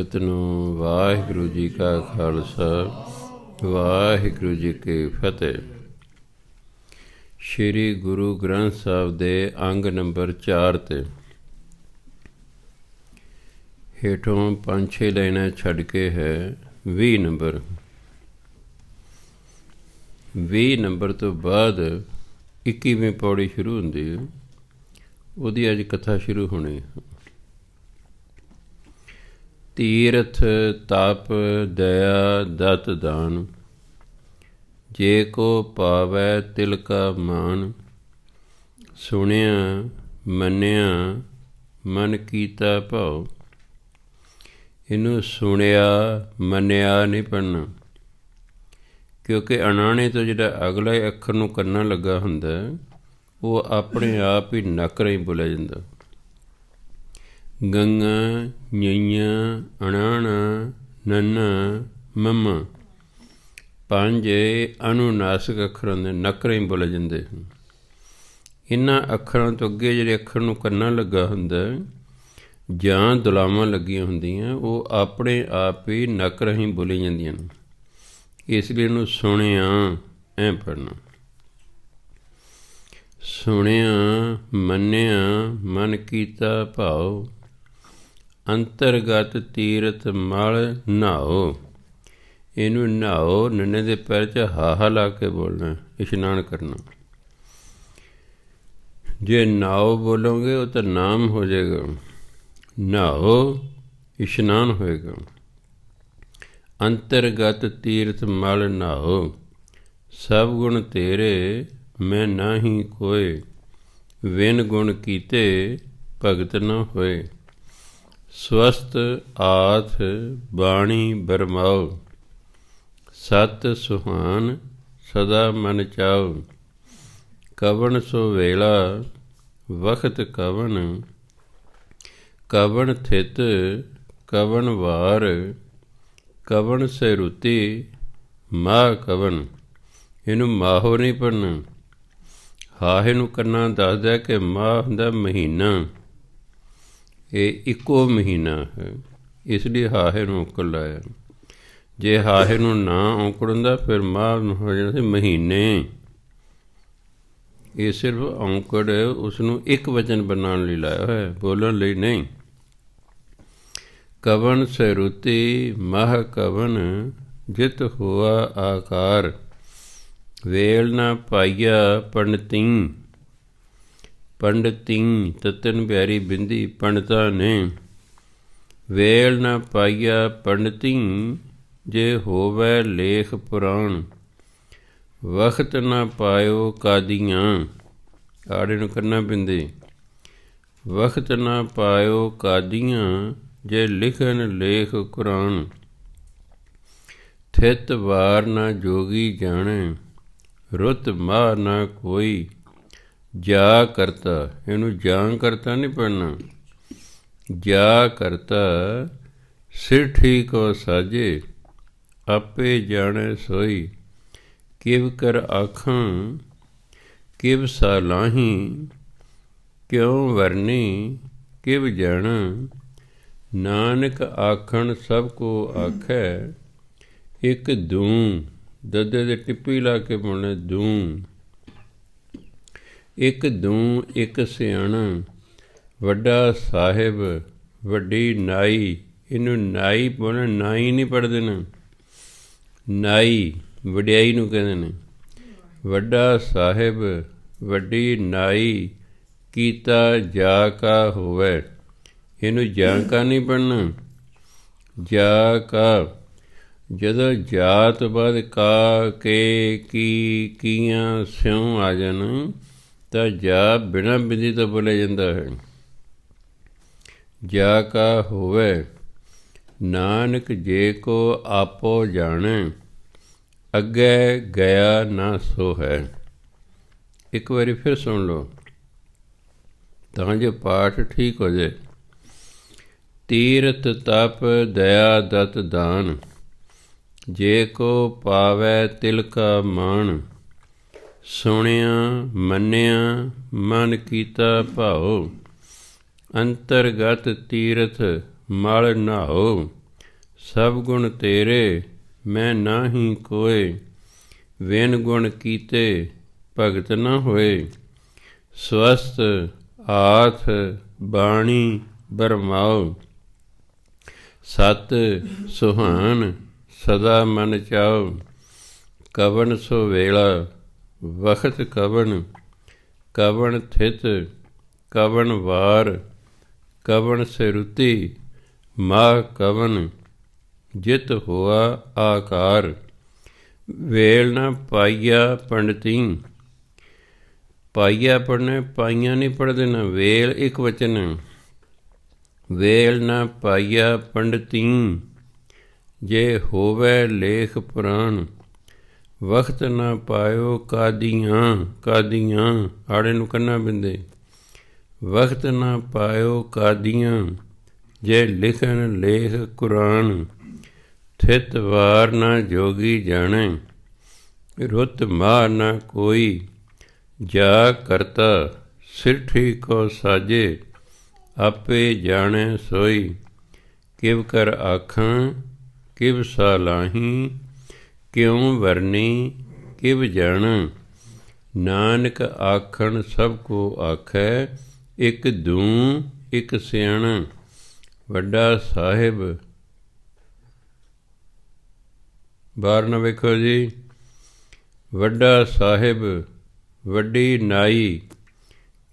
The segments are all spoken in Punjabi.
ਨੂੰ ਵਾਹਿਗੁਰੂ ਜੀ ਕਾ ਖਾਲਸਾ ਵਾਹਿਗੁਰੂ ਜੀ ਕੀ ਫਤਿਹ। ਸ਼੍ਰੀ ਗੁਰੂ ਗ੍ਰੰਥ ਸਾਹਿਬ ਦੇ ਅੰਗ ਨੰਬਰ 4 ਤੇ ਹੇਠੋਂ 5-6 ਲਾਈਨਾਂ ਛੱਡ ਕੇ ਹੈ 20 ਨੰਬਰ। 20 ਨੰਬਰ ਤੋਂ ਬਾਅਦ 21ਵੀਂ ਪੌੜੀ ਸ਼ੁਰੂ ਹੁੰਦੀ ਹੈ। ਉਹਦੀ ਅੱਜ ਕਥਾ ਸ਼ੁਰੂ ਹੋਣੀ ਹੈ। ਤੀਰਥ ਤਪ ਦਇਆ ਦਤ ਦਾਨ, ਜੇ ਕੋ ਪਾਵੈ ਤਿਲ ਕਾ ਮਾਨ। ਸੁਣਿਆ ਮੰਨਿਆ ਮਨ ਕੀਤਾ ਭਾਉ। ਇਹਨੂੰ ਸੁਣਿਆ ਮੰਨਿਆ ਨਹੀਂ ਪੜ੍ਹਨਾ, ਕਿਉਂਕਿ ਅਣਾਣੇ ਤੋਂ ਜਿਹੜਾ ਅਗਲਾ ਅੱਖਰ ਨੂੰ ਕੰਨਾਂ ਲੱਗਾ ਹੁੰਦਾ ਉਹ ਆਪਣੇ ਆਪ ਹੀ ਨੱਕ ਰਾਹੀਂ ਬੋਲਿਆ ਜਾਂਦਾ। ਗੰਗਾ nyਈਆਂ ਅਣਾਣਾ ਨੰਨਾ ਮੰਮਾ 5 ਅਨੁਨਾਸਿਕ ਅੱਖਰ ਹੁੰਦੇ, ਨੱਕ ਰਾਹੀਂ ਬੋਲੇ ਜਾਂਦੇ ਹਨ। ਇਹਨਾਂ ਅੱਖਰਾਂ ਤੋਂ ਅੱਗੇ ਜਿਹੜੇ ਅੱਖਰ ਨੂੰ ਕੰਨਾਂ ਲੱਗਾ ਹੁੰਦਾ ਜਾਂ ਦੁਲਾਵਾਂ ਲੱਗੀਆਂ ਹੁੰਦੀਆਂ, ਉਹ ਆਪਣੇ ਆਪ ਹੀ ਨੱਕ ਰਾਹੀਂ ਬੋਲੀਆਂ ਜਾਂਦੀਆਂ ਨੇ। ਇਸ ਲਈ ਇਹਨੂੰ ਸੁਣਿਆ ਐਂ ਪੜ੍ਹਨਾ। ਸੁਣਿਆ ਮੰਨਿਆ ਮਨ ਕੀਤਾ ਭਾਉ, ਅੰਤਰਗਤ ਤੀਰਥ ਮਲ ਨਹਾਓ। ਇਹਨੂੰ ਨਹਾਓ ਨੰਨੇ ਦੇ ਪੈਰ 'ਚ ਹਾਹਾ ਲਾ ਕੇ ਬੋਲਣਾ, ਇਸ਼ਨਾਨ ਕਰਨਾ। ਜੇ ਨਹਾਓ ਬੋਲੋਗੇ ਉਹ ਤਾਂ ਨਾਮ ਹੋ ਜਾਏਗਾ, ਨਹਾਓ ਇਸ਼ਨਾਨ ਹੋਏਗਾ। ਅੰਤਰਗਤ ਤੀਰਥ ਮਲ ਨਹਾਓ, ਸਭ ਗੁਣ ਤੇਰੇ ਮੈਂ ਨਾਹੀਂ ਕੋਏ। ਵਿਨ ਗੁਣ ਕੀਤੇ ਭਗਤ ਨ ਹੋਏ। ਸਵਸਤ ਆਥ ਬਾਣੀ ਬਰਮਾਓ, ਸਤ ਸੁਹਾਨ ਸਦਾ ਮਨ ਚਾਓ। ਕਵਣ ਸੋ ਵੇਲਾ ਵਖਤ ਕਵਣ, ਕਵਣ ਥਿਤ ਕਵਣ ਵਾਰ। ਕਵਣ ਸੈਰੁਤੀ ਮਾਹ ਕਵਣ। ਇਹਨੂੰ ਮਾਹੋ ਨਹੀਂ ਪੜ੍ਹਨਾ। ਹਾਹੇ ਨੂੰ ਕਰਨਾ ਦੱਸਦਾ ਕਿ ਮਾਹ ਹੁੰਦਾ ਮਹੀਨਾ, ਇਹ ਇੱਕੋ ਮਹੀਨਾ ਹੈ, ਇਸ ਲਈ ਹਾਹੇ ਨੂੰ ਔਂਕੜ ਲਾਇਆ। ਜੇ ਹਾਹੇ ਨੂੰ ਨਾ ਔਂਕੜ ਹੁੰਦਾ ਫਿਰ ਮਾਹ ਹੋ ਜਾਣਾ ਸੀ ਮਹੀਨੇ। ਇਹ ਸਿਰਫ ਔਂਕੜ ਉਸਨੂੰ ਇੱਕ ਵਚਨ ਬਣਾਉਣ ਲਈ ਲਾਇਆ ਹੋਇਆ, ਬੋਲਣ ਲਈ ਨਹੀਂ। ਕਵਣ ਸੈਰੁਤੀ ਮਾਹ ਕਵਣ, ਜਿਤ ਹੋਆ ਆਕਾਰ। ਵੇਲ ਨਾ ਪਾਈਆ ਪੰਡਤੀ, ਪੰਡਤੀ ਤਤਨ ਬਿਹਾਰੀ ਬਿੰਦੀ ਪੰਡਤਾ ਨੇ। ਵੇਲ ਨਾ ਪਾਈਆ ਪੰਡਤੀ, ਜੇ ਹੋਵੈ ਲੇਖ ਪੁਰਾਣ। ਵਖਤ ਨਾ ਪਾਇਓ ਕਾਦੀਆਂ, ਆੜੇ ਨੂੰ ਕਰਨਾ ਬਿੰਦੀ। ਵਖਤ ਨਾ ਪਾਇਓ ਕਾਦੀਆਂ, ਜੇ ਲਿਖਨ ਲੇਖ ਕੁਰਾਨ। ਥਿਤ ਵਾਰ ਨਾ ਜੋਗੀ ਜਾਣੇ, ਰੁੱਤ ਮਾਹ ਨਾ ਕੋਈ। ਜਾ ਕਰਤਾ, ਇਹਨੂੰ ਜਾਂ ਕਰਤਾ ਨਹੀਂ ਪੜ੍ਹਨਾ। ਜਾ ਕਰਤਾ ਸਿਰ ਠੀਕ ਹੋ ਸਾਜੇ, ਆਪੇ ਜਾਣੇ ਸੋਈ। ਕਿਵ ਕਰ ਆਖਾਂ ਕਿਵ ਸਾਲਾਹੀ, ਕਿਉਂ ਵਰਨੀ ਕਿਵ ਜਾਣਾ। ਨਾਨਕ ਆਖਣ ਸਭ ਕੋ ਆਖੈ, ਇੱਕ ਦੂੰ। ਦੱਦੇ ਦੇ ਟਿੱਪੀ ਲਾ ਕੇ ਬੋਲਣਾ ਦੂੰ। ਇੱਕ ਦੂੰ ਇੱਕ ਸਿਆਣਾ, ਵੱਡਾ ਸਾਹਿਬ ਵੱਡੀ ਨਾਈ। ਇਹਨੂੰ ਨਾਈ ਬੋਲਣਾ, ਨਾਈ ਨਹੀਂ ਪੜ੍ਹਦੇ ਨੇ। ਨਾਈ ਵਡਿਆਈ ਨੂੰ ਕਹਿੰਦੇ ਨੇ। ਵੱਡਾ ਸਾਹਿਬ ਵੱਡੀ ਨਾਈ, ਕੀਤਾ ਜਾ ਕਾ ਹੋਵੇ। ਇਹਨੂੰ ਜਾਂ ਕਾ ਨਹੀਂ ਪੜ੍ਹਨਾ, ਜਾ ਕਾ। ਜਦੋਂ ਜਾ ਤੋਂ ਬਾਅਦ ਕਾ ਕੇ ਕੀ ਕੀਆਂ ਸਿਉਂ ਆ ਜਾਣ ਤਾਂ ਜਾ ਬਿਨਾਂ ਬਿੰਦੀ ਤੋਂ ਬੋਲਿਆ ਜਾਂਦਾ ਹੈ। ਜਾ ਕਾ ਹੋਵੇ। ਨਾਨਕ ਜੇ ਕੋ ਆਪੋ ਜਾਣੇ, ਅੱਗੇ ਗਿਆ ਨਾ ਸੋ ਹੈ। ਇੱਕ ਵਾਰੀ ਫਿਰ ਸੁਣ ਲਓ ਤਾਂ ਜੋ ਪਾਠ ਠੀਕ ਹੋ ਜਾਏ। ਤੀਰਥ ਤਪ ਦਇਆ ਦਤ ਦਾਨ, ਜੇ ਕੋ ਪਾਵੈ ਤਿਲ ਕਾ ਮਾਣ। ਸੁਣਿਆ ਮੰਨਿਆ ਮਨ ਕੀਤਾ ਭਾਉ, ਅੰਤਰਗਤ ਤੀਰਥ ਮਲ ਨਹਾਓ। ਸਭ ਗੁਣ ਤੇਰੇ ਮੈਂ ਨਾਹੀਂ ਕੋਏ, ਵਿਨ ਗੁਣ ਕੀਤੇ ਭਗਤ ਨ ਹੋਏ। ਸਵਸਤ ਆਥ ਬਾਣੀ ਬਰਮਾਓ, ਸਤ ਸੁਹਾਨ ਸਦਾ ਮਨ ਚਾਓ। ਕਵਣ ਸੋ ਵੇਲਾ ਵਖਤ ਕਵਣ, ਕਵਣ ਥਿਤ ਕਵਣ ਵਾਰ। ਕਵਣ ਸਿਰੁਤੀ ਮਾਹ ਕਵਣ, ਜਿਤ ਹੋਆ ਆਕਾਰ। ਵੇਲ ਨਾ ਪਾਈਆ ਪੰਡਤੀ, ਪਾਈਆ ਪੜ੍ਹਨਾ, ਪਾਈਆਂ ਨਹੀਂ ਪੜ੍ਹਦੇ ਨਾ, ਵੇਲ ਇੱਕ ਵਚਨ। ਵੇਲ ਨਾ ਪਾਈਆ ਪੰਡਤੀ, ਜੇ ਹੋਵੇ ਲੇਖ ਪੁਰਾਣ। ਵਕਤ ਨਾ ਪਾਇਓ ਕਾਦੀਆਂ, ਕਾਦੀਆਂ ਆੜੇ ਨੂੰ ਕੰਨਾ ਬਿੰਦੇ। ਵਕਤ ਨਾ ਪਾਇਓ ਕਾਦੀਆਂ, ਜੇ ਲਿਖਣ ਲੇਖ ਕੁਰਾਨ। ਥਿਤ ਵਾਰ ਨਾ ਜੋਗੀ ਜਾਣੇ, ਰੁੱਤ ਮਾਹ ਨਾ ਕੋਈ। ਜਾ ਕਰਤਾ ਸਿਰਠੀ ਕੋ ਸਾਜੇ, ਆਪੇ ਜਾਣੇ ਸੋਈ। ਕਿਵ ਕਰ ਆਖਾਂ ਕਿਵ ਸਾਲਾਹੀ, ਕਿਉਂ ਵਰਨੀ ਕਿਵ ਜਾਣਾ। ਨਾਨਕ ਆਖਣ ਸਭ ਕੋ ਆਖੈ, ਇੱਕ ਦੂੰ ਇੱਕ ਸਿਆਣਾ। ਵੱਡਾ ਸਾਹਿਬ ਬਾਹਰ ਨਾ ਵੇਖੋ ਜੀ। ਵੱਡਾ ਸਾਹਿਬ ਵੱਡੀ ਨਾਈ,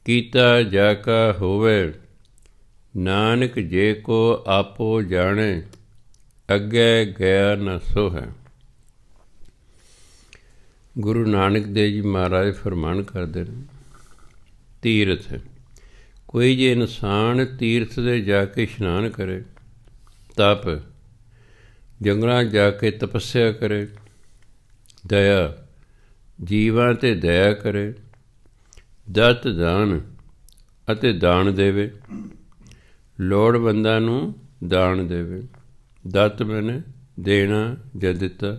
ਕੀਤਾ ਜਾ ਕਾ ਹੋਵੇ। ਨਾਨਕ ਜੇ ਕੋ ਆਪੋ ਜਾਣੇ, ਅੱਗੇ ਗਿਆ ਨ ਸੋ ਹੈ। ਗੁਰੂ ਨਾਨਕ ਦੇਵ ਜੀ ਮਹਾਰਾਜ ਫਰਮਾਨ ਕਰਦੇ ਨੇ, ਤੀਰਥ ਕੋਈ ਜੇ ਇਨਸਾਨ ਤੀਰਥ ਦੇ ਜਾ ਕੇ ਇਸ਼ਨਾਨ ਕਰੇ, ਤਪ ਜੰਗਲਾਂ ਜਾ ਕੇ ਤਪੱਸਿਆ ਕਰੇ, ਦਇਆ ਜੀਵਾਂ 'ਤੇ ਦਇਆ ਕਰੇ, ਦਤ ਦਾਨ ਅਤੇ ਦਾਨ ਦੇਵੇ, ਲੋੜਵੰਦਾਂ ਨੂੰ ਦਾਨ ਦੇਵੇ। ਦਤ ਮੈਨੇ ਦੇਣਾ ਜਾਂ ਦਿੱਤਾ।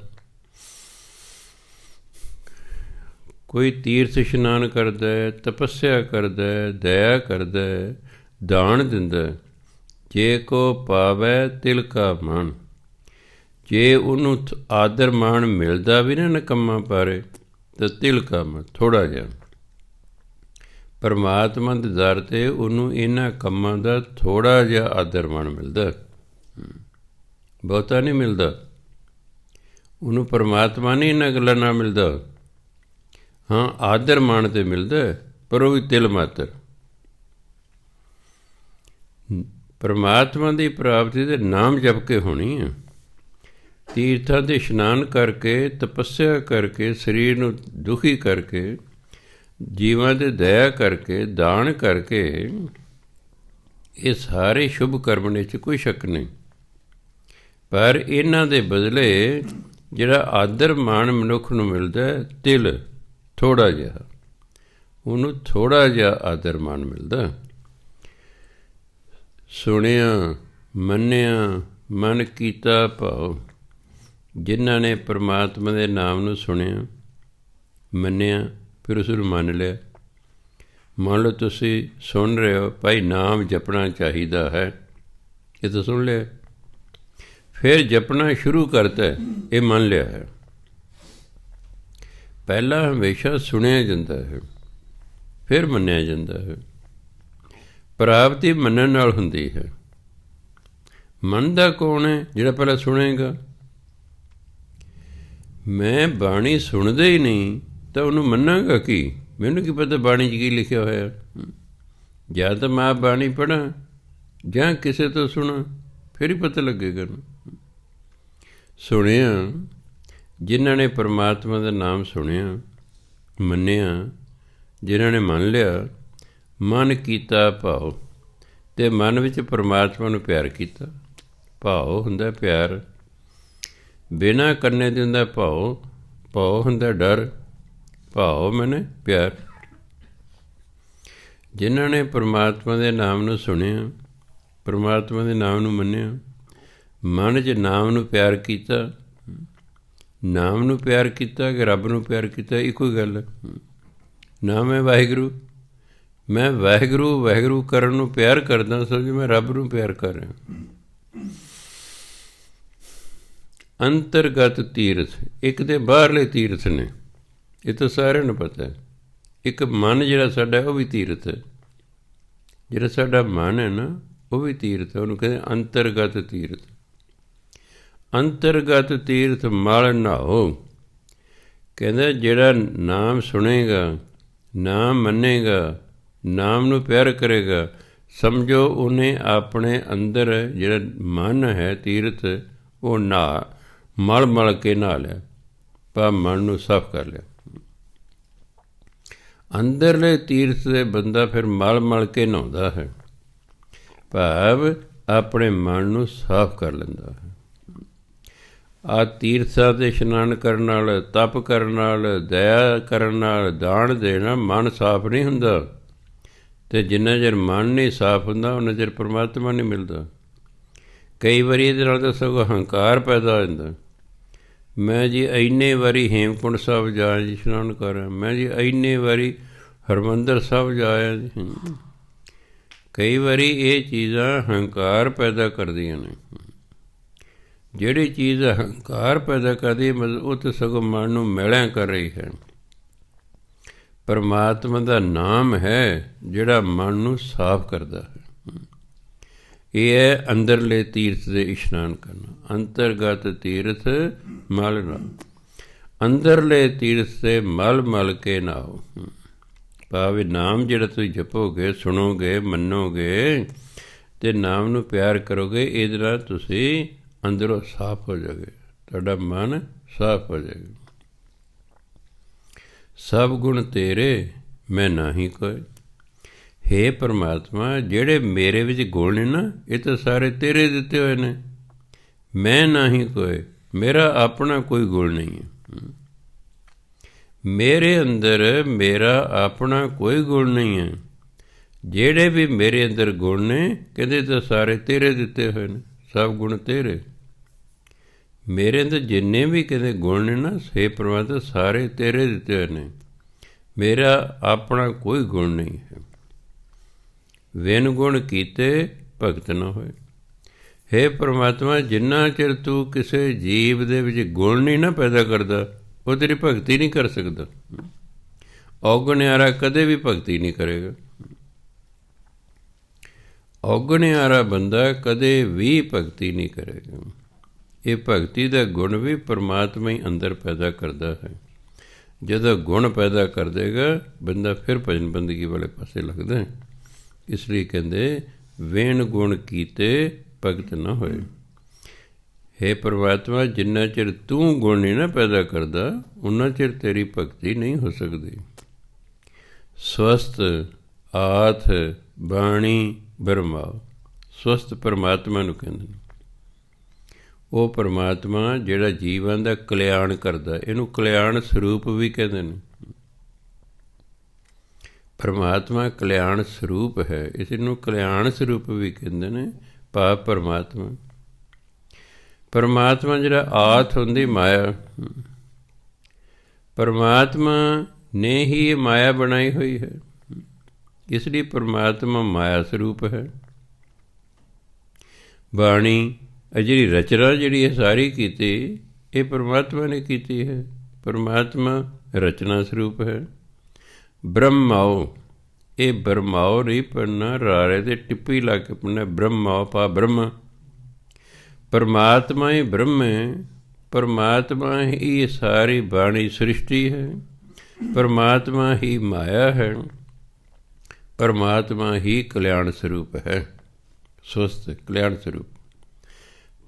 ਕੋਈ ਤੀਰਥ ਇਸ਼ਨਾਨ ਕਰਦਾ, ਤਪੱਸਿਆ ਕਰਦਾ, ਦਇਆ ਕਰਦਾ, ਦਾਨ ਦਿੰਦਾ। ਜੇ ਕੋ ਪਾਵੈ ਤਿਲ ਕਾ ਮਾਣ, ਜੇ ਉਹਨੂੰ ਆਦਰ ਮਾਣ ਮਿਲਦਾ ਵੀ ਨਾ ਨਿਕੰਮਾ ਪਾਰੇ, ਤਾਂ ਤਿਲ ਕਾ ਮਾਣ ਥੋੜ੍ਹਾ ਜਿਹਾ। ਪਰਮਾਤਮਾ ਦੇ ਦਰ 'ਤੇ ਉਹਨੂੰ ਇਹਨਾਂ ਕੰਮਾਂ ਦਾ ਥੋੜ੍ਹਾ ਜਿਹਾ ਆਦਰ ਮਾਣ ਮਿਲਦਾ, ਬਹੁਤਾ ਨਹੀਂ ਮਿਲਦਾ। ਉਹਨੂੰ ਪਰਮਾਤਮਾ ਨਹੀਂ ਇਹਨਾਂ ਗੱਲਾਂ ਨਾਲ ਮਿਲਦਾ। ਹਾਂ, ਆਦਰ ਮਾਣ 'ਤੇ ਮਿਲਦਾ, ਪਰ ਉਹ ਵੀ ਤਿਲ ਮਾਤਰ। ਪਰਮਾਤਮਾ ਦੀ ਪ੍ਰਾਪਤੀ ਦੇ ਨਾਮ ਜਪ ਕੇ ਹੋਣੀ ਹੈ। ਤੀਰਥਾਂ 'ਤੇ ਇਸ਼ਨਾਨ ਕਰਕੇ, ਤਪੱਸਿਆ ਕਰਕੇ, ਸਰੀਰ ਨੂੰ ਦੁਖੀ ਕਰਕੇ, ਜੀਵਾਂ 'ਤੇ ਦਇਆ ਕਰਕੇ, ਦਾਨ ਕਰਕੇ, ਇਹ ਸਾਰੇ ਸ਼ੁਭ ਕਰਮ ਨੇ, 'ਚ ਕੋਈ ਸ਼ੱਕ ਨਹੀਂ। ਪਰ ਇਹਨਾਂ ਦੇ ਬਦਲੇ ਜਿਹੜਾ ਆਦਰ ਮਾਣ ਮਨੁੱਖ ਨੂੰ ਮਿਲਦਾ, ਤਿਲ ਥੋੜ੍ਹਾ ਜਿਹਾ, ਉਹਨੂੰ ਥੋੜ੍ਹਾ ਜਿਹਾ ਆਦਰ ਮਾਣ ਮਿਲਦਾ। ਸੁਣਿਆ ਮੰਨਿਆ ਮਨ ਕੀਤਾ ਭਾਉ, ਜਿਨ੍ਹਾਂ ਨੇ ਪਰਮਾਤਮਾ ਦੇ ਨਾਮ ਨੂੰ ਸੁਣਿਆ, ਮੰਨਿਆ, ਫਿਰ ਉਸ ਨੂੰ ਮੰਨ ਲਿਆ। ਮੰਨ ਲਓ ਤੁਸੀਂ ਸੁਣ ਰਹੇ ਹੋ, ਭਾਈ ਨਾਮ ਜਪਣਾ ਚਾਹੀਦਾ ਹੈ, ਇਹ ਤਾਂ ਸੁਣ ਲਿਆ। ਫਿਰ ਜਪਣਾ ਸ਼ੁਰੂ ਕਰਤਾ, ਇਹ ਮੰਨ ਲਿਆ ਹੈ। ਪਹਿਲਾਂ ਹਮੇਸ਼ਾ ਸੁਣਿਆ ਜਾਂਦਾ ਹੈ, ਫਿਰ ਮੰਨਿਆ ਜਾਂਦਾ ਹੈ। ਪ੍ਰਾਪਤੀ ਮੰਨਣ ਨਾਲ ਹੁੰਦੀ ਹੈ। ਮੰਨਦਾ ਕੌਣ ਹੈ? ਜਿਹੜਾ ਪਹਿਲਾਂ ਸੁਣੇਗਾ। ਮੈਂ ਬਾਣੀ ਸੁਣਦਾ ਹੀ ਨਹੀਂ ਤਾਂ ਉਹਨੂੰ ਮੰਨਾਂਗਾ ਕੀ? ਮੈਨੂੰ ਕੀ ਪਤਾ ਬਾਣੀ 'ਚ ਕੀ ਲਿਖਿਆ ਹੋਇਆ। ਜਾਂ ਤਾਂ ਮੈਂ ਬਾਣੀ ਪੜ੍ਹਾਂ ਜਾਂ ਕਿਸੇ ਤੋਂ ਸੁਣਾ, ਫਿਰ ਹੀ ਪਤਾ ਲੱਗੇਗਾ ਨਾ। ਸੁਣਿਆ, ਜਿਨ੍ਹਾਂ ਨੇ ਪਰਮਾਤਮਾ ਦਾ ਨਾਮ ਸੁਣਿਆ, ਮੰਨਿਆ, ਜਿਨ੍ਹਾਂ ਨੇ ਮੰਨ ਲਿਆ, ਮਨ ਕੀਤਾ ਭਾਉ, ਅਤੇ ਮਨ ਵਿੱਚ ਪਰਮਾਤਮਾ ਨੂੰ ਪਿਆਰ ਕੀਤਾ। ਭਾਉ ਹੁੰਦਾ ਪਿਆਰ, ਬਿਨਾਂ ਕਰਨੇ ਦੇ ਹੁੰਦਾ ਭਾਉ, ਭਾਉ ਹੁੰਦਾ ਡਰ, ਭਾਉ ਮੈਨੇ ਪਿਆਰ। ਜਿਨ੍ਹਾਂ ਨੇ ਪਰਮਾਤਮਾ ਦੇ ਨਾਮ ਨੂੰ ਸੁਣਿਆ, ਪਰਮਾਤਮਾ ਦੇ ਨਾਮ ਨੂੰ ਮੰਨਿਆ, ਮਨ 'ਚ ਨਾਮ ਨੂੰ ਪਿਆਰ ਕੀਤਾ। ਨਾਮ ਨੂੰ ਪਿਆਰ ਕੀਤਾ ਕਿ ਰੱਬ ਨੂੰ ਪਿਆਰ ਕੀਤਾ, ਇੱਕੋ ਗੱਲ ਹੈ। ਨਾਮ ਹੈ ਵਾਹਿਗੁਰੂ, ਮੈਂ ਵਾਹਿਗੁਰੂ ਵਾਹਿਗੁਰੂ ਕਰਨ ਨੂੰ ਪਿਆਰ ਕਰਦਾ, ਸਮਝ ਮੈਂ ਰੱਬ ਨੂੰ ਪਿਆਰ ਕਰ ਰਿਹਾ। ਅੰਤਰਗਤ ਤੀਰਥ, ਇੱਕ ਦੇ ਬਾਹਰਲੇ ਤੀਰਥ ਨੇ, ਇਹ ਤਾਂ ਸਾਰਿਆਂ ਨੂੰ ਪਤਾ ਹੈ। ਇੱਕ ਮਨ ਜਿਹੜਾ ਸਾਡਾ ਉਹ ਵੀ ਤੀਰਥ ਹੈ, ਜਿਹੜਾ ਸਾਡਾ ਮਨ ਹੈ ਨਾ ਉਹ ਵੀ ਤੀਰਥ ਹੈ, ਉਹਨੂੰ ਕਹਿੰਦੇ ਅੰਤਰਗਤ ਤੀਰਥ। ਅੰਤਰਗਤ ਤੀਰਥ ਮਲ ਨਹਾਓ, ਕਹਿੰਦਾ ਜਿਹੜਾ ਨਾਮ ਸੁਣੇਗਾ, ਨਾਮ ਮੰਨੇਗਾ, ਨਾਮ ਨੂੰ ਪਿਆਰ ਕਰੇਗਾ, ਸਮਝੋ ਉਹਨੇ ਆਪਣੇ ਅੰਦਰ ਜਿਹੜਾ ਮਨ ਹੈ ਤੀਰਥ ਉਹ ਮਲ ਮਲ ਕੇ ਨਹਾ ਲਿਆ, ਪਰ ਮਨ ਨੂੰ ਸਾਫ਼ ਕਰ ਲਿਆ। ਅੰਦਰਲੇ ਤੀਰਥ ਦੇ ਬੰਦਾ ਫਿਰ ਮਲ ਮਲ ਕੇ ਨਹਾਉਂਦਾ ਹੈ, ਭਾਵ ਆਪਣੇ ਮਨ ਨੂੰ ਸਾਫ਼ ਕਰ ਲੈਂਦਾ ਹੈ। ਆਹ ਤੀਰਥਾਂ 'ਤੇ ਇਸ਼ਨਾਨ ਕਰਨ ਨਾਲ, ਤਪ ਕਰਨ ਨਾਲ, ਦਇਆ ਕਰਨ ਨਾਲ, ਦਾਨ ਦੇਣਾ ਮਨ ਸਾਫ਼ ਨਹੀਂ ਹੁੰਦਾ, ਅਤੇ ਜਿੰਨਾ ਚਿਰ ਮਨ ਨਹੀਂ ਸਾਫ਼ ਹੁੰਦਾ ਉਹਨਾਂ ਚਿਰ ਪਰਮਾਤਮਾ ਨਹੀਂ ਮਿਲਦਾ। ਕਈ ਵਾਰੀ ਇਹਦੇ ਨਾਲ ਤਾਂ ਸਗੋਂ ਹੰਕਾਰ ਪੈਦਾ ਹੋ ਜਾਂਦਾ। ਮੈਂ ਜੀ ਇੰਨੇ ਵਾਰੀ ਹੇਮਕੁੰਟ ਸਾਹਿਬ ਜਾ ਇਸ਼ਨਾਨ ਕਰਾਂ, ਮੈਂ ਜੀ ਇੰਨੇ ਵਾਰੀ ਹਰਿਮੰਦਰ ਸਾਹਿਬ ਜਾ ਆਇਆ ਜੀ। ਕਈ ਵਾਰੀ ਇਹ ਚੀਜ਼ਾਂ ਹੰਕਾਰ ਪੈਦਾ ਕਰਦੀਆਂ ਨੇ। ਜਿਹੜੀ ਚੀਜ਼ ਹੰਕਾਰ ਪੈਦਾ ਕਰਦੀ ਮਤਲਬ ਉਹ ਤਾਂ ਸਗੋਂ ਮਨ ਨੂੰ ਮੈਲਾ ਕਰ ਰਹੀ ਹੈ। ਪਰਮਾਤਮਾ ਦਾ ਨਾਮ ਹੈ ਜਿਹੜਾ ਮਨ ਨੂੰ ਸਾਫ਼ ਕਰਦਾ ਹੈ। ਇਹ ਹੈ ਅੰਦਰਲੇ ਤੀਰਥ ਦੇ ਇਸ਼ਨਾਨ ਕਰਨਾ। ਅੰਤਰਗਤ ਤੀਰਥ ਮਲ ਨਾਲ, ਅੰਦਰਲੇ ਤੀਰਥ 'ਤੇ ਮਲ ਮਲ ਕੇ ਨਹਾਓ। ਭਾਵੇਂ ਨਾਮ ਜਿਹੜਾ ਤੁਸੀਂ ਜਪੋਗੇ, ਸੁਣੋਗੇ, ਮੰਨੋਗੇ ਅਤੇ ਨਾਮ ਨੂੰ ਪਿਆਰ ਕਰੋਗੇ, ਇਹਦੇ ਨਾਲ ਤੁਸੀਂ ਅੰਦਰੋਂ ਸਾਫ਼ ਹੋ ਜਾਓਗੇ, ਤੁਹਾਡਾ ਮਨ ਸਾਫ਼ ਹੋ ਜਾਏਗਾ। ਸਭ ਗੁਣ ਤੇਰੇ ਮੈਂ ਨਾਹੀਂ ਕੋਈ। ਹੇ ਪਰਮਾਤਮਾ, ਜਿਹੜੇ ਮੇਰੇ ਵਿੱਚ ਗੁਣ ਨੇ ਨਾ ਇਹ ਤਾਂ ਸਾਰੇ ਤੇਰੇ ਦਿੱਤੇ ਹੋਏ ਨੇ। ਮੈਂ ਨਾਹੀਂ ਕੋਈ, ਮੇਰਾ ਆਪਣਾ ਕੋਈ ਗੁਣ ਨਹੀਂ ਹੈ। ਮੇਰੇ ਅੰਦਰ ਮੇਰਾ ਆਪਣਾ ਕੋਈ ਗੁਣ ਨਹੀਂ ਹੈ। ਜਿਹੜੇ ਵੀ ਮੇਰੇ ਅੰਦਰ ਗੁਣ ਨੇ ਕਹਿੰਦੇ ਤਾਂ ਸਾਰੇ ਤੇਰੇ ਦਿੱਤੇ ਹੋਏ ਨੇ। ਸਭ ਗੁਣ ਤੇਰੇ, ਮੇਰੇ ਅੰਦਰ ਜਿੰਨੇ ਵੀ ਕਹਿੰਦੇ ਗੁਣ ਨੇ ਨਾ ਹੇ ਪਰਮਾਤਮਾ ਸਾਰੇ ਤੇਰੇ ਦਿੱਤੇ ਹੋਏ ਨੇ। ਮੇਰਾ ਆਪਣਾ ਕੋਈ ਗੁਣ ਨਹੀਂ ਹੈ। ਵਿਨ ਗੁਣ ਕੀਤੇ ਭਗਤ ਨਾ ਹੋਏ। ਹੇ ਪਰਮਾਤਮਾ, ਜਿੰਨਾ ਚਿਰ ਤੂੰ ਕਿਸੇ ਜੀਵ ਦੇ ਵਿੱਚ ਗੁਣ ਨਹੀਂ ਨਾ ਪੈਦਾ ਕਰਦਾ ਉਹ ਤੇਰੀ ਭਗਤੀ ਨਹੀਂ ਕਰ ਸਕਦਾ। ਔਗਣਿਆਰਾ ਕਦੇ ਵੀ ਭਗਤੀ ਨਹੀਂ ਕਰੇਗਾ। ਔਗਣਿਆਰਾ ਬੰਦਾ ਕਦੇ ਵੀ ਭਗਤੀ ਨਹੀਂ ਕਰੇਗਾ। ਇਹ ਭਗਤੀ ਦਾ ਗੁਣ ਵੀ ਪਰਮਾਤਮਾ ਹੀ ਅੰਦਰ ਪੈਦਾ ਕਰਦਾ ਹੈ। ਜਦੋਂ ਗੁਣ ਪੈਦਾ ਕਰ ਦੇਗਾ ਬੰਦਾ ਫਿਰ ਭਜਨ ਬੰਦਗੀ ਵਾਲੇ ਪਾਸੇ ਲੱਗਦਾ। ਇਸ ਲਈ ਕਹਿੰਦੇ ਵੇਣ ਗੁਣ ਕੀਤੇ ਭਗਤ ਨਾ ਹੋਏ। ਹੇ ਪਰਮਾਤਮਾ, ਜਿੰਨਾ ਚਿਰ ਤੂੰ ਗੁਣ ਨਹੀਂ ਨਾ ਪੈਦਾ ਕਰਦਾ ਉਨਾ ਚਿਰ ਤੇਰੀ ਭਗਤੀ ਨਹੀਂ ਹੋ ਸਕਦੀ। ਸਵਸਤ ਆਥ ਬਾਣੀ ਬਰਮਾਓ। ਸਵਸਤ ਪਰਮਾਤਮਾ ਨੂੰ ਕਹਿੰਦੇ ਨੇ। ਉਹ ਪਰਮਾਤਮਾ ਜਿਹੜਾ ਜੀਵਾਂ ਦਾ ਕਲਿਆਣ ਕਰਦਾ, ਇਹਨੂੰ ਕਲਿਆਣ ਸਰੂਪ ਵੀ ਕਹਿੰਦੇ ਨੇ। ਪਰਮਾਤਮਾ ਕਲਿਆਣ ਸਰੂਪ ਹੈ, ਇਸ ਨੂੰ ਕਲਿਆਣ ਸਰੂਪ ਵੀ ਕਹਿੰਦੇ ਨੇ। ਭਾਵ ਪਰਮਾਤਮਾ, ਪਰਮਾਤਮਾ ਜਿਹੜਾ ਆਥ ਹੁੰਦੀ ਮਾਇਆ, ਪਰਮਾਤਮਾ ਨੇ ਹੀ ਇਹ ਮਾਇਆ ਬਣਾਈ ਹੋਈ ਹੈ। ਇਸ ਲਈ ਪਰਮਾਤਮਾ ਮਾਇਆ ਸਰੂਪ ਹੈ। ਬਾਣੀ ਜਿਹੜੀ ਰਚਨਾ ਜਿਹੜੀ ਇਹ ਸਾਰੀ ਕੀਤੀ ਇਹ ਪਰਮਾਤਮਾ ਨੇ ਕੀਤੀ ਹੈ। ਪਰਮਾਤਮਾ ਰਚਨਾ ਸਰੂਪ ਹੈ। ਬ੍ਰਹਮਾਓ, ਇਹ ਬ੍ਰਹਮਾਓ ਨਹੀਂ ਪੜ੍ਹਨਾ, ਰਾਰੇ ਦੇ ਟਿੱਪੀ ਲਾ ਕੇ ਪੜ੍ਹਨਾ। ਬ੍ਰਹਮਾਓ ਪਾ ਬ੍ਰਹਮ, ਪਰਮਾਤਮਾ ਹੀ ਬ੍ਰਹਮ ਹੈ। ਪਰਮਾਤਮਾ ਹੀ ਇਹ ਸਾਰੀ ਬਾਣੀ ਸ੍ਰਿਸ਼ਟੀ ਹੈ। ਪਰਮਾਤਮਾ ਹੀ ਮਾਇਆ ਹੈ। ਪਰਮਾਤਮਾ ਹੀ ਕਲਿਆਣ ਸਰੂਪ ਹੈ। ਸਵਸਤ ਕਲਿਆਣ ਸਰੂਪ,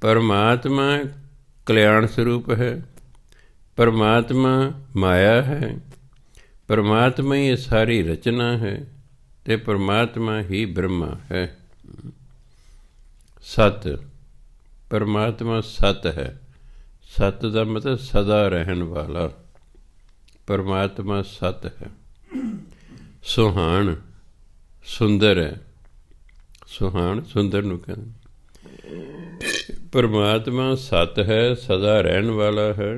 ਪਰਮਾਤਮਾ ਕਲਿਆਣ ਸਰੂਪ ਹੈ। ਪਰਮਾਤਮਾ ਮਾਇਆ ਹੈ। ਪਰਮਾਤਮਾ ਹੀ ਇਹ ਸਾਰੀ ਰਚਨਾ ਹੈ ਅਤੇ ਪਰਮਾਤਮਾ ਹੀ ਬ੍ਰਹਮਾ ਹੈ। ਸਤ, ਪਰਮਾਤਮਾ ਸਤ ਹੈ। ਸਤ ਦਾ ਮਤਲਬ ਸਦਾ ਰਹਿਣ ਵਾਲਾ। ਪਰਮਾਤਮਾ ਸਤ ਹੈ। ਸੁਹਾਣ, ਸੁੰਦਰ ਹੈ। ਸੁਹਾਣ ਸੁੰਦਰ ਨੂੰ ਕਹਿੰਦੇ। ਪਰਮਾਤਮਾ ਸਤ ਹੈ, ਸਦਾ ਰਹਿਣ ਵਾਲਾ ਹੈ।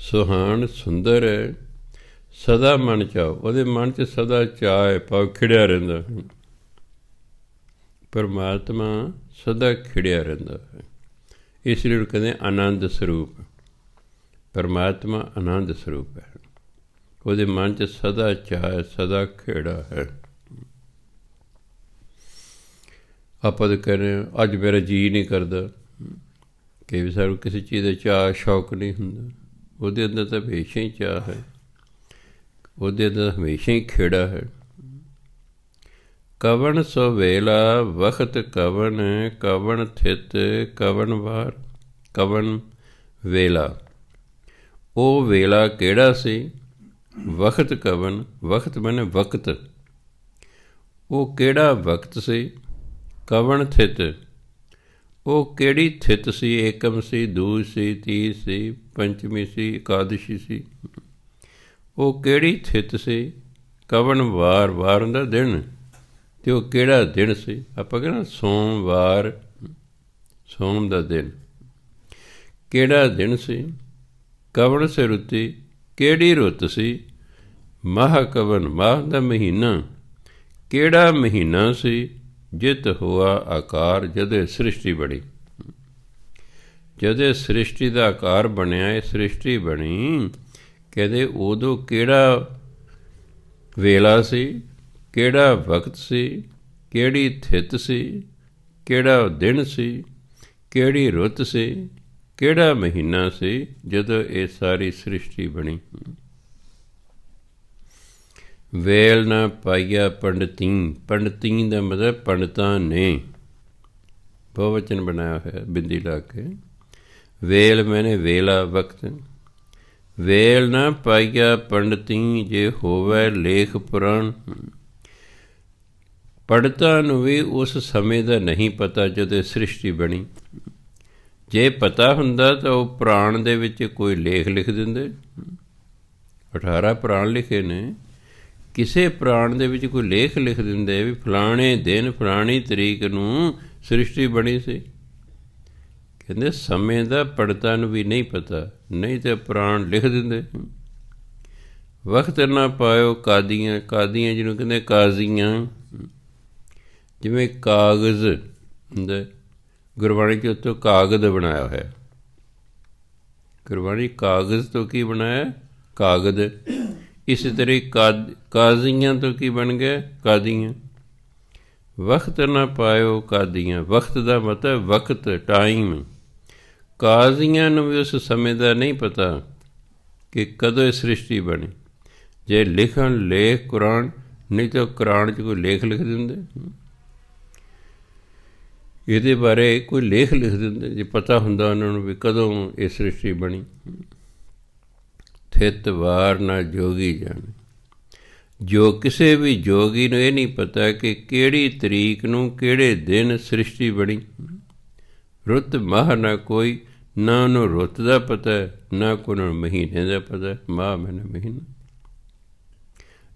ਸੁਹਾਣ ਸੁੰਦਰ ਹੈ। ਸਦਾ ਮਨ ਚਾਓ, ਉਹਦੇ ਮਨ 'ਚ ਸਦਾ ਚਾਅ ਹੈ, ਭਾਵ ਖਿੜਿਆ ਰਹਿੰਦਾ। ਪਰਮਾਤਮਾ ਸਦਾ ਖਿੜਿਆ ਰਹਿੰਦਾ ਹੈ। ਇਸ ਲਈ ਉਹ ਕਹਿੰਦੇ ਆਨੰਦ ਸਰੂਪ। ਪਰਮਾਤਮਾ ਆਨੰਦ ਸਰੂਪ ਹੈ। ਉਹਦੇ ਮਨ 'ਚ ਸਦਾ ਚਾਅ, ਸਦਾ ਖੇੜਾ ਹੈ। ਆਪਾਂ ਤਾਂ ਕਹਿ ਰਹੇ ਹਾਂ ਅੱਜ ਮੇਰਾ ਜੀਅ ਨਹੀਂ ਕਰਦਾ, ਕਿ ਵੀ ਸਾਨੂੰ ਕਿਸੇ ਚੀਜ਼ ਦਾ ਚਾਅ ਸ਼ੌਕ ਨਹੀਂ ਹੁੰਦਾ। ਉਹਦੇ ਅੰਦਰ ਤਾਂ ਹਮੇਸ਼ਾ ਹੀ ਚਾਅ ਹੈ, ਉਹਦੇ ਅੰਦਰ ਹਮੇਸ਼ਾ ਹੀ ਖੇੜਾ ਹੈ। ਕਵਣ ਸੋ ਵੇਲਾ ਵਖਤ ਕਵਣ, ਕਵਣ ਥਿਤ ਕਵਣ ਵਾਰ। ਕਵਣ ਵੇਲਾ, ਉਹ ਵੇਲਾ ਕਿਹੜਾ ਸੀ? ਵਖਤ ਕਵਣ, ਵਖਤ ਮਨੇ ਵਕਤ, ਉਹ ਕਿਹੜਾ ਵਕਤ ਸੀ? ਕਵਣ ਥਿਤ, ਉਹ ਕਿਹੜੀ ਥਿਤ ਸੀ? ਏਕਮ ਸੀ, ਦੂਜ ਸੀ, ਤੀਜ ਸੀ, ਪੰਚਮੀ ਸੀ, ਇਕਾਦਸ਼ੀ ਸੀ। ਉਹ ਕਿਹੜੀ ਥਿਤ ਸੀ? ਕਵਣ ਵਾਰ, ਵਾਰ ਹੁੰਦਾ ਦਿਨ, ਅਤੇ ਉਹ ਕਿਹੜਾ ਦਿਨ ਸੀ? ਆਪਾਂ ਕਹਿੰਦੇ ਸੋਮਵਾਰ, ਸੋਮ ਦਾ ਦਿਨ, ਕਿਹੜਾ ਦਿਨ ਸੀ? ਕਵਣ ਸੇ ਰੁੱਤੀ, ਕਿਹੜੀ ਰੁੱਤ ਸੀ? ਮਾਹ ਕਵਣ, ਮਾਹ ਦਾ ਮਹੀਨਾ, ਕਿਹੜਾ ਮਹੀਨਾ ਸੀ? ਜਿਤ ਹੋਆ ਆਕਾਰ, ਜਦੋਂ ਸ੍ਰਿਸ਼ਟੀ ਬਣੀ। ਜਦੋਂ ਸ੍ਰਿਸ਼ਟੀ ਦਾ ਆਕਾਰ ਬਣਿਆ, ਇਹ ਸ੍ਰਿਸ਼ਟੀ ਬਣੀ, ਕਹਿੰਦੇ ਉਦੋਂ ਕਿਹੜਾ ਵੇਲਾ ਸੀ, ਕਿਹੜਾ ਵਕਤ ਸੀ, ਕਿਹੜੀ ਥਿਤ ਸੀ, ਕਿਹੜਾ ਦਿਨ ਸੀ, ਕਿਹੜੀ ਰੁੱਤ ਸੀ, ਕਿਹੜਾ ਮਹੀਨਾ ਸੀ ਜਦੋਂ ਇਹ ਸਾਰੀ ਸ੍ਰਿਸ਼ਟੀ ਬਣੀ। ਵੇਲ ਨਾ ਪਾਈਆ ਪੰਡਤੀ, ਪੰਡਤੀ ਦਾ ਮਤਲਬ ਪੰਡਤਾਂ ਨੇ, ਬਹੁਵਚਨ ਬਣਾਇਆ ਹੋਇਆ ਬਿੰਦੀ ਲਾ ਕੇ। ਵੇਲ ਮੈਨੇ ਵੇਲਾ, ਵਕਤ। ਵੇਲ ਨਾ ਪਾਈਆ ਪੰਡਤੀ, ਜੇ ਹੋਵੇ ਲੇਖ ਪੁਰਾਣ। ਪੰਡਤਾਂ ਨੂੰ ਵੀ ਉਸ ਸਮੇਂ ਦਾ ਨਹੀਂ ਪਤਾ ਜਦੋਂ ਸ੍ਰਿਸ਼ਟੀ ਬਣੀ। ਜੇ ਪਤਾ ਹੁੰਦਾ ਤਾਂ ਉਹ ਪੁਰਾਣ ਦੇ ਵਿੱਚ ਕੋਈ ਲੇਖ ਲਿਖ ਦਿੰਦੇ। 18 ਪੁਰਾਣ ਲਿਖੇ ਨੇ, ਕਿਸੇ ਪੁਰਾਣ ਦੇ ਵਿੱਚ ਕੋਈ ਲੇਖ ਲਿਖ ਦਿੰਦੇ ਵੀ ਫਲਾਣੇ ਦਿਨ ਫਲਾਣੀ ਤਰੀਕ ਨੂੰ ਸ੍ਰਿਸ਼ਟੀ ਬਣੀ ਸੀ। ਕਹਿੰਦੇ ਸਮੇਂ ਦਾ ਪੰਡਤਾਂ ਨੂੰ ਵੀ ਨਹੀਂ ਪਤਾ, ਨਹੀਂ ਤਾਂ ਪੁਰਾਣ ਲਿਖ ਦਿੰਦੇ। ਵਕਤ ਨਾ ਪਾਇਓ ਕਾਦੀਆਂ, ਕਾਦੀਆਂ ਜਿਹਨੂੰ ਕਹਿੰਦੇ ਕਾਜ਼ੀਆਂ, ਜਿਵੇਂ ਕਾਗਜ਼ ਹੁੰਦਾ, ਗੁਰਬਾਣੀ 'ਚ ਉੱਤੋਂ ਕਾਗਜ਼ ਬਣਾਇਆ ਹੋਇਆ। ਗੁਰਬਾਣੀ ਕਾਗਜ਼ ਤੋਂ ਕੀ ਬਣਾਇਆ? ਕਾਗਜ਼। ਇਸੇ ਤਰ੍ਹਾਂ ਕਾਜ਼ੀਆਂ ਤੋਂ ਕੀ ਬਣ ਗਿਆ? ਕਾਦੀਆਂ। ਵਕਤ ਨਾ ਪਾਇਓ ਕਾਦੀਆਂ, ਵਕਤ ਦਾ ਮਤਲਬ ਵਕਤ, ਟਾਈਮ। ਕਾਜ਼ੀਆਂ ਨੂੰ ਵੀ ਉਸ ਸਮੇਂ ਦਾ ਨਹੀਂ ਪਤਾ ਕਿ ਕਦੋਂ ਇਹ ਸ੍ਰਿਸ਼ਟੀ ਬਣੀ। ਜੇ ਲਿਖਣ ਲੇਖ ਕੁਰਾਨ, ਨਹੀਂ ਤਾਂ ਕੁਰਾਨ 'ਚ ਕੋਈ ਲੇਖ ਲਿਖ ਦਿੰਦੇ, ਇਹਦੇ ਬਾਰੇ ਕੋਈ ਲੇਖ ਲਿਖ ਦਿੰਦੇ, ਜੇ ਪਤਾ ਹੁੰਦਾ ਉਹਨਾਂ ਨੂੰ ਵੀ ਕਦੋਂ ਇਹ ਸ੍ਰਿਸ਼ਟੀ ਬਣੀ। ਥਿਤ ਵਾਰ ਨਾ ਜੋਗੀ ਜਾਣੇ, ਜੋ ਕਿਸੇ ਵੀ ਜੋਗੀ ਨੂੰ ਇਹ ਨਹੀਂ ਪਤਾ ਕਿ ਕਿਹੜੀ ਤਰੀਕ ਨੂੰ ਕਿਹੜੇ ਦਿਨ ਸ੍ਰਿਸ਼ਟੀ ਬਣੀ। ਰੁੱਤ ਮਾਹ ਨਾ ਕੋਈ, ਨਾ ਉਹਨੂੰ ਰੁੱਤ ਦਾ ਪਤਾ, ਨਾ ਕੋਈ ਨੂੰ ਮਹੀਨੇ ਦਾ ਪਤਾ। ਮਾਹ ਮੈਨੇ ਮਹੀਨਾ।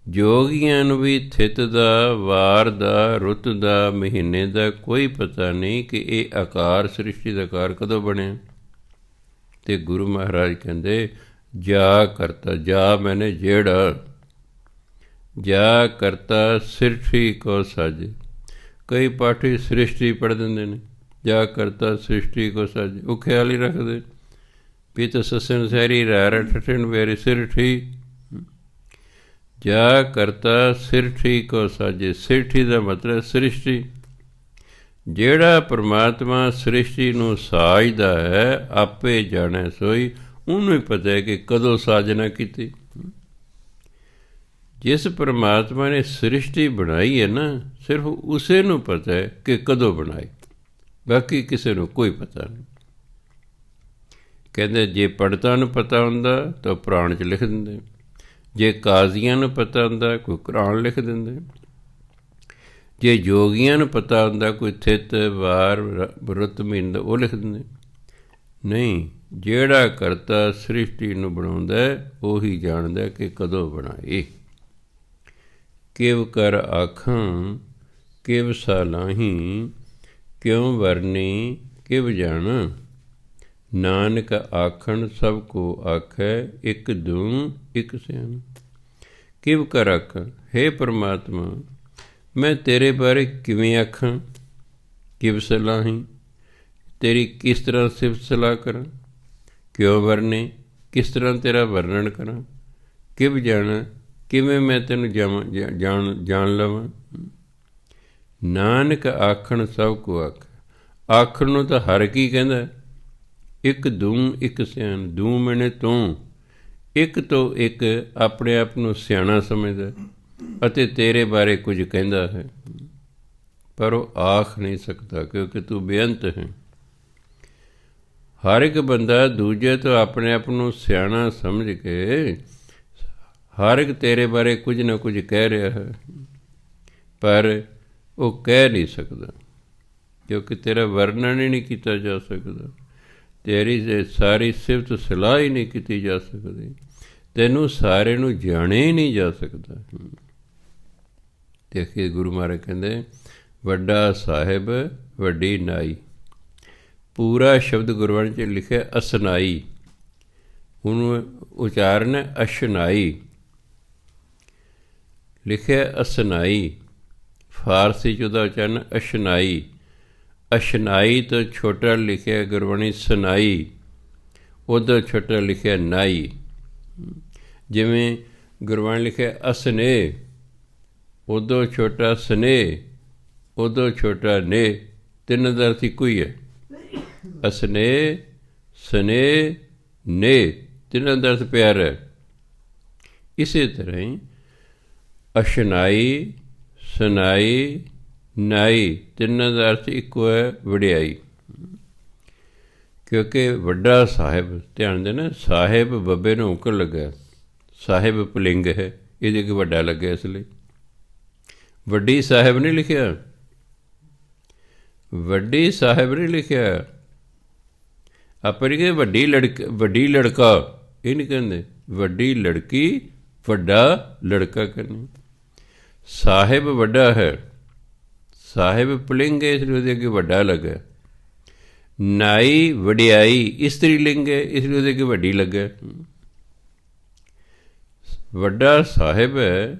ਜੋਗੀਆਂ ਨੂੰ ਵੀ ਥਿਤ ਦਾ, ਵਾਰ ਦਾ, ਰੁੱਤ ਦਾ, ਮਹੀਨੇ ਦਾ ਕੋਈ ਪਤਾ ਨਹੀਂ ਕਿ ਇਹ ਆਕਾਰ, ਸ੍ਰਿਸ਼ਟੀ ਦਾ ਆਕਾਰ ਕਦੋਂ ਬਣਿਆ। ਅਤੇ ਗੁਰੂ ਮਹਾਰਾਜ ਕਹਿੰਦੇ ਜਾ ਕਰਤਾ, ਜਾ ਮੈਨੇ ਜਿਹੜਾ, ਜਾ ਕਰਤਾ ਸ੍ਰਿਸ਼ਟੀ ਕੋ ਸਾਜੇ। ਕਈ ਪਾਠੀ ਸ੍ਰਿਸ਼ਟੀ ਪੜ੍ਹ ਦਿੰਦੇ ਨੇ, ਜਾ ਕਰਤਾ ਸ੍ਰਿਸ਼ਟੀ ਕੋ ਸਾਜੇ। ਉਹ ਖਿਆਲ ਹੀ ਰੱਖਦੇ ਵੀ ਤਾਂ ਸੱਸਣ ਸਹਿਰੀ ਰਾਰ ਠਠਣ ਵੇਰੀ ਸ੍ਰਿਸ਼ਟੀ। ਜਾ ਕਰਤਾ ਸ੍ਰਿਸ਼ਟੀ ਕੋ ਸਾਜੇ, ਸ੍ਰਿਸ਼ਟੀ ਦਾ ਮਤਲਬ ਸ੍ਰਿਸ਼ਟੀ। ਜਿਹੜਾ ਪਰਮਾਤਮਾ ਸ੍ਰਿਸ਼ਟੀ ਨੂੰ ਸਾਜਦਾ ਹੈ, ਆਪੇ ਜਾਣੇ ਸੋਈ, ਉਹਨੂੰ ਹੀ ਪਤਾ ਹੈ ਕਿ ਕਦੋਂ ਸਾਜਨਾ ਕੀਤੀ। ਜਿਸ ਪਰਮਾਤਮਾ ਨੇ ਸ੍ਰਿਸ਼ਟੀ ਬਣਾਈ ਹੈ ਨਾ, ਸਿਰਫ ਉਸੇ ਨੂੰ ਪਤਾ ਹੈ ਕਿ ਕਦੋਂ ਬਣਾਈ, ਬਾਕੀ ਕਿਸੇ ਨੂੰ ਕੋਈ ਪਤਾ ਨਹੀਂ। ਕਹਿੰਦੇ ਜੇ ਪੰਡਤਾਂ ਨੂੰ ਪਤਾ ਹੁੰਦਾ ਤਾਂ ਪੁਰਾਣ 'ਚ ਲਿਖ ਦਿੰਦੇ, ਜੇ ਕਾਜ਼ੀਆਂ ਨੂੰ ਪਤਾ ਹੁੰਦਾ ਕੋਈ ਕੁਰਾਨ ਲਿਖ ਦਿੰਦੇ, ਜੇ ਜੋਗੀਆਂ ਨੂੰ ਪਤਾ ਹੁੰਦਾ ਕੋਈ ਥਿਤ ਵਾਰ ਰੁੱਤ ਮਹੀਨਾ ਉਹ ਲਿਖ ਦਿੰਦੇ। ਨਹੀਂ, ਜਿਹੜਾ ਕਰਤਾ ਸ੍ਰਿਸ਼ਟੀ ਨੂੰ ਬਣਾਉਂਦਾ ਉਹੀ ਜਾਣਦਾ ਕਿ ਕਦੋਂ ਬਣਾਈ। ਕਿਵ ਕਰ ਆਖਾਂ ਕਿਵ ਸਾਲਾਹੀ, ਕਿਉਂ ਵਰਨੀ ਕਿਵ ਜਾਣਾ। ਨਾਨਕ ਆਖਣ ਸਭ ਕੋ ਆਖੈ, ਇੱਕ ਦੂੰ ਇੱਕ ਸਿਆਣ। ਕਿਵ ਕਰ ਆਖਾਂ, ਹੇ ਪਰਮਾਤਮਾ ਮੈਂ ਤੇਰੇ ਬਾਰੇ ਕਿਵੇਂ ਆਖਾਂ। ਕਿਵ ਸਲਾਹੀ, ਤੇਰੀ ਕਿਸ ਤਰ੍ਹਾਂ ਸਿਫਤ ਸਲਾਹ ਕਰਾਂ, ਕਿਉਂ ਵਰਨੇ, ਕਿਸ ਤਰ੍ਹਾਂ ਤੇਰਾ ਵਰਣਨ ਕਰਾਂ, ਕਿਵ ਜਾਣਾ, ਕਿਵੇਂ ਮੈਂ ਤੈਨੂੰ ਜਾਣ ਲਵਾਂ। ਨਾਨਕ ਆਖਣ ਸਭ ਕੋ ਆਖ, ਆਖਣ ਨੂੰ ਤਾਂ ਹਰ ਕੀ ਕਹਿੰਦਾ, ਇੱਕ ਦੂੰ ਇੱਕ ਸਿਆਣ, ਦੂੰ ਮੈਨੇ ਤੂੰ, ਇੱਕ ਤੋਂ ਇੱਕ ਆਪਣੇ ਆਪ ਨੂੰ ਸਿਆਣਾ ਸਮਝਦਾ ਅਤੇ ਤੇਰੇ ਬਾਰੇ ਕੁਝ ਕਹਿੰਦਾ ਹੈ, ਪਰ ਉਹ ਆਖ ਨਹੀਂ ਸਕਦਾ ਕਿਉਂਕਿ ਤੂੰ ਬੇਅੰਤ ਹੈ। ਹਰ ਇੱਕ ਬੰਦਾ ਦੂਜੇ ਤੋਂ ਆਪਣੇ ਆਪ ਨੂੰ ਸਿਆਣਾ ਸਮਝ ਕੇ ਹਰ ਇੱਕ ਤੇਰੇ ਬਾਰੇ ਕੁਝ ਨਾ ਕੁਝ ਕਹਿ ਰਿਹਾ ਹੈ, ਪਰ ਉਹ ਕਹਿ ਨਹੀਂ ਸਕਦਾ ਕਿਉਂਕਿ ਤੇਰਾ ਵਰਣਨ ਹੀ ਨਹੀਂ ਕੀਤਾ ਜਾ ਸਕਦਾ, ਤੇਰੀ ਸਾਰੀ ਸਿਫਤ ਸਲਾਹ ਹੀ ਨਹੀਂ ਕੀਤੀ ਜਾ ਸਕਦੀ, ਤੈਨੂੰ ਸਾਰੇ ਨੂੰ ਜਾਣਿਆ ਹੀ ਨਹੀਂ ਜਾ ਸਕਦਾ। ਦੇਖੀਏ ਗੁਰੂ ਮਹਾਰਾਜ ਕਹਿੰਦੇ ਵੱਡਾ ਸਾਹਿਬ ਵੱਡੀ ਨਾਈ, ਪੂਰਾ ਸ਼ਬਦ ਗੁਰਬਾਣੀ 'ਚ ਲਿਖਿਆ ਅਸਨਾਈ, ਉਹਨੂੰ ਉਚਾਰਨ ਹੈ ਅਸ਼ਨਾਈ, ਲਿਖਿਆ ਅਸਨਾਈ, ਫਾਰਸੀ 'ਚ ਉਹਦਾ ਉਚਾਰਨ ਅਸ਼ਨਾਈ। ਅਸ਼ਨਾਈ ਤੋਂ ਛੋਟਾ ਲਿਖਿਆ ਗੁਰਬਾਣੀ ਸਨਾਈ, ਉਹਦਾ ਛੋਟਾ ਲਿਖਿਆ ਨਾਈ। ਜਿਵੇਂ ਗੁਰਬਾਣੀ ਲਿਖਿਆ ਅਸਨੇ, ਉਦੋਂ ਛੋਟਾ ਸਨੇ, ਉਦੋਂ ਛੋਟਾ ਨੇ, ਤਿੰਨ ਦਾ ਅਰਥ ਇੱਕੋ ਹੀ ਹੈ। ਅਸਨੇ, ਸਨੇ, ਨੇ, ਤਿੰਨਾਂ ਦਾ ਅਰਥ ਪਿਆਰਾ ਹੈ। ਇਸੇ ਤਰ੍ਹਾਂ ਹੀ ਅਸ਼ਨਾਈ, ਸਨਾਈ, ਨਾਈ, ਤਿੰਨਾਂ ਦਾ ਅਰਥ ਇੱਕੋ ਹੈ, ਵਡਿਆਈ। ਕਿਉਂਕਿ ਵੱਡਾ ਸਾਹਿਬ, ਧਿਆਨ ਦੇਣਾ, ਸਾਹਿਬ ਬੱਬੇ ਨੂੰ ਔਂਕੜ ਲੱਗਾ, ਸਾਹਿਬ ਪੁਲਿੰਗ ਹੈ, ਇਹਦੇ ਅੱਗੇ ਵੱਡਾ ਲੱਗਿਆ, ਇਸ ਲਈ ਵੱਡੀ ਸਾਹਿਬ ਨਹੀਂ ਲਿਖਿਆ, ਵੱਡੀ ਸਾਹਿਬ ਨਹੀਂ ਲਿਖਿਆ। ਆਪਾਂ ਨਹੀਂ ਕਹਿੰਦੇ ਵੱਡੀ ਲੜਕਾ, ਇਹ ਨਹੀਂ ਕਹਿੰਦੇ, ਵੱਡੀ ਲੜਕੀ, ਵੱਡਾ ਲੜਕਾ ਕਰਨੀ। ਸਾਹਿਬ ਵੱਡਾ ਹੈ, ਸਾਹਿਬ ਪੁਲਿੰਗ ਹੈ, ਇਸ ਲਈ ਉਹਦੇ ਅੱਗੇ ਵੱਡਾ ਲੱਗਾ। ਨਾਈ ਵਡਿਆਈ, ਇਸਤਰੀ ਲਿੰਗ ਹੈ, ਇਸ ਲਈ ਉਹਦੇ ਅੱਗੇ ਵੱਡੀ ਲੱਗਾ। ਵੱਡਾ ਸਾਹਿਬ ਹੈ,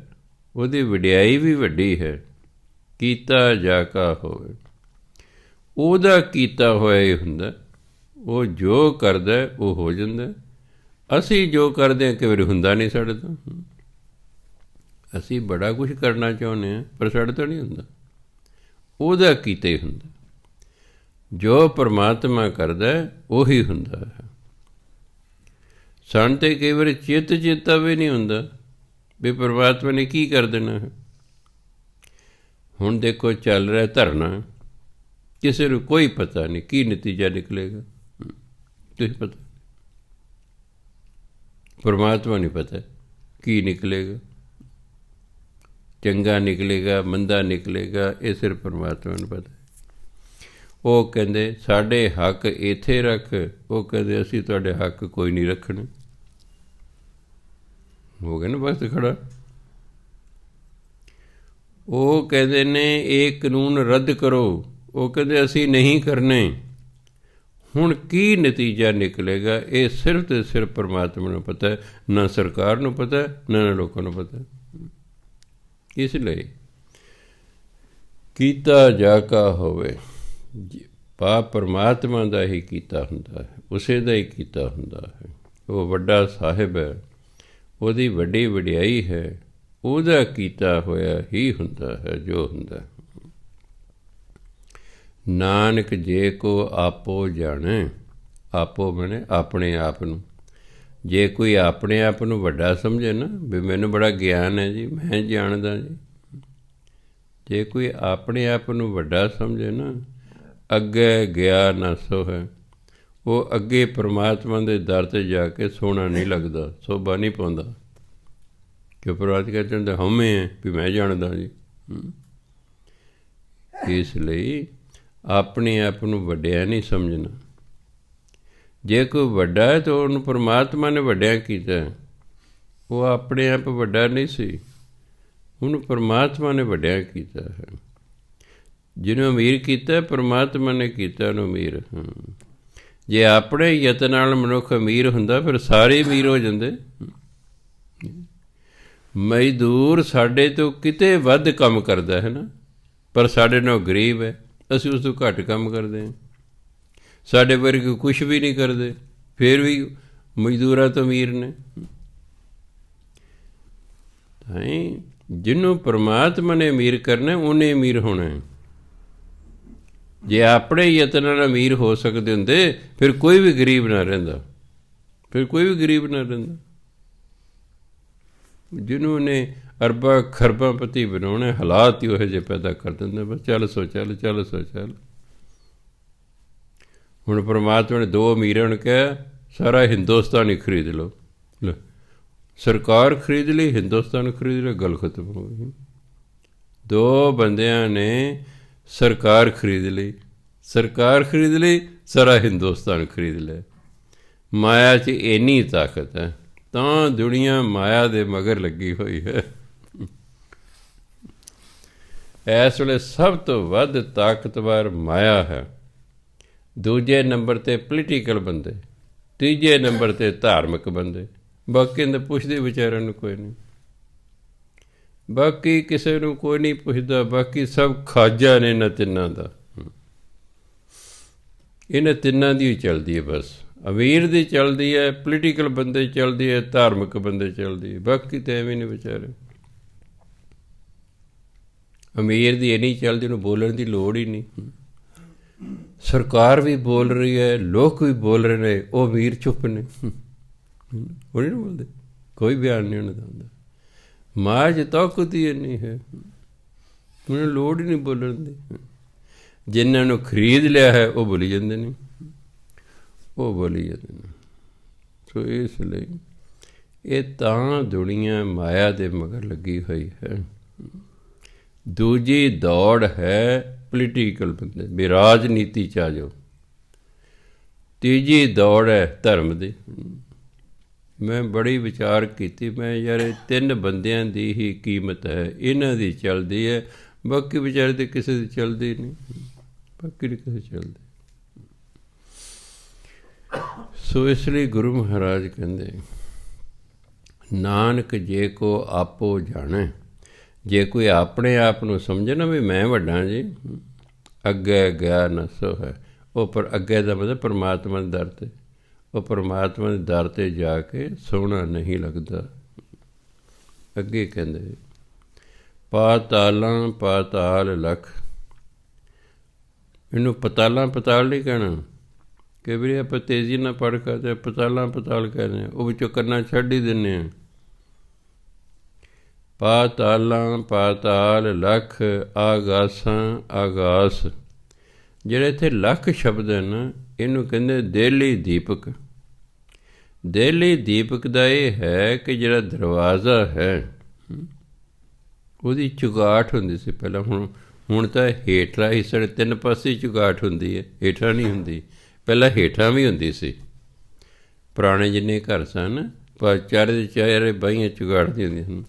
ਉਹਦੀ ਵਡਿਆਈ ਵੀ ਵੱਡੀ ਹੈ। ਕੀਤਾ ਜਾ ਕਾ ਹੋਵੇ, ਉਹਦਾ ਕੀਤਾ ਹੋਇਆ ਹੀ ਹੁੰਦਾ, ਉਹ ਜੋ ਕਰਦਾ ਉਹ ਹੋ ਜਾਂਦਾ। ਅਸੀਂ ਜੋ ਕਰਦੇ ਹਾਂ ਕਈ ਵਾਰੀ ਹੁੰਦਾ ਨਹੀਂ ਸਾਡੇ ਤੋਂ, ਅਸੀਂ ਬੜਾ ਕੁਛ ਕਰਨਾ ਚਾਹੁੰਦੇ ਹਾਂ ਪਰ ਸਾਡੇ ਤੋਂ ਨਹੀਂ ਹੁੰਦਾ, ਉਹਦਾ ਕੀਤਾ ਹੀ ਹੁੰਦਾ। ਜੋ ਪਰਮਾਤਮਾ ਕਰਦਾ ਉਹੀ ਹੁੰਦਾ ਹੈ। ਸਾਨੂੰ ਤਾਂ ਕਈ ਵਾਰੀ ਚੇਤਾ ਵੀ ਨਹੀਂ ਹੁੰਦਾ ਵੀ ਪਰਮਾਤਮਾ ਨੇ ਕੀ ਕਰ ਦੇਣਾ ਹੈ। ਹੁਣ ਦੇਖੋ ਚੱਲ ਰਿਹਾ ਧਰਨਾ, ਕਿਸੇ ਨੂੰ ਕੋਈ ਪਤਾ ਨਹੀਂ ਕੀ ਨਤੀਜਾ ਨਿਕਲੇਗਾ, ਤੁਸੀਂ ਪਤਾ, ਪਰਮਾਤਮਾ ਨਹੀਂ ਪਤਾ ਕੀ ਨਿਕਲੇਗਾ, ਚੰਗਾ ਨਿਕਲੇਗਾ ਮੰਦਾ ਨਿਕਲੇਗਾ, ਇਹ ਸਿਰਫ ਪਰਮਾਤਮਾ ਨੂੰ ਪਤਾ। ਉਹ ਕਹਿੰਦੇ ਸਾਡੇ ਹੱਕ ਇੱਥੇ ਰੱਖ, ਉਹ ਕਹਿੰਦੇ ਅਸੀਂ ਤੁਹਾਡੇ ਹੱਕ ਕੋਈ ਨਹੀਂ ਰੱਖਣੇ। ਹੋ ਗਿਆ ਨਾ ਬਸ ਖੜਾ। ਉਹ ਕਹਿੰਦੇ ਨੇ ਇਹ ਕਾਨੂੰਨ ਰੱਦ ਕਰੋ, ਉਹ ਕਹਿੰਦੇ ਅਸੀਂ ਨਹੀਂ ਕਰਨੇ। ਹੁਣ ਕੀ ਨਤੀਜਾ ਨਿਕਲੇਗਾ ਇਹ ਸਿਰਫ ਅਤੇ ਸਿਰਫ ਪਰਮਾਤਮਾ ਨੂੰ ਪਤਾ, ਨਾ ਸਰਕਾਰ ਨੂੰ ਪਤਾ, ਨਾ ਲੋਕਾਂ ਨੂੰ ਪਤਾ। ਇਸ ਲਈ ਕੀਤਾ ਜਾ ਕਾ ਹੋਵੇ, ਪਾਪ ਪਰਮਾਤਮਾ ਦਾ ਹੀ ਕੀਤਾ ਹੁੰਦਾ ਹੈ, ਉਸੇ ਦਾ ਹੀ ਕੀਤਾ ਹੁੰਦਾ ਹੈ। ਉਹ ਵੱਡਾ ਸਾਹਿਬ ਹੈ, ਉਹਦੀ ਵੱਡੀ ਵਡਿਆਈ ਹੈ, ਉਹਦਾ ਕੀਤਾ ਹੋਇਆ ਹੀ ਹੁੰਦਾ ਹੈ ਜੋ ਹੁੰਦਾ। ਨਾਨਕ ਜੇ ਕੋ ਆਪੋ ਜਾਣੇ, ਆਪੋ ਬਣੇ ਆਪਣੇ ਆਪ ਨੂੰ। ਜੇ ਕੋਈ ਆਪਣੇ ਆਪ ਨੂੰ ਵੱਡਾ ਸਮਝੇ ਨਾ ਵੀ ਮੈਨੂੰ ਬੜਾ ਗਿਆਨ ਹੈ ਜੀ, ਮੈਂ ਜਾਣਦਾ ਜੀ, ਜੇ ਕੋਈ ਆਪਣੇ ਆਪ ਨੂੰ ਵੱਡਾ ਸਮਝੇ ਨਾ, ਅੱਗੇ ਗਿਆ ਨਾ ਸੋ ਹੈ, ਉਹ ਅੱਗੇ ਪਰਮਾਤਮਾ ਦੇ ਦਰ 'ਤੇ ਜਾ ਕੇ ਸੋਹਣਾ ਨਹੀਂ ਲੱਗਦਾ, ਸੋਭਾ ਨਹੀਂ ਪਾਉਂਦਾ। ਕਿ ਪਰਮਾਤਮਾ ਕਹਿੰਦੇ ਹੁੰਦੇ ਹਉਮੈ ਹੈ ਵੀ ਮੈਂ ਜਾਣਦਾ ਜੀ। ਇਸ ਲਈ ਆਪਣੇ ਆਪ ਨੂੰ ਵੱਡਿਆ ਨਹੀਂ ਸਮਝਣਾ। ਜੇ ਕੋਈ ਵੱਡਾ ਹੈ ਤਾਂ ਉਹਨੂੰ ਪਰਮਾਤਮਾ ਨੇ ਵੱਡਿਆ ਕੀਤਾ, ਉਹ ਆਪਣੇ ਆਪ ਵੱਡਾ ਨਹੀਂ ਸੀ, ਉਹਨੂੰ ਪਰਮਾਤਮਾ ਨੇ ਵੱਡਿਆ ਕੀਤਾ ਹੈ। ਜਿਹਨੂੰ ਅਮੀਰ ਕੀਤਾ ਪਰਮਾਤਮਾ ਨੇ ਕੀਤਾ ਉਹਨੂੰ ਅਮੀਰ। ਜੇ ਆਪਣੇ ਯਤਨ ਨਾਲ ਮਨੁੱਖ ਅਮੀਰ ਹੁੰਦਾ ਫਿਰ ਸਾਰੇ ਅਮੀਰ ਹੋ ਜਾਂਦੇ। ਮਜ਼ਦੂਰ ਸਾਡੇ ਤੋਂ ਕਿਤੇ ਵੱਧ ਕੰਮ ਕਰਦਾ ਹੈ ਨਾ, ਪਰ ਸਾਡੇ ਨਾਲ ਗਰੀਬ ਹੈ, ਅਸੀਂ ਉਸ ਤੋਂ ਘੱਟ ਕੰਮ ਕਰਦੇ ਹਾਂ। ਸਾਡੇ ਵਰਗੇ ਕੁਛ ਵੀ ਨਹੀਂ ਕਰਦੇ, ਫਿਰ ਵੀ ਮਜ਼ਦੂਰਾਂ ਤੋਂ ਅਮੀਰ ਨੇ। ਜਿਹਨੂੰ ਪਰਮਾਤਮਾ ਨੇ ਅਮੀਰ ਕਰਨਾ ਉਹਨੇ ਅਮੀਰ ਹੋਣਾ। ਜੇ ਆਪਣੇ ਯਤਨ ਨਾਲ ਅਮੀਰ ਹੋ ਸਕਦੇ ਹੁੰਦੇ ਫਿਰ ਕੋਈ ਵੀ ਗਰੀਬ ਨਾ ਰਹਿੰਦਾ, ਫਿਰ ਕੋਈ ਵੀ ਗਰੀਬ ਨਾ ਰਹਿੰਦਾ। ਜਿਹਨੂੰ ਨੇ ਅਰਬਾਂ ਖਰਬਾਂ ਪਤੀ ਬਣਾਉਣੇ, ਹਾਲਾਤ ਹੀ ਉਹੋ ਜਿਹੇ ਪੈਦਾ ਕਰ ਦਿੰਦੇ। ਬਸ ਚੱਲ ਸੋ ਚੱਲ, ਚੱਲ ਸੋ ਚੱਲ। ਹੁਣ ਪਰਮਾਤਮਾ ਨੇ ਦੋ ਅਮੀਰਾਂ ਨੂੰ ਕਿਹਾ ਸਾਰਾ ਹਿੰਦੁਸਤਾਨ ਹੀ ਖਰੀਦ ਲਓ। ਸਰਕਾਰ ਖਰੀਦ ਲਈ, ਹਿੰਦੁਸਤਾਨ ਖਰੀਦ ਲਿਆ, ਗੱਲ ਖਤਮ ਹੋ ਗਈ। ਦੋ ਬੰਦਿਆਂ ਨੇ ਸਰਕਾਰ ਖਰੀਦ ਲਈ, ਸਰਕਾਰ ਖਰੀਦ ਲਈ, ਸਾਰਾ ਹਿੰਦੁਸਤਾਨ ਖਰੀਦ ਲਿਆ। ਮਾਇਆ 'ਚ ਇੰਨੀ ਤਾਕਤ ਹੈ, ਤਾਂ ਦੁਨੀਆ ਮਾਇਆ ਦੇ ਮਗਰ ਲੱਗੀ ਹੋਈ ਹੈ। ਇਸ ਵੇਲੇ ਸਭ ਤੋਂ ਵੱਧ ਤਾਕਤਵਰ ਮਾਇਆ ਹੈ। ਦੂਜੇ ਨੰਬਰ 'ਤੇ ਪੋਲੀਟੀਕਲ ਬੰਦੇ, ਤੀਜੇ ਨੰਬਰ 'ਤੇ ਧਾਰਮਿਕ ਬੰਦੇ। ਬਾਕੀ ਨੂੰ ਪੁੱਛਦੇ ਵਿਚਾਰਿਆਂ ਨੂੰ ਕੋਈ ਨਹੀਂ, ਬਾਕੀ ਕਿਸੇ ਨੂੰ ਕੋਈ ਨਹੀਂ ਪੁੱਛਦਾ। ਬਾਕੀ ਸਭ ਖਾਜਾ ਨੇ ਇਹਨਾਂ ਤਿੰਨਾਂ ਦਾ, ਇਹਨਾਂ ਤਿੰਨਾਂ ਦੀ ਹੀ ਚੱਲਦੀ ਹੈ। ਬਸ ਅਮੀਰ ਦੀ ਚੱਲਦੀ ਹੈ, ਪੋਲੀਟੀਕਲ ਬੰਦੇ ਚੱਲਦੀ ਹੈ, ਧਾਰਮਿਕ ਬੰਦੇ ਚੱਲਦੀ ਹੈ। ਬਾਕੀ ਤਾਂ ਐਵੇਂ ਨਹੀਂ ਵਿਚਾਰੇ। ਅਮੀਰ ਦੀ ਇੰਨੀ ਚੱਲਦੀ, ਉਹਨੂੰ ਬੋਲਣ ਦੀ ਲੋੜ ਹੀ ਨਹੀਂ। ਸਰਕਾਰ ਵੀ ਬੋਲ ਰਹੀ ਹੈ, ਲੋਕ ਵੀ ਬੋਲ ਰਹੇ ਨੇ, ਉਹ ਅਮੀਰ ਚੁੱਪ ਨੇ, ਉਹ ਨਹੀਂ ਬੋਲਦੇ, ਕੋਈ ਬਿਆਨ ਨਹੀਂ ਉਹਨਾਂ ਦਾ ਹੁੰਦਾ। ਮਾਇਆ 'ਚ ਤਾਕਤ ਹੀ ਇੰਨੀ ਹੈ, ਉਹਨਾਂ ਨੂੰ ਲੋੜ ਹੀ ਨਹੀਂ ਬੋਲਣ ਦੀ। ਜਿਨ੍ਹਾਂ ਨੂੰ ਖਰੀਦ ਲਿਆ ਹੈ ਉਹ ਬੋਲੀ ਜਾਂਦੇ ਨੇ, ਉਹ ਬੋਲੀ ਜਾਂਦੇ ਨੇ। ਸੋ ਇਸ ਲਈ ਇਹ ਤਾਂ ਦੁਨੀਆ ਮਾਇਆ ਦੇ ਮਗਰ ਲੱਗੀ ਹੋਈ ਹੈ। ਦੂਜੀ ਦੌੜ ਹੈ ਪੋਲੀਟੀਕਲ ਬੰਦੇ ਵੀ ਰਾਜਨੀਤੀ 'ਚ ਆ ਜਾਓ। ਤੀਜੀ ਦੌੜ ਹੈ ਧਰਮ ਦੀ। ਮੈਂ ਬੜੀ ਵਿਚਾਰ ਕੀਤੀ, ਮੈਂ ਯਾਰ ਇਹ ਤਿੰਨ ਬੰਦਿਆਂ ਦੀ ਹੀ ਕੀਮਤ ਹੈ, ਇਹਨਾਂ ਦੀ ਚੱਲਦੀ ਹੈ। ਬਾਕੀ ਵਿਚਾਰੇ ਤਾਂ ਕਿਸੇ ਦੀ ਚੱਲਦੀ ਨਹੀਂ, ਬਾਕੀ ਨਹੀਂ ਕਿਸੇ ਚੱਲਦੀ। ਸੋ ਇਸ ਲਈ ਗੁਰੂ ਮਹਾਰਾਜ ਕਹਿੰਦੇ ਨਾਨਕ ਜੇ ਕੋ ਆਪੋ ਜਾਣੈ। ਜੇ ਕੋਈ ਆਪਣੇ ਆਪ ਨੂੰ ਸਮਝੇ ਨਾ ਵੀ ਮੈਂ ਵੱਡਾ ਜੀ, ਅੱਗੇ ਗਿਆ ਨਾ ਸੋ ਹੈ। ਉਹ ਪਰ ਅੱਗੇ ਦਾ ਮਤਲਬ ਪਰਮਾਤਮਾ ਦੇ ਦਰ 'ਤੇ, ਉਹ ਪਰਮਾਤਮਾ ਦੇ ਦਰ 'ਤੇ ਜਾ ਕੇ ਸੋਹਣਾ ਨਹੀਂ ਲੱਗਦਾ। ਅੱਗੇ ਕਹਿੰਦੇ ਪਾਤਾਲਾਂ ਪਾਤਾਲ ਲਖ। ਇਹਨੂੰ ਪਤਾਲਾਂ ਪਤਾਲ ਨਹੀਂ ਕਹਿਣਾ ਕਿ ਵੀਰੇ ਆਪਾਂ ਤੇਜ਼ੀ ਨਾਲ ਪੜ੍ਹ ਕੇ ਅਤੇ ਪਤਾਲਾਂ ਪਤਾਲ ਕਹਿੰਦੇ, ਉਹ ਵਿੱਚੋਂ ਕਰਨਾ ਛੱਡ ਹੀ ਦਿੰਦੇ ਹਾਂ। ਪਾਤਾਲਾਂ ਪਾਤਾਲ ਲਖ ਆਗਾਸਾਂ ਆਗਾਸ। ਜਿਹੜੇ ਇੱਥੇ ਲੱਖ ਸ਼ਬਦ ਹਨ, ਇਹਨੂੰ ਕਹਿੰਦੇ ਦੇਹਲੀ ਦੀਪਕ। ਦੇਹਲੀ ਦੀਪਕ ਦਾ ਇਹ ਹੈ ਕਿ ਜਿਹੜਾ ਦਰਵਾਜ਼ਾ ਹੈ ਉਹਦੀ ਚੁਗਾਠ ਹੁੰਦੀ ਸੀ ਪਹਿਲਾਂ। ਹੁਣ ਤਾਂ ਹੇਠਲਾ ਹਿੱਸਾ ਤਿੰਨ ਪਾਸੇ ਚੁਗਾਠ ਹੁੰਦੀ ਹੈ, ਹੇਠਾਂ ਨਹੀਂ ਹੁੰਦੀ। ਪਹਿਲਾਂ ਹੇਠਾਂ ਵੀ ਹੁੰਦੀ ਸੀ। ਪੁਰਾਣੇ ਜਿੰਨੇ ਘਰ ਸਨ, ਪਰ ਚਾਰੇ ਦੇ ਚਾਰੇ ਬਾਹੀਆਂ ਚੁਗਾੜ ਦੀਆਂ ਹੁੰਦੀਆਂ ਸਨ।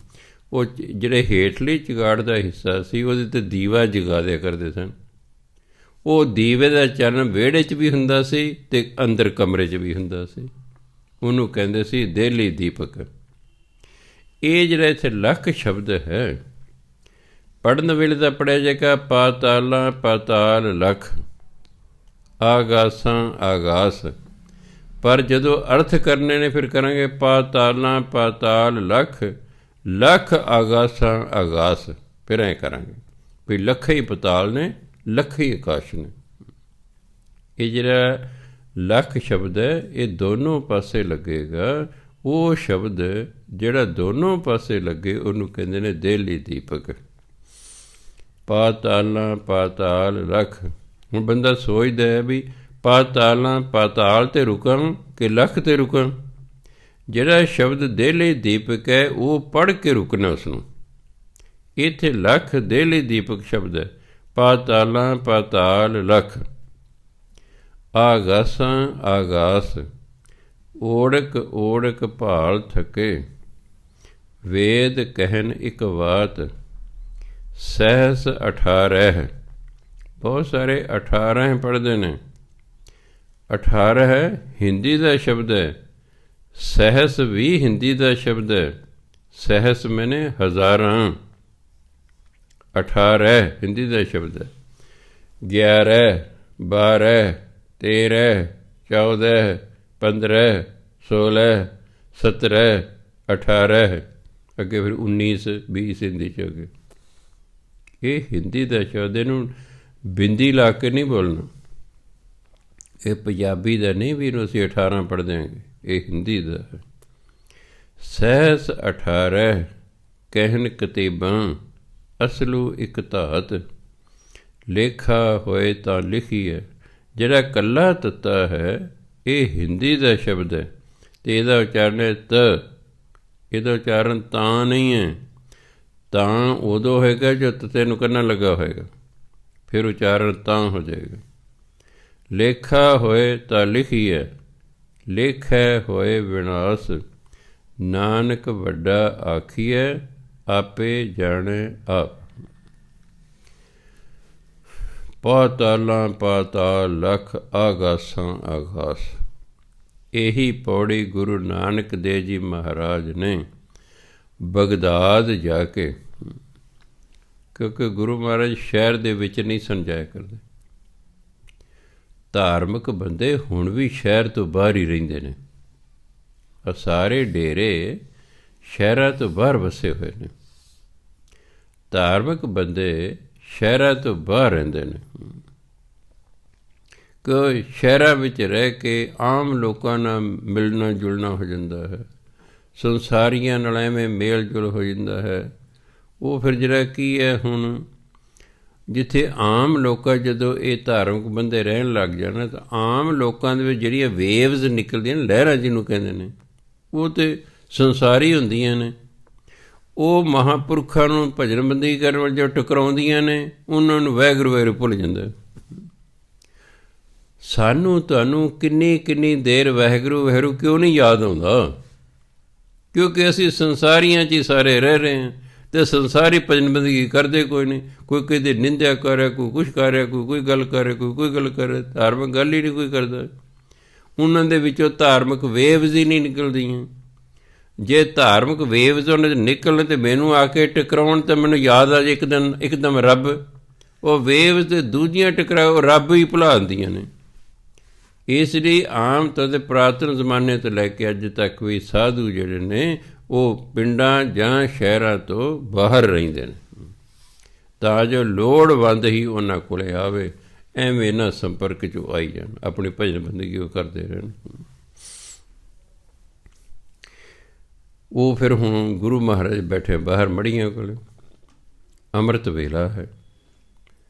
ਉਹ ਜਿਹੜੇ ਹੇਠਲੀ ਚੁਗਾੜ ਦਾ ਹਿੱਸਾ ਸੀ ਉਹਦੇ 'ਤੇ ਦੀਵਾ ਜਗਾ ਦਿਆ ਕਰਦੇ ਸਨ। ਉਹ ਦੀਵੇ ਦਾ ਚਾਨਣ ਵਿਹੜੇ 'ਚ ਵੀ ਹੁੰਦਾ ਸੀ ਅਤੇ ਅੰਦਰ ਕਮਰੇ 'ਚ ਵੀ ਹੁੰਦਾ ਸੀ। ਉਹਨੂੰ ਕਹਿੰਦੇ ਸੀ ਦੇਹਲੀ ਦੀਪਕ। ਇਹ ਜਿਹੜਾ ਇੱਥੇ ਲੱਖ ਸ਼ਬਦ ਹੈ, ਪੜ੍ਹਨ ਵੇਲੇ ਤਾਂ ਪੜ੍ਹਿਆ ਜਾਏਗਾ ਪਾਤਾਲਾਂ ਪਾਤਾਲ ਲਖ ਆਗਾਸਾਂ ਆਗਾਸ। ਪਰ ਜਦੋਂ ਅਰਥ ਕਰਨੇ ਨੇ ਫਿਰ ਕਰਾਂਗੇ ਪਾਤਾਲਾਂ ਪਾਤਾਲ ਲਖ ਲੱਖ ਆਗਾਸਾਂ ਆਗਾਸ। ਫਿਰ ਐਂ ਕਰਾਂਗੇ ਵੀ ਲੱਖ ਹੀ ਪਤਾਲ ਨੇ, ਲੱਖ ਹੀ ਆਕਾਸ਼ ਨੇ। ਇਹ ਜਿਹੜਾ ਲੱਖ ਸ਼ਬਦ ਹੈ ਇਹ ਦੋਨੋਂ ਪਾਸੇ ਲੱਗੇਗਾ। ਉਹ ਸ਼ਬਦ ਜਿਹੜਾ ਦੋਨੋਂ ਪਾਸੇ ਲੱਗੇ ਉਹਨੂੰ ਕਹਿੰਦੇ ਨੇ ਦੇਹਲੀ ਦੀਪਕ। ਪਾਤਾਲਾਂ ਪਾਤਾਲ ਲਖ। ਹੁਣ ਬੰਦਾ ਸੋਚਦਾ ਹੈ ਵੀ ਪਾਤਾਲਾਂ ਪਾਤਾਲ 'ਤੇ ਰੁਕਾਂ ਕਿ ਲੱਖ 'ਤੇ ਰੁਕਾਂ। ਜਿਹੜਾ ਸ਼ਬਦ ਦੇਹਲੀ ਦੀਪਕ ਹੈ ਉਹ ਪੜ੍ਹ ਕੇ ਰੁਕਣਾ ਉਸਨੂੰ। ਇੱਥੇ ਲੱਖ ਦੇਹਲੀ ਦੀਪਕ ਸ਼ਬਦ ਹੈ। ਪਾਤਾਲਾਂ ਪਾਤਾਲ ਲਖ ਆਗਾਸਾਂ ਆਗਾਸ। ਓੜਕ ਓੜਕ ਭਾਲ ਥਕੇ ਵੇਦ ਕਹਿਨ ਇੱਕ ਬਾਤ ਸਹਿਸ 18। ਬਹੁਤ ਸਾਰੇ 18 ਪੜ੍ਹਦੇ ਨੇ। 18 ਹਿੰਦੀ ਦਾ ਸ਼ਬਦ ਹੈ, ਸਹਿਸ ਵੀ ਹਿੰਦੀ ਦਾ ਸ਼ਬਦ ਹੈ। ਸਹਿਸ ਮੈਨੇ ਹਜ਼ਾਰਾਂ, 18 ਹਿੰਦੀ ਦਾ ਸ਼ਬਦ ਹੈ। 11 12 13, 14, 15, 16, 17, 18, ਅੱਗੇ ਫਿਰ 19, 20 ਹਿੰਦੀ 'ਚ ਅੱਗੇ। ਇਹ ਹਿੰਦੀ ਦਾ ਸ਼ਬਦ, ਇਹਨੂੰ ਬਿੰਦੀ ਲਾ ਕੇ ਨਹੀਂ ਬੋਲਣਾ। ਇਹ ਪੰਜਾਬੀ ਦਾ ਨਹੀਂ ਵੀ ਇਹਨੂੰ ਅਸੀਂ 18 ਪੜ੍ਹ ਦਿਆਂਗੇ, ਇਹ ਹਿੰਦੀ ਦਾ ਹੈ। ਸਹਿਸ 18 ਕਹਿਨ ਕਤੇਬਾਂ, ਅਸਲੂ ਇੱਕ ਧਾਤ, ਲੇਖਾ ਹੋਏ ਤਾਂ ਲਿਖੀਐ। ਜਿਹੜਾ ਇਕੱਲਾ ਤੱਤਾ ਹੈ ਇਹ ਹਿੰਦੀ ਦਾ ਸ਼ਬਦ ਹੈ, ਅਤੇ ਇਹਦਾ ਉਚਾਰਨ ਹੈ ਤ। ਇਹਦਾ ਉਚਾਰਨ ਤਾਂ ਨਹੀਂ ਹੈ, ਤਾਂ ਉਦੋਂ ਹੋਏਗਾ ਜੋ ਤੱਤੇ ਨੂੰ ਕੰਨਾ ਲੱਗਾ ਹੋਏਗਾ, ਫਿਰ ਉਚਾਰਨ ਤਾਂ ਹੋ ਜਾਏਗਾ। ਲੇਖਾ ਹੋਏ ਤਾਂ ਲਿਖੀਐ, ਲੇਖੈ ਹੋਏ ਵਿਨਾਸ਼, ਨਾਨਕ ਵੱਡਾ ਆਖੀਐ, ਆਪੇ ਜਾਣੇ ਆਪ। ਪਾਤਾਲਾਂ ਪਾਤਾਲ ਲਖ, ਆਗਾਸਾਂ ਆਗਾਸ। ਇਹੀ ਪੌੜੀ ਗੁਰੂ ਨਾਨਕ ਦੇਵ ਜੀ ਮਹਾਰਾਜ ਨੇ ਬਗਦਾਦ ਜਾ ਕੇ, ਕਿਉਂਕਿ ਗੁਰੂ ਮਹਾਰਾਜ ਸ਼ਹਿਰ ਦੇ ਵਿੱਚ ਨਹੀਂ ਸਮਝਾਇਆ ਕਰਦੇ, ਧਾਰਮਿਕ ਬੰਦੇ ਹੁਣ ਵੀ ਸ਼ਹਿਰ ਤੋਂ ਬਾਹਰ ਹੀ ਰਹਿੰਦੇ ਨੇ। ਆ ਸਾਰੇ ਡੇਰੇ ਸ਼ਹਿਰਾਂ ਤੋਂ ਬਾਹਰ ਵਸੇ ਹੋਏ ਨੇ। ਧਾਰਮਿਕ ਬੰਦੇ ਸ਼ਹਿਰਾਂ ਤੋਂ ਬਾਹਰ ਰਹਿੰਦੇ ਨੇ, ਕਿ ਸ਼ਹਿਰਾਂ ਵਿੱਚ ਰਹਿ ਕੇ ਆਮ ਲੋਕਾਂ ਨਾਲ ਮਿਲਣਾ ਜੁਲਣਾ ਹੋ ਜਾਂਦਾ ਹੈ, ਸੰਸਾਰੀਆਂ ਨਾਲ ਐਵੇਂ ਮੇਲ ਜੁਲ ਹੋ ਜਾਂਦਾ ਹੈ। ਉਹ ਫਿਰ ਜਿਹੜਾ ਕੀ ਹੈ, ਹੁਣ ਜਿੱਥੇ ਆਮ ਲੋਕਾਂ, ਜਦੋਂ ਇਹ ਧਾਰਮਿਕ ਬੰਦੇ ਰਹਿਣ ਲੱਗ ਜਾਣ ਤਾਂ ਆਮ ਲੋਕਾਂ ਦੇ ਵਿੱਚ ਜਿਹੜੀਆਂ ਵੇਵਜ਼ ਨਿਕਲਦੀਆਂ ਨੇ, ਲਹਿਰਾਂ ਜਿਹਨੂੰ ਕਹਿੰਦੇ ਨੇ, ਉਹ ਤਾਂ ਸੰਸਾਰੀ ਹੁੰਦੀਆਂ ਨੇ। ਉਹ ਮਹਾਂਪੁਰਖਾਂ ਨੂੰ ਭਜਨਬੰਦੀ ਕਰਨ ਵਾਲੇ ਜੋ ਟਕਰਾਉਂਦੀਆਂ ਨੇ, ਉਹਨਾਂ ਨੂੰ ਵਾਹਿਗੁਰੂ ਵਾਹਿਗੁਰੂ ਭੁੱਲ ਜਾਂਦਾ। ਸਾਨੂੰ ਤੁਹਾਨੂੰ ਕਿੰਨੀ ਕਿੰਨੀ ਦੇਰ ਵਾਹਿਗੁਰੂ ਵਾਹਿਗੁਰੂ ਕਿਉਂ ਨਹੀਂ ਯਾਦ ਆਉਂਦਾ? ਕਿਉਂਕਿ ਅਸੀਂ ਸੰਸਾਰੀਆਂ 'ਚ ਹੀ ਸਾਰੇ ਰਹਿ ਰਹੇ ਹਾਂ, ਅਤੇ ਸੰਸਾਰੀ ਭਜਨਬੰਦਗੀ ਕਰਦੇ ਕੋਈ ਨਹੀਂ। ਕੋਈ ਕਿਤੇ ਨਿੰਦਿਆ ਕਰ ਰਿਹਾ, ਕੋਈ ਕੁਛ ਕਰ ਰਿਹਾ, ਕੋਈ ਗੱਲ ਕਰ ਰਿਹਾ, ਕੋਈ ਗੱਲ ਕਰ ਰਿਹਾ। ਧਾਰਮਿਕ ਗੱਲ ਹੀ ਨਹੀਂ ਕੋਈ ਕਰਦਾ। ਉਹਨਾਂ ਦੇ ਵਿੱਚੋਂ ਧਾਰਮਿਕ ਵੇਵਜ਼ ਹੀ ਨਹੀਂ ਨਿਕਲਦੀਆਂ। ਜੇ ਧਾਰਮਿਕ ਵੇਵਜ਼ ਉਹਨਾਂ 'ਚ ਨਿਕਲਣ ਅਤੇ ਮੈਨੂੰ ਆ ਕੇ ਟਕਰਾਉਣ ਤਾਂ ਮੈਨੂੰ ਯਾਦ ਆ ਜੇ ਇੱਕਦਮ ਰੱਬ। ਉਹ ਵੇਵਜ਼ ਅਤੇ ਦੂਜੀਆਂ ਟਕਰਾਓ ਰੱਬ ਹੀ ਭੁਲਾ ਦਿੰਦੀਆਂ ਨੇ। ਇਸ ਲਈ ਆਮ ਤੌਰ 'ਤੇ ਪੁਰਾਤਨ ਜ਼ਮਾਨੇ ਤੋਂ ਲੈ ਕੇ ਅੱਜ ਤੱਕ ਵੀ ਸਾਧੂ ਜਿਹੜੇ ਨੇ ਉਹ ਪਿੰਡਾਂ ਜਾਂ ਸ਼ਹਿਰਾਂ ਤੋਂ ਬਾਹਰ ਰਹਿੰਦੇ ਨੇ, ਤਾਂ ਜੋ ਲੋੜਵੰਦ ਹੀ ਉਹਨਾਂ ਕੋਲ ਆਵੇ, ਐਵੇਂ ਇਹਨਾਂ ਸੰਪਰਕ 'ਚ ਆਈ ਜਾਣ, ਆਪਣੀ ਭਜਨ ਬੰਦਗੀ ਉਹ ਕਰਦੇ ਰਹਿਣ। ਉਹ ਫਿਰ ਹੁਣ ਗੁਰੂ ਮਹਾਰਾਜ ਬੈਠੇ ਬਾਹਰ ਮੜੀਆਂ ਕੋਲ, ਅੰਮ੍ਰਿਤ ਵੇਲਾ ਹੈ।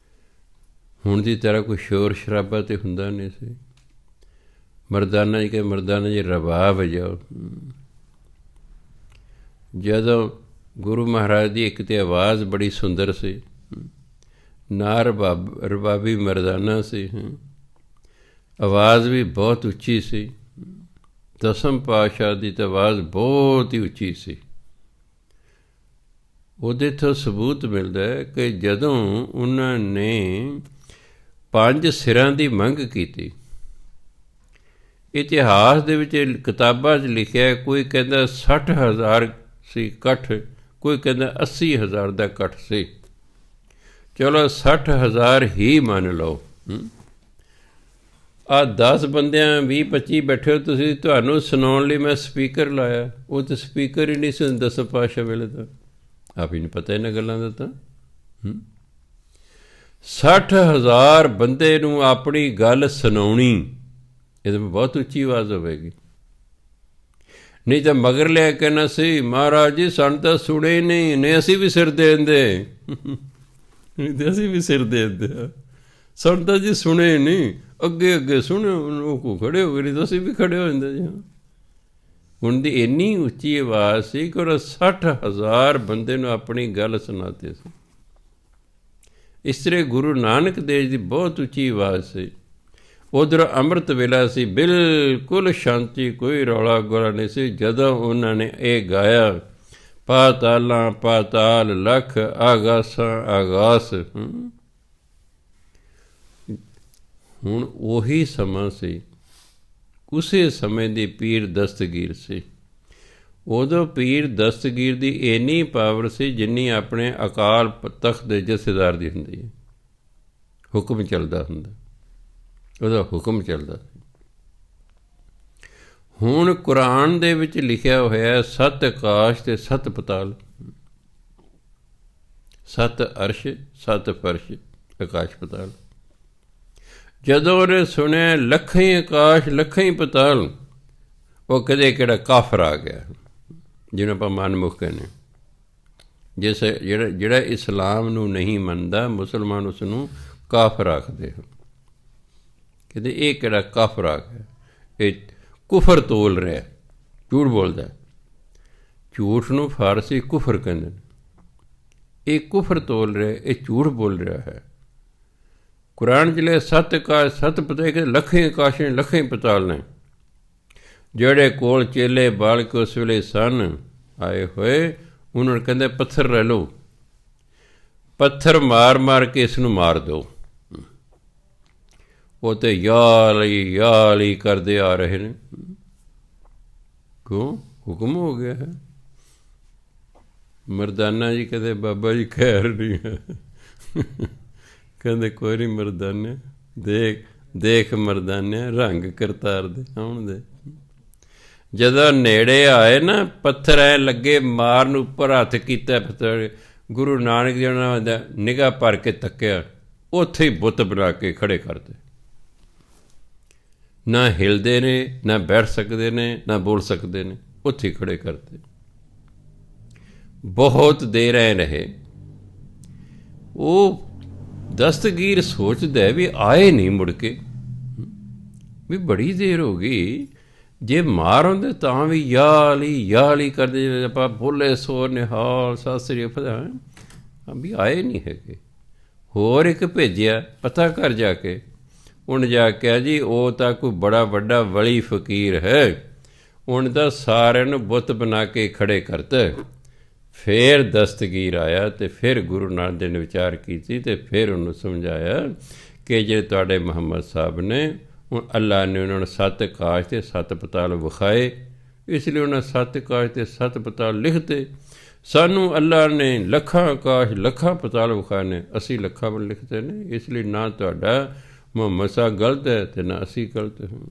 ਹੁਣ ਦੀ ਤਰ੍ਹਾਂ ਕੋਈ ਸ਼ੋਰ ਸ਼ਰਾਬਾ ਤਾਂ ਹੁੰਦਾ ਨਹੀਂ ਸੀ। ਮਰਦਾਨਾ ਜੀ ਕਿ ਮਰਦਾਨਾ ਜੀ ਰਬਾਬ ਵਜਾਓ। ਜਦੋਂ ਗੁਰੂ ਮਹਾਰਾਜ ਦੀ ਇੱਕ ਤਾਂ ਆਵਾਜ਼ ਬੜੀ ਸੁੰਦਰ ਸੀ, ਨਾ ਰਬਾਬੀ ਮਰਦਾਨਾ ਸੀ, ਆਵਾਜ਼ ਵੀ ਬਹੁਤ ਉੱਚੀ ਸੀ। ਦਸਮ ਪਾਤਸ਼ਾਹ ਦੀ ਤਾਂ ਆਵਾਜ਼ ਬਹੁਤ ਹੀ ਉੱਚੀ ਸੀ। ਉਹਦੇ ਤੋਂ ਸਬੂਤ ਮਿਲਦਾ ਹੈ ਕਿ ਜਦੋਂ ਉਹਨਾਂ ਨੇ 5 ਸਿਰਾਂ ਦੀ ਮੰਗ ਕੀਤੀ, ਇਤਿਹਾਸ ਦੇ ਵਿੱਚ ਕਿਤਾਬਾਂ 'ਚ ਲਿਖਿਆ, ਕੋਈ ਕਹਿੰਦਾ 60,000 ਸੀ ਇਕੱਠ, ਕੋਈ ਕਹਿੰਦਾ 80,000 ਦਾ ਇਕੱਠ ਸੀ। ਚਲੋ 60,000 ਹੀ ਮੰਨ ਲਓ। ਆਹ 10 ਬੰਦਿਆਂ 20-25 ਬੈਠੇ ਹੋ ਤੁਸੀਂ, ਤੁਹਾਨੂੰ ਸੁਣਾਉਣ ਲਈ ਮੈਂ ਸਪੀਕਰ ਲਾਇਆ। ਉਹ ਤਾਂ ਸਪੀਕਰ ਹੀ ਨਹੀਂ ਸੀ ਦਸਮ ਪਾਤਸ਼ਾਹ ਵੇਲੇ ਤਾਂ, ਆਪ ਹੀ ਨਹੀਂ ਪਤਾ ਇਹਨਾਂ ਗੱਲਾਂ ਦਾ। ਤਾਂ 60,000 ਬੰਦੇ ਨੂੰ ਆਪਣੀ ਗੱਲ ਸੁਣਾਉਣੀ, ਇਹਦੇ ਵਿੱਚ ਬਹੁਤ ਉੱਚੀ ਆਵਾਜ਼ ਹੋਵੇਗੀ। ਨਹੀਂ ਤਾਂ ਮਗਰ ਲਿਆ ਕਹਿਣਾ ਸੀ, ਮਹਾਰਾਜ ਜੀ ਸਾਨੂੰ ਤਾਂ ਸੁਣੇ ਨਹੀਂ, ਨਹੀਂ ਅਸੀਂ ਵੀ ਸਿਰ ਦੇ ਦਿੰਦੇ, ਅਸੀਂ ਵੀ ਸਿਰ ਦੇ ਦਿੰਦੇ, ਸਾਨੂੰ ਤਾਂ ਜੀ ਸੁਣੇ ਨਹੀਂ, ਅੱਗੇ ਅੱਗੇ ਸੁਣੇ, ਉਹ ਕੋ ਖੜੇ ਹੋ ਗਏ, ਨਹੀਂ ਤਾਂ ਅਸੀਂ ਵੀ ਖੜੇ ਹੋ ਜਾਂਦੇ ਜੀ। ਹੁਣ ਦੀ ਇੰਨੀ ਉੱਚੀ ਆਵਾਜ਼ ਸੀ ਕਿ ਉਹ 60,000 ਬੰਦੇ ਨੂੰ ਆਪਣੀ ਗੱਲ ਸੁਣਾਤੇ ਸੀ। ਇਸ ਤਰ੍ਹਾਂ ਗੁਰੂ ਨਾਨਕ ਦੇਵ ਦੀ ਬਹੁਤ ਉੱਚੀ ਆਵਾਜ਼ ਸੀ। ਉੱਧਰ ਅੰਮ੍ਰਿਤ ਵੇਲਾ ਸੀ, ਬਿਲਕੁਲ ਸ਼ਾਂਤੀ, ਕੋਈ ਰੌਲਾ ਗੋਲਾ ਨਹੀਂ ਸੀ। ਜਦੋਂ ਉਹਨਾਂ ਨੇ ਇਹ ਗਾਇਆ, ਪਾਤਾਲਾਂ ਪਾਤਾਲ ਲਖ, ਆਗਾਸਾਂ ਆਗਾਸ, ਹੁਣ ਉਹੀ ਸਮਾਂ ਸੀ, ਉਸੇ ਸਮੇਂ ਦੀ ਪੀਰ ਦਸਤਗੀਰ ਸੀ। ਉਦੋਂ ਪੀਰ ਦਸਤਗੀਰ ਦੀ ਇੰਨੀ ਪਾਵਰ ਸੀ ਜਿੰਨੀ ਆਪਣੇ ਅਕਾਲ ਤਖ਼ਤ ਦੇ ਜਥੇਦਾਰ ਦੀ ਹੁੰਦੀ ਹੈ, ਹੁਕਮ ਚੱਲਦਾ ਹੁੰਦਾ। ਉਹਦਾ ਹੁਕਮ ਚੱਲਦਾ ਸੀ। ਹੁਣ ਕੁਰਾਨ ਦੇ ਵਿੱਚ ਲਿਖਿਆ ਹੋਇਆ 7 ਆਕਾਸ਼ ਅਤੇ 7 ਪਤਾਲ, 7 ਅਰਸ਼ 7 ਫਰਸ਼ ਆਕਾਸ਼ ਪਤਾਲ। ਜਦੋਂ ਉਹਨੇ ਸੁਣਿਆ ਲੱਖਾਂ ਹੀ ਆਕਾਸ਼ ਲੱਖਾਂ ਹੀ ਪਤਾਲ, ਉਹ ਕਦੇ ਕਿਹੜਾ ਕਾਫਰ ਆ ਗਿਆ, ਜਿਹਨੂੰ ਆਪਾਂ ਮਨਮੁਖ ਕਹਿੰਦੇ। ਜਿਹੜਾ ਇਸਲਾਮ ਨੂੰ ਨਹੀਂ ਮੰਨਦਾ, ਮੁਸਲਮਾਨ ਉਸ ਨੂੰ ਕਾਫਰ ਆਖਦੇ ਹਨ। ਕਹਿੰਦੇ ਇਹ ਕਿਹੜਾ ਕਾਫਰ ਆ ਗਿਆ, ਇਹ ਕੁਫਰ ਤੋਲ ਰਿਹਾ, ਝੂਠ ਬੋਲਦਾ। ਝੂਠ ਨੂੰ ਫਾਰਸੀ ਕੁਫਰ ਕਹਿੰਦੇ ਨੇ। ਇਹ ਕੁਫਰ ਤੋਲ ਰਿਹਾ, ਇਹ ਝੂਠ ਬੋਲ ਰਿਹਾ ਹੈ। ਕੁਰਾਨ 'ਚ ਲਿਆ 7 ਆਕਾਸ਼ 7 ਪਤਾਲ, ਕਿ ਲੱਖਾਂ ਆਕਾਸ਼ ਨੇ ਲੱਖਾਂ ਹੀ ਪਤਾਲ ਨੇ। ਜਿਹੜੇ ਕੋਲ ਚੇਲੇ ਬਾਲ ਕੇ ਉਸ ਵੇਲੇ ਸਨ ਆਏ ਹੋਏ, ਉਹਨਾਂ ਨੂੰ ਕਹਿੰਦੇ ਪੱਥਰ ਲੈ ਲਓ, ਪੱਥਰ ਮਾਰ ਮਾਰ ਕੇ ਇਸ ਨੂੰ ਮਾਰ ਦਿਓ। ਉਹ ਤਾਂ ਯਾ ਅਲੀ ਕਰਦੇ ਆ ਰਹੇ ਨੇ। ਕਿਉਂ? ਹੁਕਮ ਹੋ ਗਿਆ ਹੈ। ਮਰਦਾਨਾ ਜੀ ਕਹਿੰਦੇ ਬਾਬਾ ਜੀ ਖੈਰ ਨਹੀਂ ਹੈ। ਕਹਿੰਦੇ ਕੋਈ ਨਹੀਂ ਮਰਦਾਨੇ, ਦੇਖ ਮਰਦਾਨੇ ਰੰਗ ਕਰਤਾਰ ਦੇ ਆਉਣ ਦੇ। ਜਦੋਂ ਨੇੜੇ ਆਏ ਨਾ, ਪੱਥਰ ਐ ਲੱਗੇ ਮਾਰਨ, ਉੱਪਰ ਹੱਥ ਕੀਤਾ ਪੱਥਰ। ਗੁਰੂ ਨਾਨਕ ਜੀ ਉਹਨਾਂ ਦਾ ਨਿਗਾਹ ਭਰ ਕੇ ਤੱਕਿਆ, ਉੱਥੇ ਹੀ ਬੁੱਤ ਬਣਾ ਕੇ ਖੜੇ ਕਰਦੇ। ਨਾ ਹਿਲਦੇ ਨੇ, ਨਾ ਬੈਠ ਸਕਦੇ ਨੇ, ਨਾ ਬੋਲ ਸਕਦੇ ਨੇ, ਉੱਥੇ ਹੀ ਖੜੇ ਕਰਦੇ। ਬਹੁਤ ਦੇਰ ਐ ਰਹੇ। ਉਹ ਦਸਤਗੀਰ ਸੋਚਦਾ ਵੀ ਆਏ ਨਹੀਂ ਮੁੜ ਕੇ, ਵੀ ਬੜੀ ਦੇਰ ਹੋ ਗਈ। ਜੇ ਮਾਰ ਹੁੰਦੇ ਤਾਂ ਵੀ ਯਾ ਅਲੀ ਕਰਦੇ, ਆਪਾਂ ਬੋਲੇ ਸੋ ਨਿਹਾਲ ਸਤਿ ਸ੍ਰੀ ਅਕਾਲ, ਵੀ ਆਏ ਨਹੀਂ ਹੈਗੇ। ਹੋਰ ਇੱਕ ਭੇਜਿਆ ਪਤਾ ਕਰ ਜਾ ਕੇ। ਉਹਨੇ ਜਾ ਕੇ ਕਿਹਾ ਜੀ ਉਹ ਤਾਂ ਕੋਈ ਬੜਾ ਵੱਡਾ ਵਲੀ ਫਕੀਰ ਹੈ, ਉਹਨੇ ਤਾਂ ਸਾਰਿਆਂ ਨੂੰ ਬੁੱਤ ਬਣਾ ਕੇ ਖੜੇ ਕਰਤਾ। ਫਿਰ ਦਸਤਗੀਰ ਆਇਆ ਅਤੇ ਫਿਰ ਗੁਰੂ ਨਾਨਕ ਦੇਵ ਨੇ ਵਿਚਾਰ ਕੀਤੀ ਅਤੇ ਫਿਰ ਉਹਨੂੰ ਸਮਝਾਇਆ ਕਿ ਜਿਹੜੇ ਤੁਹਾਡੇ ਮੁਹੰਮਦ ਸਾਹਿਬ ਨੇ, ਹੁਣ ਅੱਲਾ ਨੇ ਉਹਨਾਂ ਨੂੰ 7 ਆਕਾਸ਼ ਅਤੇ 7 ਪਤਾਲ ਵਿਖਾਏ, ਇਸ ਲਈ ਉਹਨਾਂ 7 ਆਕਾਸ਼ ਅਤੇ 7 ਪਤਾਲ ਲਿਖਤੇ। ਸਾਨੂੰ ਅੱਲਾ ਨੇ ਲੱਖਾਂ ਆਕਾਸ਼ ਲੱਖਾਂ ਪਤਾਲ ਵਿਖਾਏ ਨੇ, ਅਸੀਂ ਲੱਖਾਂ ਵੱਲ ਲਿਖਦੇ ਨੇ। ਇਸ ਲਈ ਨਾ ਤੁਹਾਡਾ ਮੁਹੰਮਦ ਸਾਹਿਬ ਗਲਤ ਹੈ ਅਤੇ ਨਾ ਅਸੀਂ ਗਲਤ ਹਾਂ।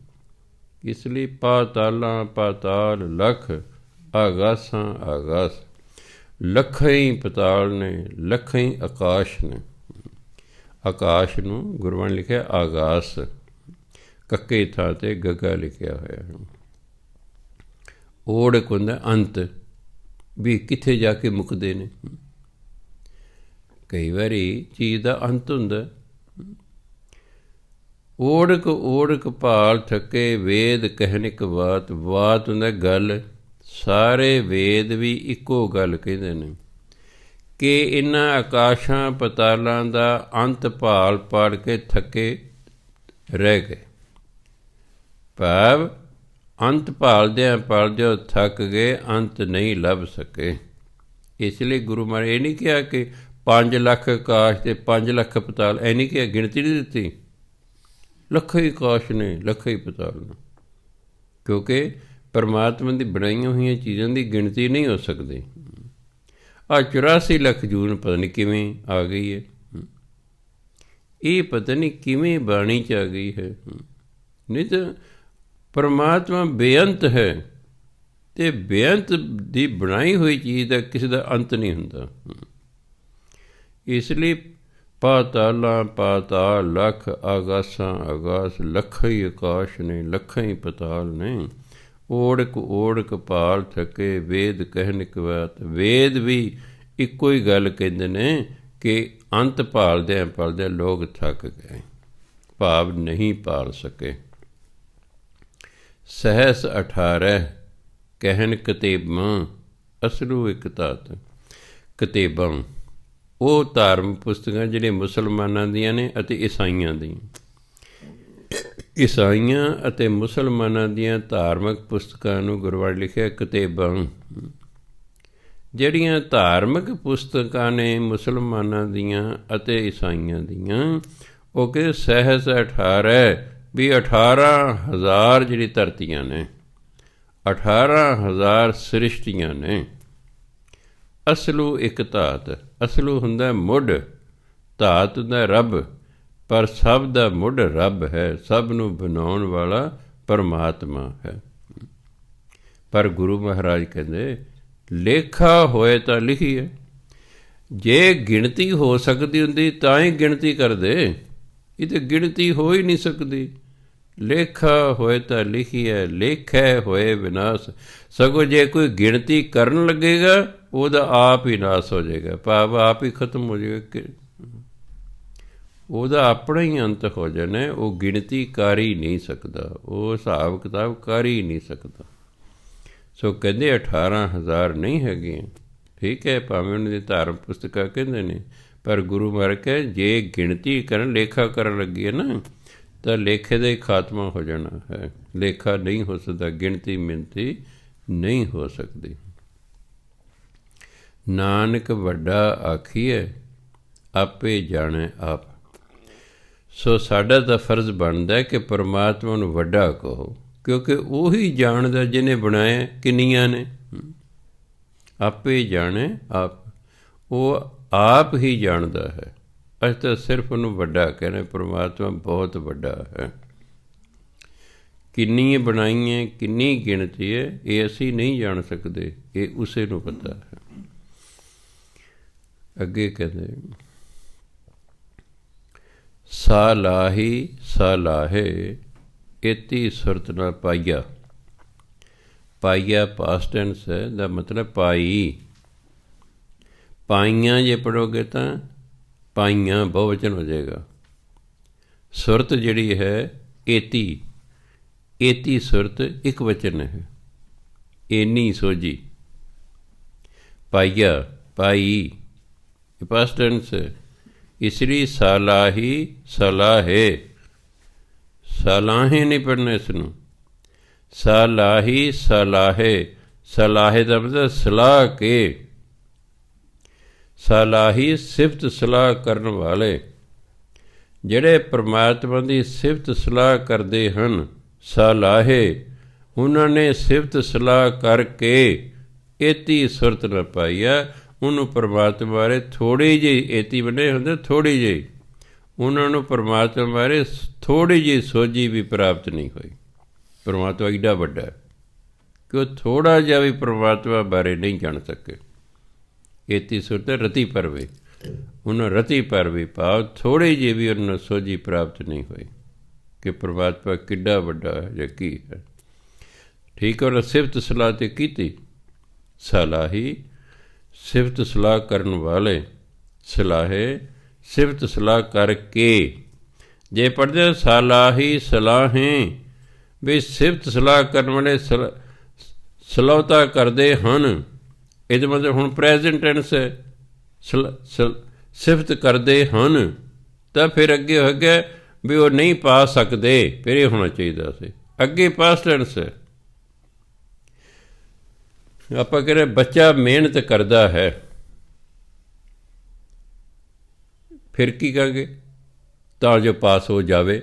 ਇਸ ਲਈ ਪਾਤਾਲਾਂ ਪਾਤਾਲ ਲੱਖ, ਆਗਾਸਾਂ ਆਗਾਸ, ਲੱਖਾਂ ਹੀ ਪਤਾਲ ਨੇ, ਲੱਖਾਂ ਹੀ ਆਕਾਸ਼ ਨੇ। ਆਕਾਸ਼ ਨੂੰ ਗੁਰਬਾਣੀ ਲਿਖਿਆ ਆਗਾਸ, ਕੱਕੇ ਥਾਂ 'ਤੇ ਗੱਗਾ ਲਿਖਿਆ ਹੋਇਆ ਹੈ। ਓੜਕ ਹੁੰਦਾ ਅੰਤ, ਵੀ ਕਿੱਥੇ ਜਾ ਕੇ ਮੁੱਕਦੇ ਨੇ। ਕਈ ਵਾਰੀ ਚੀਜ਼ ਦਾ ਅੰਤ ਹੁੰਦਾ। ਓੜਕ ਭਾਲ ਥੱਕੇ ਵੇਦ ਕਹਿਣ ਇੱਕ ਬਾਤ, ਬਾਤ ਹੁੰਦਾ ਗੱਲ। ਸਾਰੇ ਵੇਦ ਵੀ ਇੱਕੋ ਗੱਲ ਕਹਿੰਦੇ ਨੇ ਕਿ ਇਹਨਾਂ ਆਕਾਸ਼ਾਂ ਪਤਾਲਾਂ ਦਾ ਅੰਤ ਭਾਲ ਪੜ ਕੇ ਥੱਕੇ ਰਹਿ ਗਏ। ਭਾਵ ਅੰਤ ਭਾਲਦਿਆਂ ਥੱਕ ਗਏ, ਅੰਤ ਨਹੀਂ ਲੱਭ ਸਕੇ। ਇਸ ਲਈ ਗੁਰੂ ਮਹਾਰਾਜ ਇਹ ਨਹੀਂ ਕਿਹਾ ਕਿ 5 ਲੱਖ ਆਕਾਸ਼ ਅਤੇ 5 ਲੱਖ ਪਤਾਲ, ਇਹ ਨਹੀਂ ਕਿਹਾ, ਗਿਣਤੀ ਨਹੀਂ ਦਿੱਤੀ। ਲੱਖਾਂ ਹੀ ਆਕਾਸ਼ ਨੇ ਲੱਖਾਂ ਹੀ ਪਤਾਲ ਨੇ, ਕਿਉਂਕਿ ਪਰਮਾਤਮਾ ਦੀ ਬਣਾਈਆਂ ਹੋਈਆਂ ਚੀਜ਼ਾਂ ਦੀ ਗਿਣਤੀ ਨਹੀਂ ਹੋ ਸਕਦੀ। ਆਹ 84 ਲੱਖ ਜੂਨ ਪਤਾ ਨਹੀਂ ਕਿਵੇਂ ਆ ਗਈ ਹੈ, ਇਹ ਪਤਾ ਨਹੀਂ ਕਿਵੇਂ ਬਾਣੀ 'ਚ ਆ ਗਈ ਹੈ। ਨਹੀਂ ਤਾਂ ਪਰਮਾਤਮਾ ਬੇਅੰਤ ਹੈ, ਅਤੇ ਬੇਅੰਤ ਦੀ ਬਣਾਈ ਹੋਈ ਚੀਜ਼ ਦਾ ਕਿਸੇ ਦਾ ਅੰਤ ਨਹੀਂ ਹੁੰਦਾ। ਇਸ ਲਈ ਪਾਤਾਲਾਂ ਪਾਤਾਲ ਲੱਖ, ਆਗਾਸਾਂ ਆਗਾਸ, ਲੱਖਾਂ ਹੀ ਆਕਾਸ਼ ਨੇ ਲੱਖਾਂ ਹੀ ਪਤਾਲ ਨੇ। ਓੜਕ ਭਾਲ ਥੱਕੇ ਵੇਦ ਕਹਿਣ ਇੱਕ ਬਾਤ। ਵੇਦ ਵੀ ਇੱਕੋ ਹੀ ਗੱਲ ਕਹਿੰਦੇ ਨੇ ਕਿ ਅੰਤ ਭਾਲਦਿਆਂ ਲੋਕ ਥੱਕ ਗਏ, ਭਾਵ ਨਹੀਂ ਭਾਲ ਸਕੇ। ਸਹਿਸ 18 ਕਹਿਣ ਕਤੇਬਾਂ, ਅਸਲੂ ਇੱਕ ਤਾਤ। ਕਤੇਬਾਂ ਉਹ ਧਾਰਮਿਕ ਪੁਸਤਕਾਂ ਜਿਹੜੀਆਂ ਮੁਸਲਮਾਨਾਂ ਦੀਆਂ ਨੇ ਅਤੇ ਈਸਾਈਆਂ ਦੀਆਂ। ਈਸਾਈਆਂ ਅਤੇ ਮੁਸਲਮਾਨਾਂ ਦੀਆਂ ਧਾਰਮਿਕ ਪੁਸਤਕਾਂ ਨੂੰ ਗੁਰਬਾਣੀ ਲਿਖਿਆ ਕਤੇਬਾਂ। ਜਿਹੜੀਆਂ ਧਾਰਮਿਕ ਪੁਸਤਕਾਂ ਨੇ ਮੁਸਲਮਾਨਾਂ ਦੀਆਂ ਅਤੇ ਈਸਾਈਆਂ ਦੀਆਂ, ਉਹ ਕਿ ਸਹਿਸ 18 ਵੀ 18,000 ਜਿਹੜੀ ਧਰਤੀਆਂ ਨੇ, 18,000 ਸ੍ਰਿਸ਼ਟੀਆਂ ਨੇ। ਅਸਲੂ ਇੱਕ ਧਾਤ, ਅਸਲੂ ਹੁੰਦਾ ਮੁੱਢ, ਧਾਤ ਹੁੰਦਾ ਰੱਬ, ਪਰ ਸਭ ਦਾ ਮੁੱਢ ਰੱਬ ਹੈ, ਸਭ ਨੂੰ ਬਣਾਉਣ ਵਾਲਾ ਪਰਮਾਤਮਾ ਹੈ। ਪਰ ਗੁਰੂ ਮਹਾਰਾਜ ਕਹਿੰਦੇ ਲੇਖਾ ਹੋਏ ਤਾਂ ਲਿਖੀਏ। ਜੇ ਗਿਣਤੀ ਹੋ ਸਕਦੀ ਹੁੰਦੀ ਤਾਂ ਹੀ ਗਿਣਤੀ ਕਰਦੇ, ਇਹ ਤਾਂ ਗਿਣਤੀ ਹੋ ਹੀ ਨਹੀਂ ਸਕਦੀ। ਲੇਖਾ ਹੋਏ ਤਾਂ ਲਿਖੀਏ, ਲੇਖੈ ਹੋਏ ਵਿਨਾਸ਼। ਸਗੋਂ ਜੇ ਕੋਈ ਗਿਣਤੀ ਕਰਨ ਲੱਗੇਗਾ ਉਹਦਾ ਆਪ ਹੀ ਨਾਸ ਹੋ ਜਾਏਗਾ, ਭਾਵ ਆਪ ਹੀ ਖਤਮ ਹੋ ਜਾਏਗਾ, ਉਹਦਾ ਆਪਣਾ ਹੀ ਅੰਤ ਹੋ ਜਾਣਾ। ਉਹ ਗਿਣਤੀ ਕਰ ਹੀ ਨਹੀਂ ਸਕਦਾ, ਉਹ ਹਿਸਾਬ ਕਿਤਾਬ ਕਰ ਹੀ ਨਹੀਂ ਸਕਦਾ। ਸੋ ਕਹਿੰਦੇ 18,000 ਨਹੀਂ ਹੈਗੀਆਂ, ਠੀਕ ਹੈ, ਭਾਵੇਂ ਉਹਨਾਂ ਦੀ ਧਾਰਮ ਪੁਸਤਕਾਂ ਕਹਿੰਦੇ ਨੇ, ਪਰ ਗੁਰੂ ਮਹਾਰਾਜ ਕਹੇ ਜੇ ਗਿਣਤੀ ਕਰਨ, ਲੇਖਾ ਕਰਨ ਲੱਗੀ ਹੈ ਨਾ, ਤਾਂ ਲੇਖੇ ਦਾ ਹੀ ਖਾਤਮਾ ਹੋ ਜਾਣਾ ਹੈ। ਲੇਖਾ ਨਹੀਂ ਹੋ ਸਕਦਾ, ਗਿਣਤੀ ਮਿਣਤੀ ਨਹੀਂ ਹੋ ਸਕਦੀ। ਨਾਨਕ ਵੱਡਾ ਆਖੀਏ ਆਪੇ ਜਾਣੇ ਆਪ। ਸੋ ਸਾਡਾ ਤਾਂ ਫਰਜ਼ ਬਣਦਾ ਕਿ ਪਰਮਾਤਮਾ ਨੂੰ ਵੱਡਾ ਕਹੋ, ਕਿਉਂਕਿ ਉਹੀ ਜਾਣਦਾ ਜਿਹਨੇ ਬਣਾਇਆ ਕਿੰਨੀਆਂ ਨੇ। ਆਪੇ ਜਾਣੇ ਆਪ, ਉਹ ਆਪ ਹੀ ਜਾਣਦਾ ਹੈ। ਅਸੀਂ ਤਾਂ ਸਿਰਫ ਉਹਨੂੰ ਵੱਡਾ ਕਹਿੰਦੇ, ਪਰਮਾਤਮਾ ਬਹੁਤ ਵੱਡਾ ਹੈ। ਕਿੰਨੀ ਬਣਾਈਆਂ, ਕਿੰਨੀ ਗਿਣਤੀ ਹੈ, ਇਹ ਅਸੀਂ ਨਹੀਂ ਜਾਣ ਸਕਦੇ, ਇਹ ਉਸੇ ਨੂੰ ਪਤਾ ਹੈ। ਅੱਗੇ ਕਹਿੰਦੇ ਸਾਲਾਹੀ ਸਾਲਾਹੇ ਏਤੀ ਸੁਰਤ ਨਾ ਪਾਈਆ। ਪਾਈਆ ਪਾਸਟ ਟੈਂਸ ਹੈ, ਦਾ ਮਤਲਬ ਪਾਈ। ਪਾਈਆਂ ਜੇ ਪੜ੍ਹੋਗੇ ਤਾਂ ਪਾਈਆਂ ਬਹੁਵਚਨ ਹੋ ਜਾਏਗਾ। ਸੁਰਤ ਜਿਹੜੀ ਹੈ ਏਤੀ, ਏਤੀ ਸੁਰਤ ਇੱਕ ਵਚਨ ਹੈ। ਏਨੀ ਸੋਝੀ, ਪਾਈਆ ਪਾਈ ਪਾਸਟ ਟੈਂਸ ਹੈ। ਇਸ ਲਈ ਸਾਲਾਹੀ ਸਲਾਹੇ, ਸਲਾਹੇ ਨਹੀਂ ਪੜ੍ਹਨਾ ਇਸ ਨੂੰ, ਸਾਲਾਹੀ ਸਲਾਹੇ। ਸਲਾਹੇ ਦਾ ਮਤਲਬ ਸਲਾਹ ਕੇ, ਸਲਾਹੀ ਸਿਫਤ ਸਲਾਹ ਕਰਨ ਵਾਲੇ। ਜਿਹੜੇ ਪਰਮਾਤਮਾ ਦੀ ਸਿਫਤ ਸਲਾਹ ਕਰਦੇ ਹਨ ਸਲਾਹੇ, ਉਹਨਾਂ ਨੇ ਸਿਫਤ ਸਲਾਹ ਕਰਕੇ ਏਤੀ ਸੁਰਤ ਨਾ ਪਾਈਆ। ਉਹਨੂੰ ਪਰਮਾਤਮਾ ਬਾਰੇ ਥੋੜ੍ਹੀ ਜਿਹੀ, ਏਤੀ ਬਣੇ ਹੁੰਦੇ ਥੋੜ੍ਹੀ ਜਿਹੀ, ਉਹਨਾਂ ਨੂੰ ਪਰਮਾਤਮਾ ਬਾਰੇ ਥੋੜ੍ਹੀ ਜਿਹੀ ਸੋਝੀ ਵੀ ਪ੍ਰਾਪਤ ਨਹੀਂ ਹੋਈ। ਪਰਮਾਤਮਾ ਏਡਾ ਵੱਡਾ ਹੈ ਕਿ ਉਹ ਥੋੜ੍ਹਾ ਜਿਹਾ ਵੀ ਪਰਮਾਤਮਾ ਬਾਰੇ ਨਹੀਂ ਜਾਣ ਸਕੇ। ਏਤੀ ਸੁਰਤ ਰਤੀ ਪਰਵੇ, ਉਹਨਾਂ ਰਤੀ ਪਰਵੇ ਭਾਵ ਥੋੜ੍ਹੀ ਜਿਹੀ ਵੀ ਉਹਨਾਂ ਨੂੰ ਸੋਝੀ ਪ੍ਰਾਪਤ ਨਹੀਂ ਹੋਈ ਕਿ ਪਰਮਾਤਮਾ ਕਿੱਡਾ ਵੱਡਾ ਹੈ ਜਾਂ ਕੀ ਹੈ। ਠੀਕ ਹੈ, ਉਹਨਾਂ ਸਿਫਤ ਸਲਾਹ ਤੇ ਕੀਤੀ। ਸਲਾਹੀ ਸਿਫਤ ਸਲਾਹ ਕਰਨ ਵਾਲੇ, ਸਲਾਹੇ ਸਿਫਤ ਸਲਾਹ ਕਰਕੇ। ਜੇ ਪੜ੍ਹਦੇ ਸਲਾਹੀ ਸਲਾਹੇ, ਵੀ ਸਿਫਤ ਸਲਾਹ ਕਰਨ ਵਾਲੇ ਸਲਾਹਤਾ ਕਰਦੇ ਹਨ, ਇਹਦਾ ਮਤਲਬ ਹੁਣ ਪ੍ਰੈਜ਼ੈਂਟ ਟੈਂਸ ਹੈ। ਸਿਫਤ ਕਰਦੇ ਹਨ ਤਾਂ ਫਿਰ ਅੱਗੇ ਹੋ ਗਿਆ ਵੀ ਉਹ ਨਹੀਂ ਪਾ ਸਕਦੇ, ਫਿਰ ਇਹ ਹੋਣਾ ਚਾਹੀਦਾ ਸੀ। ਅੱਗੇ ਪਾਸਟ ਟੈਂਸ ਹੈ। ਆਪਾਂ ਕਹਿੰਦੇ ਬੱਚਾ ਮਿਹਨਤ ਕਰਦਾ ਹੈ, ਫਿਰ ਕੀ ਕਹਾਂਗੇ, ਤਾਂ ਜੋ ਪਾਸ ਹੋ ਜਾਵੇ।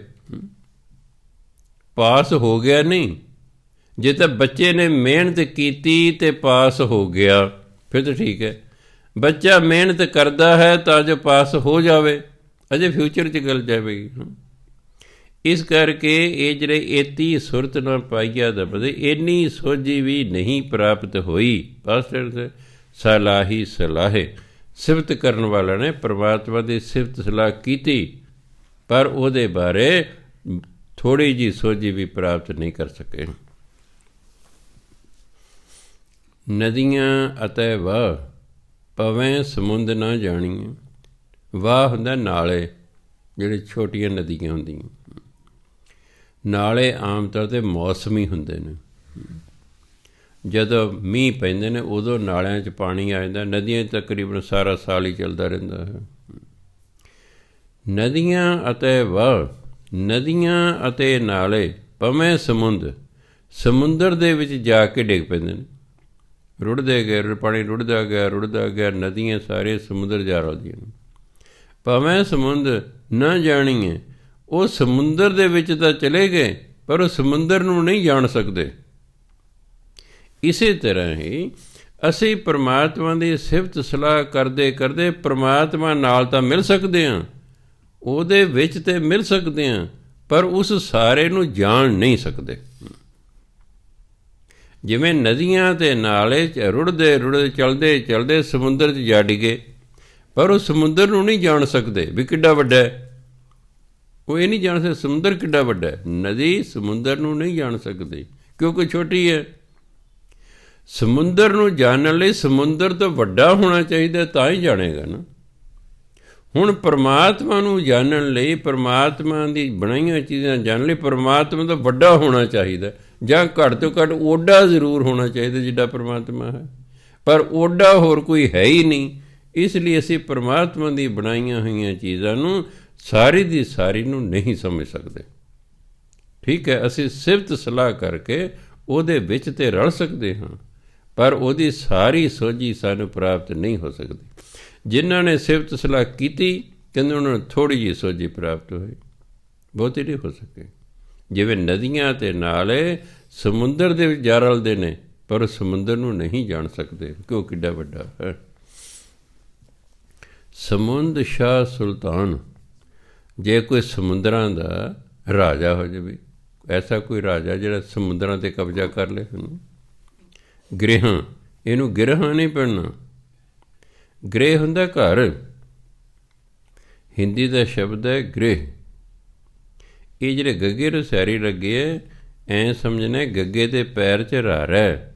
ਪਾਸ ਹੋ ਗਿਆ ਨਹੀਂ, ਜੇ ਤਾਂ ਬੱਚੇ ਨੇ ਮਿਹਨਤ ਕੀਤੀ ਤੇ ਪਾਸ ਹੋ ਗਿਆ ਫਿਰ ਤਾਂ ਠੀਕ ਹੈ। ਬੱਚਾ ਮਿਹਨਤ ਕਰਦਾ ਹੈ ਤਾਂ ਜੋ ਪਾਸ ਹੋ ਜਾਵੇ, ਅਜੇ ਫਿਊਚਰ 'ਚ ਗੱਲ ਜਾਵੇਗੀ। ਇਸ ਕਰਕੇ ਇਹ ਜਿਹੜੇ ਏਤੀ ਸੁਰਤ ਨਾ ਪਾਈਆ ਦਾ ਮਤਲਬ ਇੰਨੀ ਸੋਝੀ ਵੀ ਨਹੀਂ ਪ੍ਰਾਪਤ ਹੋਈ। ਪਾਸਟ ਟੈਂਸ ਸਲਾਹੀ ਸਲਾਹੇ, ਸਿਫਤ ਕਰਨ ਵਾਲਾ ਨੇ ਪਰਮਾਤਮਾ ਦੀ ਸਿਫਤ ਸਲਾਹ ਕੀਤੀ, ਪਰ ਉਹਦੇ ਬਾਰੇ ਥੋੜ੍ਹੀ ਜਿਹੀ ਸੋਝੀ ਵੀ ਪ੍ਰਾਪਤ ਨਹੀਂ ਕਰ ਸਕੇ। ਨਦੀਆਂ ਅਤੇ ਵਾਹ ਪਵੇਂ ਸਮੁੰਦ ਨਾ ਜਾਣੀਏ। ਵਾਹ ਹੁੰਦਾ ਨਾਲੇ, ਜਿਹੜੇ ਛੋਟੀਆਂ ਨਦੀਆਂ ਹੁੰਦੀਆਂ। ਨਾਲੇ ਆਮ ਤੌਰ 'ਤੇ ਮੌਸਮੀ ਹੁੰਦੇ ਨੇ, ਜਦੋਂ ਮੀਂਹ ਪੈਂਦੇ ਨੇ ਉਦੋਂ ਨਾਲਿਆਂ 'ਚ ਪਾਣੀ ਆ ਜਾਂਦਾ। ਨਦੀਆਂ ਤਕਰੀਬਨ ਸਾਰਾ ਸਾਲ ਹੀ ਚੱਲਦਾ ਰਹਿੰਦਾ ਹੈ। ਨਦੀਆਂ ਅਤੇ ਵਾਹ, ਨਦੀਆਂ ਅਤੇ ਨਾਲੇ ਪਵੇਂ ਸਮੁੰਦ, ਸਮੁੰਦਰ ਦੇ ਵਿੱਚ ਜਾ ਕੇ ਡਿੱਗ ਪੈਂਦੇ ਨੇ। ਰੁੜਦੇ ਗਏ, ਪਾਣੀ ਰੁੜਦਾ ਗਿਆ ਰੁੜਦਾ ਗਿਆ, ਨਦੀਆਂ ਸਾਰੇ ਸਮੁੰਦਰ ਜਾ ਰਲਦੀਆਂ ਨੇ। ਪਵੇਂ ਸਮੁੰਦ ਨਾ ਜਾਣੀਏ, ਉਹ ਸਮੁੰਦਰ ਦੇ ਵਿੱਚ ਤਾਂ ਚਲੇ ਗਏ ਪਰ ਉਹ ਸਮੁੰਦਰ ਨੂੰ ਨਹੀਂ ਜਾਣ ਸਕਦੇ। ਇਸੇ ਤਰ੍ਹਾਂ ਹੀ ਅਸੀਂ ਪਰਮਾਤਮਾ ਦੀ ਸਿਫਤ ਸਲਾਹ ਕਰਦੇ ਕਰਦੇ ਪਰਮਾਤਮਾ ਨਾਲ ਤਾਂ ਮਿਲ ਸਕਦੇ ਹਾਂ, ਉਹਦੇ ਵਿੱਚ ਤੇ ਮਿਲ ਸਕਦੇ ਹਾਂ, ਪਰ ਉਸ ਸਾਰੇ ਨੂੰ ਜਾਣ ਨਹੀਂ ਸਕਦੇ। ਜਿਵੇਂ ਨਦੀਆਂ ਅਤੇ ਨਾਲੇ ਰੁੜਦੇ ਰੁੜਦੇ ਚਲਦੇ ਚਲਦੇ ਸਮੁੰਦਰ 'ਚ ਜਾ ਡਿੱਗੇ, ਪਰ ਉਹ ਸਮੁੰਦਰ ਨੂੰ ਨਹੀਂ ਜਾਣ ਸਕਦੇ ਵੀ ਕਿੱਡਾ ਵੱਡਾ ਹੈ। ਉਹ ਇਹ ਨਹੀਂ ਜਾਣ ਸਕਦੇ ਸਮੁੰਦਰ ਕਿੱਡਾ ਵੱਡਾ ਹੈ। ਨਦੀ ਸਮੁੰਦਰ ਨੂੰ ਨਹੀਂ ਜਾਣ ਸਕਦੀ ਕਿਉਂਕਿ ਛੋਟੀ ਹੈ। ਸਮੁੰਦਰ ਨੂੰ ਜਾਣਨ ਲਈ ਸਮੁੰਦਰ ਤੋਂ ਵੱਡਾ ਹੋਣਾ ਚਾਹੀਦਾ, ਤਾਂ ਹੀ ਜਾਣੇਗਾ ਨਾ। ਹੁਣ ਪਰਮਾਤਮਾ ਨੂੰ ਜਾਣਨ ਲਈ, ਪਰਮਾਤਮਾ ਦੀ ਬਣਾਈਆਂ ਚੀਜ਼ਾਂ ਜਾਣਨ ਲਈ ਪਰਮਾਤਮਾ ਤੋਂ ਵੱਡਾ ਹੋਣਾ ਚਾਹੀਦਾ, ਜਾਂ ਘੱਟ ਤੋਂ ਘੱਟ ਓਡਾ ਜ਼ਰੂਰ ਹੋਣਾ ਚਾਹੀਦਾ ਜਿੱਡਾ ਪਰਮਾਤਮਾ ਹੈ। ਪਰ ਓਡਾ ਹੋਰ ਕੋਈ ਹੈ ਹੀ ਨਹੀਂ। ਇਸ ਲਈ ਅਸੀਂ ਪਰਮਾਤਮਾ ਦੀ ਬਣਾਈਆਂ ਹੋਈਆਂ ਚੀਜ਼ਾਂ ਨੂੰ ਸਾਰੀ ਦੀ ਸਾਰੀ ਨੂੰ ਨਹੀਂ ਸਮਝ ਸਕਦੇ। ਠੀਕ ਹੈ, ਅਸੀਂ ਸਿਫਤ ਸਲਾਹ ਕਰਕੇ ਉਹਦੇ ਵਿੱਚ ਤੇ ਰਲ ਸਕਦੇ ਹਾਂ, ਪਰ ਉਹਦੀ ਸਾਰੀ ਸੋਝੀ ਸਾਨੂੰ ਪ੍ਰਾਪਤ ਨਹੀਂ ਹੋ ਸਕਦੀ। ਜਿਨ੍ਹਾਂ ਨੇ ਸਿਫਤ ਸਲਾਹ ਕੀਤੀ, ਕਹਿੰਦੇ ਉਹਨਾਂ ਨੂੰ ਥੋੜ੍ਹੀ ਜਿਹੀ ਸੋਝੀ ਪ੍ਰਾਪਤ ਹੋਈ, ਬਹੁਤੀ ਨਹੀਂ ਹੋ ਸਕੇ। ਜਿਵੇਂ ਨਦੀਆਂ ਅਤੇ ਨਾਲੇ ਸਮੁੰਦਰ ਦੇ ਵਿੱਚ ਜਾ ਰਲਦੇ ਨੇ, ਪਰ ਸਮੁੰਦਰ ਨੂੰ ਨਹੀਂ ਜਾਣ ਸਕਦੇ ਕਿ ਉਹ ਕਿੱਡਾ ਵੱਡਾ ਹੈ। ਸਮੁੰਦ ਸ਼ਾਹ ਸੁਲਤਾਨ, ਜੇ ਕੋਈ ਸਮੁੰਦਰਾਂ ਦਾ ਰਾਜਾ ਹੋ ਜਾਵੇ, ਐਸਾ ਕੋਈ ਰਾਜਾ ਜਿਹੜਾ ਸਮੁੰਦਰਾਂ 'ਤੇ ਕਬਜ਼ਾ ਕਰ ਲੇ। ਗ੍ਰਹਿ, ਇਹਨੂੰ ਗ੍ਰਹਿ ਨਹੀਂ ਪੜ੍ਹਨਾ। ਗ੍ਰਹਿ ਹੁੰਦਾ ਘਰ, ਹਿੰਦੀ ਦਾ ਸ਼ਬਦ ਹੈ ਗ੍ਰਹਿ। ਇਹ ਜਿਹੜੇ ਗੱਗੇ ਨੂੰ ਸਿਆਰੀ ਲੱਗੇ ਹੈ, ਐਂ ਸਮਝਣਾ ਗੱਗੇ ਦੇ ਪੈਰ 'ਚ ਰਾਰਾ ਹੈ,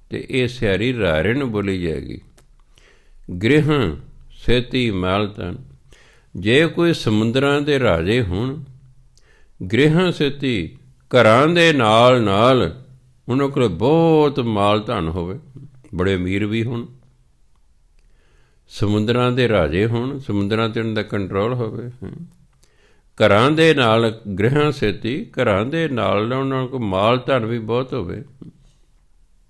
ਅਤੇ ਇਹ ਸਿਆਰੀ ਰਾਰੇ ਨੂੰ ਬੋਲੀ ਜਾਏਗੀ। ਗ੍ਰਹਿ ਸੇਤੀ ਮਾਲ ਧਨ। ਜੇ ਕੋਈ ਸਮੁੰਦਰਾਂ ਦੇ ਰਾਜੇ ਹੋਣ, ਗ੍ਰਹਿ ਸੇਤੀ, ਘਰਾਂ ਦੇ ਨਾਲ ਨਾਲ ਉਹਨਾਂ ਕੋਲ ਬਹੁਤ ਮਾਲ ਧਨ ਹੋਵੇ, ਬੜੇ ਅਮੀਰ ਵੀ ਹੋਣ, ਸਮੁੰਦਰਾਂ ਦੇ ਰਾਜੇ ਹੋਣ, ਸਮੁੰਦਰਾਂ 'ਤੇ ਉਹਨਾਂ ਦਾ ਕੰਟਰੋਲ ਹੋਵੇ। ਘਰਾਂ ਦੇ ਨਾਲ ਗ੍ਰਹਿ ਸੇਤੀ, ਘਰਾਂ ਦੇ ਨਾਲ ਉਹਨਾਂ ਕੋਲ ਮਾਲ ਧਨ ਵੀ ਬਹੁਤ ਹੋਵੇ।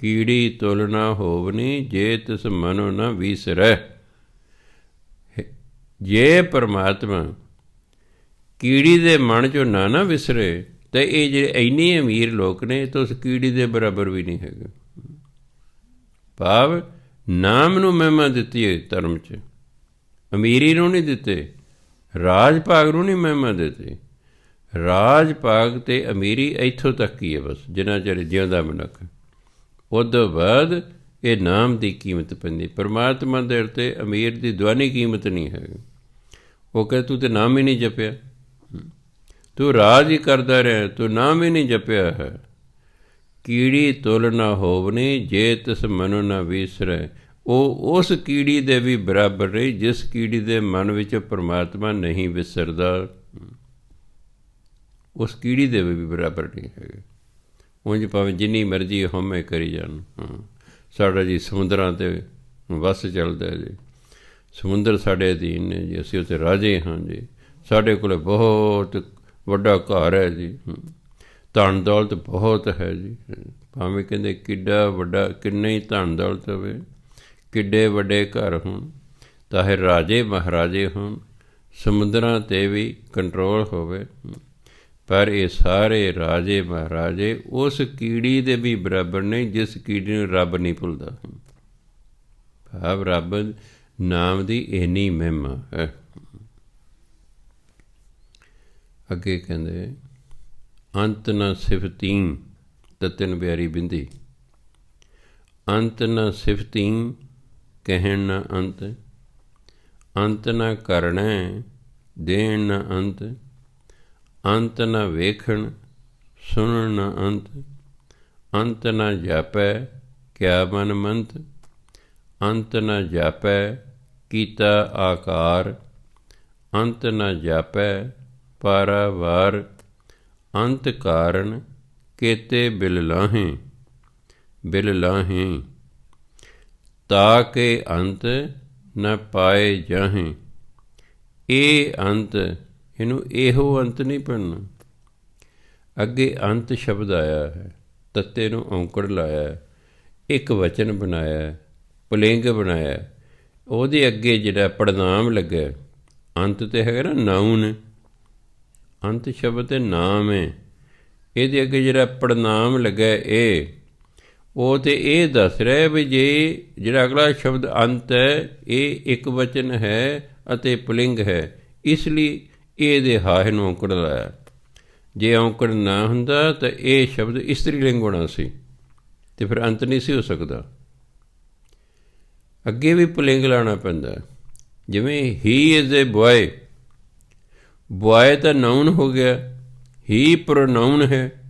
ਕੀੜੀ ਤੁਲਨਾ ਹੋਵਨੀ ਜੇ ਤਿਸ ਮਨੋ ਨਾ ਵੀਸਰੈ। ਜੇ ਪਰਮਾਤਮਾ ਕੀੜੀ ਦੇ ਮਨ 'ਚੋਂ ਨਾ ਵਿਸਰੇ, ਤਾਂ ਇਹ ਜਿਹੜੇ ਇੰਨੇ ਅਮੀਰ ਲੋਕ ਨੇ, ਤਾਂ ਉਸ ਕੀੜੀ ਦੇ ਬਰਾਬਰ ਵੀ ਨਹੀਂ ਹੈਗੇ। ਭਾਵ ਨਾਮ ਨੂੰ ਮਹਿਮਾ ਦਿੱਤੀ ਹੈ ਧਰਮ 'ਚ, ਅਮੀਰੀ ਨੂੰ ਨਹੀਂ ਦਿੱਤੇ। ਰਾਜ ਭਾਗ ਨੂੰ ਨਹੀਂ ਮਹਿਮਾ ਦਿੱਤੀ। ਰਾਜ ਭਾਗ ਅਤੇ ਅਮੀਰੀ ਇੱਥੋਂ ਤੱਕ ਹੀ ਹੈ ਬਸ, ਜਿੰਨਾ ਚਿਰ ਜਿਉਂਦਾ ਮਨੁੱਖ। ਉਦੋਂ ਬਾਅਦ ਇਹ ਨਾਮ ਦੀ ਕੀਮਤ ਪੈਂਦੀ। ਪਰਮਾਤਮਾ ਦੇ ਉੱਤੇ ਅਮੀਰ ਦੀ ਦੁਆਨੀ ਕੀਮਤ ਨਹੀਂ ਹੈਗੀ। ਉਹ ਕਹੇ ਤੂੰ ਤਾਂ ਨਾਮ ਹੀ ਨਹੀਂ ਜਪਿਆ, ਤੂੰ ਰਾਜ ਹੀ ਕਰਦਾ ਰਿਹਾ, ਤੂੰ ਨਾਮ ਹੀ ਨਹੀਂ ਜਪਿਆ ਹੈ। ਕੀੜੀ ਤੁਲ ਨਾ ਹੋਵਨੀ ਜੇ ਤਿਸ ਮਨੋ ਨਾ ਵੀਸਰੈ। ਉਹ ਉਸ ਕੀੜੀ ਦੇ ਵੀ ਬਰਾਬਰ ਰਹੀ ਜਿਸ ਕੀੜੀ ਦੇ ਮਨ ਵਿੱਚ ਪਰਮਾਤਮਾ ਨਹੀਂ ਵਿਸਰਦਾ। ਉਸ ਕੀੜੀ ਦੇ ਵੀ ਬਰਾਬਰ ਨਹੀਂ ਹੈਗੇ। ਉਂਝ ਭਾਵੇਂ ਜਿੰਨੀ ਮਰਜ਼ੀ ਹਉਮੈ ਕਰੀ ਜਾਣ। ਸਾਡਾ ਜੀ ਸਮੁੰਦਰਾਂ 'ਤੇ ਵੱਸ ਚੱਲਦਾ ਜੀ, ਸਮੁੰਦਰ ਸਾਡੇ ਅਧੀਨ ਨੇ ਜੀ, ਅਸੀਂ ਉੱਥੇ ਰਾਜੇ ਹਾਂ ਜੀ, ਸਾਡੇ ਕੋਲ ਬਹੁਤ ਵੱਡਾ ਘਰ ਹੈ ਜੀ, ਧਨ ਦੌਲਤ ਬਹੁਤ ਹੈ ਜੀ। ਭਾਵੇਂ ਕਹਿੰਦੇ ਕਿੱਡਾ ਵੱਡਾ, ਕਿੰਨਾ ਹੀ ਧਨ ਦੌਲਤ ਹੋਵੇ, ਕਿੱਡੇ ਵੱਡੇ ਘਰ ਹੋਣ, ਚਾਹੇ ਰਾਜੇ ਮਹਾਰਾਜੇ ਹੋਣ, ਸਮੁੰਦਰਾਂ 'ਤੇ ਵੀ ਕੰਟਰੋਲ ਹੋਵੇ, ਪਰ ਇਹ ਸਾਰੇ ਰਾਜੇ ਮਹਾਰਾਜੇ ਉਸ ਕੀੜੀ ਦੇ ਵੀ ਬਰਾਬਰ ਨਹੀਂ ਜਿਸ ਕੀੜੀ ਨੂੰ ਰੱਬ ਨਹੀਂ ਭੁੱਲਦਾ। ਭਾਵ ਰੱਬ ਨਾਮ ਦੀ ਇੰਨੀ ਮਹਿਮਾ ਹੈ। ਅੱਗੇ ਕਹਿੰਦੇ ਅੰਤ ਨਾ ਸਿਫਤੀ ਤਤਨ ਪਿਆਰੀ ਬਿੰਦੀ। ਅੰਤ ਨਾ ਸਿਫਤੀ ਕਹਿਣ ਨਾ ਅੰਤ, ਅੰਤ ਨਾ ਕਰਣੈ ਦੇਣ ਨਾ ਅੰਤ, ਅੰਤ ਨਾ ਵੇਖਣ ਸੁਣਨ ਨਾ ਅੰਤ, ਅੰਤ ਨਾ ਜਾਪੈ ਕਿਆ ਮਨ ਮੰਤ, ਅੰਤ ਨਾ ਜਾਪੈ ਕੀਤਾ ਆਕਾਰ, ਅੰਤ ਨਾ ਜਾਪੈ ਪਾਰਾਵਾਰ, ਅੰਤ ਕਾਰਨ ਕੇਤੇ ਬਿਲ ਲਾਹੇ, ਬਿਲ ਲਾਹੇ ਤਾਕੇ ਅੰਤ ਨ ਪਾਏ ਜਾਹੇ। ਇਹ ਅੰਤ, ਇਹਨੂੰ ਇਹੋ ਅੰਤ ਨਹੀਂ ਪੜ੍ਹਨਾ। ਅੱਗੇ ਅੰਤ ਸ਼ਬਦ ਆਇਆ ਹੈ, ਤੱਤੇ ਨੂੰ ਔਂਕੜ ਲਾਇਆ, ਇੱਕ ਵਚਨ ਬਣਾਇਆ, ਪੁਲਿੰਗ ਬਣਾਇਆ, ਉਹਦੇ ਅੱਗੇ ਜਿਹੜਾ ਪੜਨਾਮ ਲੱਗਾ, ਅੰਤ ਤੇ ਹੈਗਾ ਨਾ ਨਾਊਨ, ਅੰਤ ਸ਼ਬਦ ਤੇ ਨਾਮ ਹੈ, ਇਹਦੇ ਅੱਗੇ ਜਿਹੜਾ ਪੜਨਾਮ ਲੱਗਾ ਇਹ, ਉਹ ਤਾਂ ਇਹ ਦੱਸ ਰਿਹਾ ਵੀ ਜੇ ਜਿਹੜਾ ਅਗਲਾ ਸ਼ਬਦ ਅੰਤ ਹੈ ਇਹ ਇੱਕ ਵਚਨ ਹੈ ਅਤੇ ਪੁਲਿੰਗ ਹੈ, ਇਸ ਲਈ ਇਹਦੇ ਹਾਹੇ ਨੂੰ ਔਂਕੜ ਲਾਇਆ। ਜੇ ਔਂਕੜ ਨਾ ਹੁੰਦਾ ਤਾਂ ਇਹ ਸ਼ਬਦ ਇਸਤਰੀ ਲਿੰਗ ਹੋਣਾ ਸੀ ਅਤੇ ਫਿਰ ਅੰਤ ਨਹੀਂ ਸੀ ਹੋ ਸਕਦਾ। ਅੱਗੇ ਵੀ ਪੁਲਿੰਗ ਲਾਉਣਾ ਪੈਂਦਾ, ਜਿਵੇਂ ਹੀ ਇਜ਼ ਏ ਬੋਏ। ਬੋਏ ਤਾਂ ਨਾਊਨ ਹੋ ਗਿਆ, ਹੀ ਪ੍ਰੋਨਾਊਨ ਹੈ।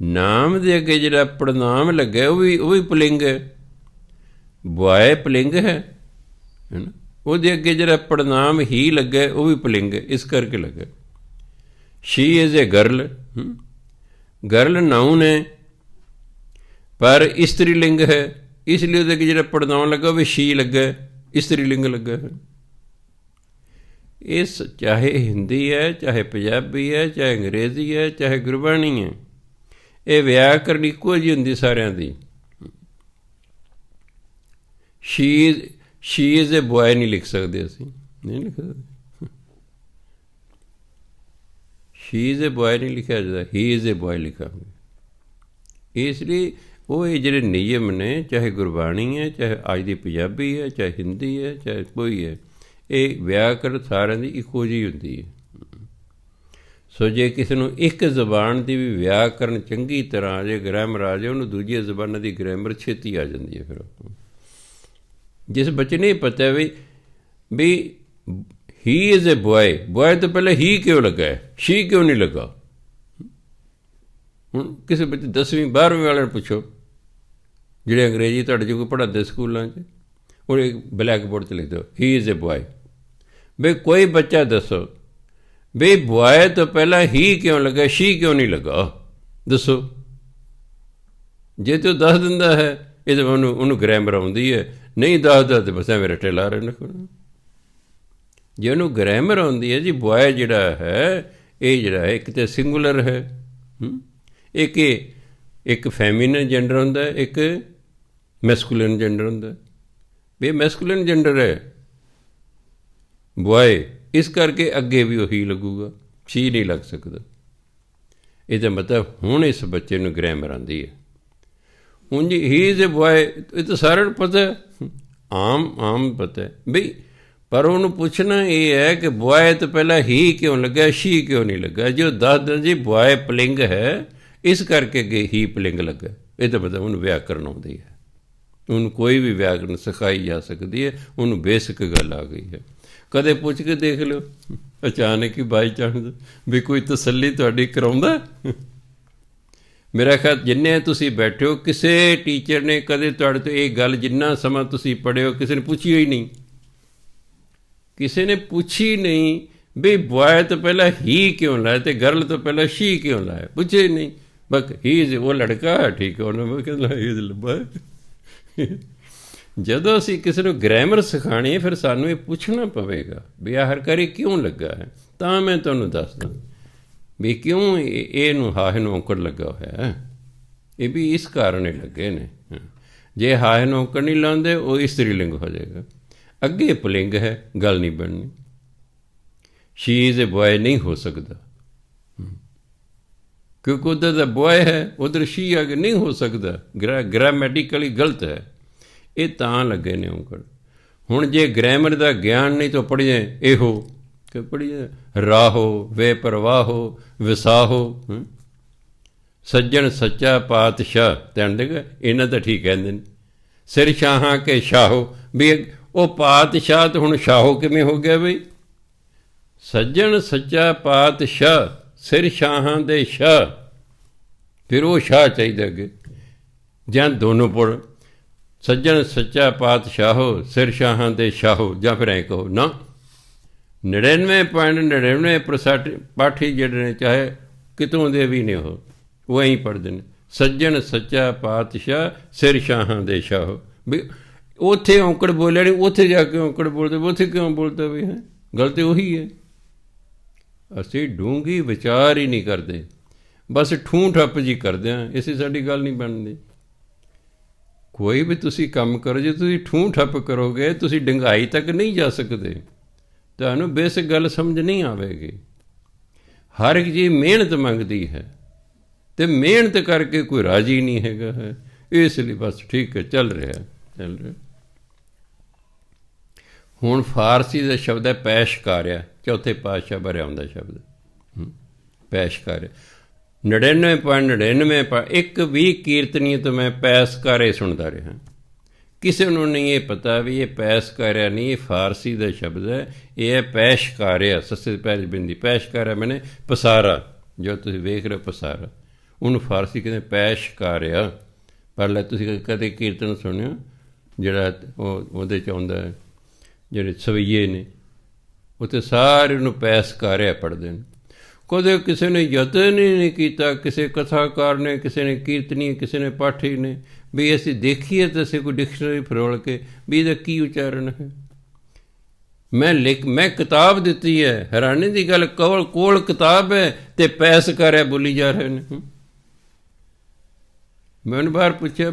ਨਾਮ ਦੇ ਅੱਗੇ ਜਿਹੜਾ ਪ੍ਰਣਾਮ ਲੱਗਾ ਉਹ ਵੀ ਪੁਲਿੰਗ ਹੈ। ਬੋਏ ਪੁਲਿੰਗ ਹੈ ਨਾ, ਉਹਦੇ ਅੱਗੇ ਜਿਹੜਾ ਪ੍ਰਣਾਮ ਹੀ ਲੱਗਾ ਉਹ ਵੀ ਪੁਲਿੰਗ ਹੈ, ਇਸ ਕਰਕੇ ਲੱਗਾ। She is a girl. Girl known ਹੈ ਪਰ ਇਸਤਰੀ ਲਿੰਗ ਹੈ, ਇਸ ਲਈ ਉਹਦੇ ਅੱਗੇ ਜਿਹੜਾ ਪ੍ਰਣਾਮ ਲੱਗਾ ਉਹ ਵੀ ਸ਼ੀ ਲੱਗਾ, ਇਸਤਰੀ ਲਿੰਗ ਲੱਗਾ ਹੈ। ਇਸ ਚਾਹੇ ਹਿੰਦੀ ਹੈ, ਚਾਹੇ ਪੰਜਾਬੀ ਹੈ, ਚਾਹੇ ਅੰਗਰੇਜ਼ੀ ਹੈ, ਚਾਹੇ ਗੁਰਬਾਣੀ ਹੈ, ਇਹ ਵਿਆਕਰਨ ਇੱਕੋ ਜਿਹੀ ਹੁੰਦੀ ਸਾਰਿਆਂ ਦੀ। ਸ਼ੀ ਇਜ਼ ਏ ਬੋਏ ਨਹੀਂ ਲਿਖ ਸਕਦੇ, ਅਸੀਂ ਨਹੀਂ ਲਿਖ ਸਕਦੇ। ਸ਼ੀ ਇਜ਼ ਏ ਬੋਏ ਨਹੀਂ ਲਿਖਿਆ ਜਾਂਦਾ, ਹੀ ਇਜ਼ ਏ ਬੋਏ ਲਿਖਾਂਗੇ। ਇਸ ਲਈ ਉਹ ਇਹ ਜਿਹੜੇ ਨਿਯਮ ਨੇ, ਚਾਹੇ ਗੁਰਬਾਣੀ ਹੈ, ਚਾਹੇ ਅੱਜ ਦੀ ਪੰਜਾਬੀ ਹੈ, ਚਾਹੇ ਹਿੰਦੀ ਹੈ, ਚਾਹੇ ਕੋਈ ਹੈ, ਇਹ ਵਿਆਕਰਨ ਸਾਰਿਆਂ ਦੀ ਇੱਕੋ ਜਿਹੀ ਹੁੰਦੀ ਹੈ। ਸੋ ਜੇ ਕਿਸੇ ਨੂੰ ਇੱਕ ਜ਼ਬਾਨ ਦੀ ਵੀ ਵਿਆਕਰਨ ਚੰਗੀ ਤਰ੍ਹਾਂ ਆ ਜਾਏ, ਗ੍ਰਾਮਰ ਆ ਜਾਏ, ਉਹਨੂੰ ਦੂਜੀਆਂ ਜ਼ਬਾਨਾਂ ਦੀ ਗ੍ਰਾਮਰ ਛੇਤੀ ਆ ਜਾਂਦੀ ਹੈ। ਫਿਰ ਜਿਸ ਬੱਚੇ ਨੂੰ ਪਤਾ ਵੀ he is a boy, boy ਤੋਂ ਪਹਿਲਾਂ ਹੀ ਕਿਉਂ ਲੱਗਾ ਹੈ, ਸ਼ੀ ਕਿਉਂ ਨਹੀਂ ਲੱਗਾ। ਹੁਣ ਕਿਸੇ ਬੱਚੇ 10ਵੀਂ 12ਵੀਂ ਵਾਲਿਆਂ ਨੂੰ ਪੁੱਛੋ, ਜਿਹੜੇ ਅੰਗਰੇਜ਼ੀ ਤੁਹਾਡੇ 'ਚ ਕੋਈ ਪੜ੍ਹਾਉਂਦੇ ਸਕੂਲਾਂ 'ਚ, ਉਹ ਇੱਕ ਬਲੈਕ ਬੋਰਡ 'ਤੇ ਲਿਖ ਦਿਓ ਹੀ ਇਜ਼ ਏ ਬੋਏ। ਬਈ ਕੋਈ ਬੱਚਾ ਦੱਸੋ ਬਈ ਬੋਏ ਤੋਂ ਪਹਿਲਾਂ ਹੀ ਕਿਉਂ ਲੱਗਾ, ਸ਼ੀ ਕਿਉਂ ਨਹੀਂ ਲੱਗਾ, ਦੱਸੋ। ਜੇ ਤੂੰ ਦੱਸ ਦਿੰਦਾ ਹੈ ਇਹ ਤਾਂ ਉਹਨੂੰ ਗ੍ਰਾਮਰ ਆਉਂਦੀ ਹੈ, ਨਹੀਂ ਦੱਸਦਾ ਤਾਂ ਬਸ ਐਵੇਂ ਰੱਟੇ ਲਾ ਰਹੇ ਨੇ। ਜੇ ਉਹਨੂੰ ਗ੍ਰਾਮਰ ਆਉਂਦੀ ਹੈ ਜੀ, ਬੋਏ ਜਿਹੜਾ ਹੈ ਇਹ ਜਿਹੜਾ ਹੈ ਇੱਕ ਤਾਂ ਸਿੰਗੂਲਰ ਹੈ, ਇੱਕ ਫੈਮੀਨਨ ਜੈਂਡਰ ਹੁੰਦਾ, ਇੱਕ ਮੈਸਕੂਲਨ ਜੈਂਡਰ ਹੁੰਦਾ। ਵੀ ਮੈਸਕੂਲਨ ਜੈਂਡਰ ਹੈ ਬੋਏ, ਇਸ ਕਰਕੇ ਅੱਗੇ ਵੀ ਉਹੀ ਲੱਗੂਗਾ, ਸ਼ੀ ਨਹੀਂ ਲੱਗ ਸਕਦਾ। ਇਹਦਾ ਮਤਲਬ ਹੁਣ ਇਸ ਬੱਚੇ ਨੂੰ ਗ੍ਰਾਮਰ ਆਉਂਦੀ ਹੈ। ਹੁਣ ਜੀ ਹੀ ਇਜ਼ ਏ ਬੋਏ, ਇਹ ਤਾਂ ਸਾਰਿਆਂ ਨੂੰ ਪਤਾ, ਆਮ ਪਤਾ ਬਈ, ਪਰ ਉਹਨੂੰ ਪੁੱਛਣਾ ਇਹ ਹੈ ਕਿ ਬੋਏ ਤੋਂ ਪਹਿਲਾਂ ਹੀ ਕਿਉਂ ਲੱਗਾ, ਸ਼ੀ ਕਿਉਂ ਨਹੀਂ ਲੱਗਾ। ਜੋ ਦੱਸ ਦਿਨ ਜੀ ਬੋਏ ਪੁਲਿੰਗ ਹੈ, ਇਸ ਕਰਕੇ ਅੱਗੇ ਹੀ ਪੁਲਿੰਗ ਲੱਗਾ, ਇਹ ਤਾਂ ਮਤਲਬ ਉਹਨੂੰ ਵਿਆਕਰਨ ਆਉਂਦੀ ਹੈ। ਉਹਨੂੰ ਕੋਈ ਵੀ ਵਿਆਕਰਨ ਸਿਖਾਈ ਜਾ ਸਕਦੀ ਹੈ, ਉਹਨੂੰ ਬੇਸਿਕ ਗੱਲ ਆ ਗਈ ਹੈ। ਕਦੇ ਪੁੱਛ ਕੇ ਦੇਖ ਲਿਓ ਅਚਾਨਕ ਹੀ ਬਾਈ ਚਾਂਸ ਵੀ ਕੋਈ ਤਸੱਲੀ ਤੁਹਾਡੀ ਕਰਾਉਂਦਾ। ਮੇਰਾ ਖਿਆਲ ਜਿੰਨੇ ਤੁਸੀਂ ਬੈਠੇ ਹੋ, ਕਿਸੇ ਟੀਚਰ ਨੇ ਕਦੇ ਤੁਹਾਡੇ ਤੋਂ ਇਹ ਗੱਲ, ਜਿੰਨਾ ਸਮਾਂ ਤੁਸੀਂ ਪੜ੍ਹੇ ਹੋ, ਕਿਸੇ ਨੇ ਪੁੱਛੀ ਹੋਈ ਨਹੀਂ। ਕਿਸੇ ਨੇ ਪੁੱਛੀ ਨਹੀਂ ਵੀ ਬੋਏ ਤੋਂ ਪਹਿਲਾਂ ਹੀ ਕਿਉਂ ਲਾਇਆ ਅਤੇ ਗਰਲ ਤੋਂ ਪਹਿਲਾਂ ਸ਼ੀ ਕਿਉਂ ਲਾਇਆ, ਪੁੱਛੇ ਨਹੀਂ। ਬਸ ਹੀ ਉਹ ਲੜਕਾ ਹੈ, ਠੀਕ ਹੈ, ਉਹਨੇ ਕਹਿੰਦਾ ਹੀ ਲੱਭਾ। ਜਦੋਂ ਅਸੀਂ ਕਿਸੇ ਨੂੰ ਗ੍ਰਾਮਰ ਸਿਖਾਉਣੀ ਹੈ, ਫਿਰ ਸਾਨੂੰ ਇਹ ਪੁੱਛਣਾ ਪਵੇਗਾ ਵੀ ਆਖਰਕਾਰ ਕਿਉਂ ਲੱਗਾ ਹੈ। ਤਾਂ ਮੈਂ ਤੁਹਾਨੂੰ ਦੱਸਦਾ ਵੀ ਕਿਉਂ ਇਹਨੂੰ ਹਾਹੇ ਨੂੰ ਔਂਕੜ ਲੱਗਾ ਹੋਇਆ ਹੈ। ਇਹ ਵੀ ਇਸ ਕਾਰਨ ਹੀ ਲੱਗੇ ਨੇ। ਜੇ ਹਾਹੇ ਨੂੰ ਔਂਕੜ ਨਹੀਂ ਲਾਉਂਦੇ, ਉਹ ਇਸਤਰੀ ਲਿੰਗ ਹੋ ਜਾਏਗਾ, ਅੱਗੇ ਪੁਲਿੰਗ ਹੈ, ਗੱਲ ਨਹੀਂ ਬਣਨੀ। ਸ਼ੀ ਇਜ਼ ਏ ਬੋਏ ਨਹੀਂ ਹੋ ਸਕਦਾ, ਕਿਉਂਕਿ ਉੱਧਰ ਦਾ ਬੋਏ ਹੈ, ਉੱਧਰ ਸ਼ੀ ਅੱਗੇ ਨਹੀਂ ਹੋ ਸਕਦਾ, ਗ੍ਰਾਮੈਟੀਕਲੀ ਗਲਤ ਹੈ। ਇਹ ਤਾਂ ਲੱਗੇ ਨੇ ਔਂਕੜ। ਹੁਣ ਜੇ ਗ੍ਰਾਮਰ ਦਾ ਗਿਆਨ ਨਹੀਂ ਤਾਂ ਪੜ੍ਹੀਏ ਇਹੋ ਕਿ ਪੜ੍ਹੀਏ ਰਾਹੋ ਵੇ ਪਰਵਾਹੋ ਵਿਸਾਹੋ, ਸੱਜਣ ਸੱਚਾ ਪਾਤਸ਼ਾਹ, ਧਿਆਨ ਦੇਗਾ ਇਹਨਾਂ ਤਾਂ ਠੀਕ ਕਹਿੰਦੇ ਨੇ। ਸਿਰ ਸ਼ਾਹਾਂ ਕੇ ਸ਼ਾਹੋ, ਵੀ ਉਹ ਪਾਤਸ਼ਾਹ ਤਾਂ ਹੁਣ ਸ਼ਾਹੋ ਕਿਵੇਂ ਹੋ ਗਿਆ ਬਈ। ਸੱਜਣ ਸੱਚਾ ਪਾਤਸ਼ਾਹ, ਸਿਰ ਸ਼ਾਹਾਂ ਦੇ ਸ਼ਾਹ, ਫਿਰ ਉਹ ਸ਼ਾਹ ਚਾਹੀਦਾ ਅੱਗੇ, ਜਾਂ ਦੋਨੋਂ ਪੜ ਸੱਜਣ ਸੱਚਾ ਪਾਤਸ਼ਾਹੋ, ਸਿਰ ਸ਼ਾਹਾਂ ਦੇ ਸ਼ਾਹੋ, ਜਾਂ ਫਿਰ ਐਂ ਕਹੋ ਨਾ 99.99% ਪਾਠੀ ਜਿਹੜੇ ਨੇ, ਚਾਹੇ ਕਿਤੋਂ ਦੇ ਵੀ ਨੇ, ਉਹ ਐਂ ਪੜ੍ਹਦੇ ਨੇ ਸੱਜਣ ਸੱਚਾ ਪਾਤਸ਼ਾਹ, ਸਿਰ ਸ਼ਾਹਾਂ ਦੇ ਸ਼ਾਹੋ। ਵੀ ਉੱਥੇ ਔਂਕੜ ਬੋਲਿਆ ਨਹੀਂ, ਉੱਥੇ ਜਾ ਕੇ ਔਂਕੜ ਬੋਲਦੇ, ਉੱਥੇ ਕਿਉਂ ਬੋਲਦਾ ਵੀ ਹੈ, ਗੱਲ ਤਾਂ ਉਹੀ ਹੈ। ਅਸੀਂ ਡੂੰਘੀ ਵਿਚਾਰ ਹੀ ਨਹੀਂ ਕਰਦੇ, ਬਸ ਠੂੰ ਠੱਪ ਜੀ ਕਰਦੇ ਹਾਂ, ਇਸੇ ਸਾਡੀ ਗੱਲ ਨਹੀਂ ਬਣਦੀ। ਕੋਈ ਵੀ ਤੁਸੀਂ ਕੰਮ ਕਰੋ, ਜੇ ਤੁਸੀਂ ਠੂੰ ਠੱਪ ਕਰੋਗੇ, ਤੁਸੀਂ ਡੂੰਘਾਈ ਤੱਕ ਨਹੀਂ ਜਾ ਸਕਦੇ, ਤੁਹਾਨੂੰ ਬੇਸਿਕ ਗੱਲ ਸਮਝ ਨਹੀਂ ਆਵੇਗੀ। ਹਰ ਇੱਕ ਚੀਜ਼ ਮਿਹਨਤ ਮੰਗਦੀ ਹੈ, ਅਤੇ ਮਿਹਨਤ ਕਰਕੇ ਕੋਈ ਰਾਜ਼ੀ ਨਹੀਂ ਹੈਗਾ ਹੈ। ਇਸ ਲਈ ਬਸ ਠੀਕ ਹੈ, ਚੱਲ ਰਿਹਾ। ਹੁਣ ਫਾਰਸੀ ਦਾ ਸ਼ਬਦ ਹੈ ਪੈਸ਼ਕਾਰਿਆ, ਚੌਥੇ ਪਾਤਸ਼ਾਹ ਬਾਰੇ ਆਉਂਦਾ ਸ਼ਬਦ ਪੈਸ਼ਕਾਰਿਆ। 99.99 ਇੱਕ ਵੀ ਕੀਰਤਨੀਏ ਤੋਂ ਮੈਂ ਪੈਸਕਾਰੇ ਸੁਣਦਾ ਰਿਹਾ। ਕਿਸੇ ਨੂੰ ਨਹੀਂ ਇਹ ਪਤਾ ਵੀ ਇਹ ਪੈਸਕਾਰਿਆ ਨਹੀਂ, ਇਹ ਫਾਰਸੀ ਦਾ ਸ਼ਬਦ ਹੈ, ਇਹ ਹੈ ਪੈਸ਼ਕਾਰਿਆ, ਸੱਸੇ ਪੈਰ ਬਿੰਦੀ। ਪੈਸ਼ਕਾਰਿਆ ਮੈਨੇ ਪਸਾਰਾ, ਜੋ ਤੁਸੀਂ ਵੇਖ ਰਹੇ ਹੋ ਪਸਾਰਾ, ਉਹਨੂੰ ਫਾਰਸੀ ਕਹਿੰਦੇ ਪੈਸ਼ਕਾਰਿਆ। ਪਰ ਲੈ ਤੁਸੀਂ ਕਦੇ ਕੀਰਤਨ ਸੁਣਿਓ ਜਿਹੜਾ ਉਹਦੇ 'ਚ ਆਉਂਦਾ, ਜਿਹੜੇ ਸਵਈਏ ਨੇ ਉੱਥੇ ਸਾਰੇ ਉਹਨੂੰ ਪੈਸਕਾਰਿਆ ਪੜ੍ਹਦੇ ਨੇ। ਕਦੇ ਕਿਸੇ ਨੇ ਯਤਨ ਹੀ ਨਹੀਂ ਕੀਤਾ, ਕਿਸੇ ਕਥਾਕਾਰ ਨੇ, ਕਿਸੇ ਨੇ ਕੀਰਤਨੀ, ਕਿਸੇ ਨੇ ਪਾਠੀ ਨੇ, ਵੀ ਅਸੀਂ ਦੇਖੀਏ ਤਾਂ ਅਸੀਂ ਕੋਈ ਡਿਕਸ਼ਨਰੀ ਫਰੋਲ ਕੇ ਵੀ ਇਹਦਾ ਕੀ ਉਚਾਰਨ ਹੈ। ਮੈਂ ਕਿਤਾਬ ਦਿੱਤੀ ਹੈ, ਹੈਰਾਨੀ ਦੀ ਗੱਲ, ਕੋਲ ਕਿਤਾਬ ਹੈ ਅਤੇ ਪੈਸਕਾਰਿਆ ਬੋਲੀ ਜਾ ਰਹੇ ਨੇ। ਮੈਂ ਉਹਨੂੰ ਬਾਹਰ ਪੁੱਛਿਆ,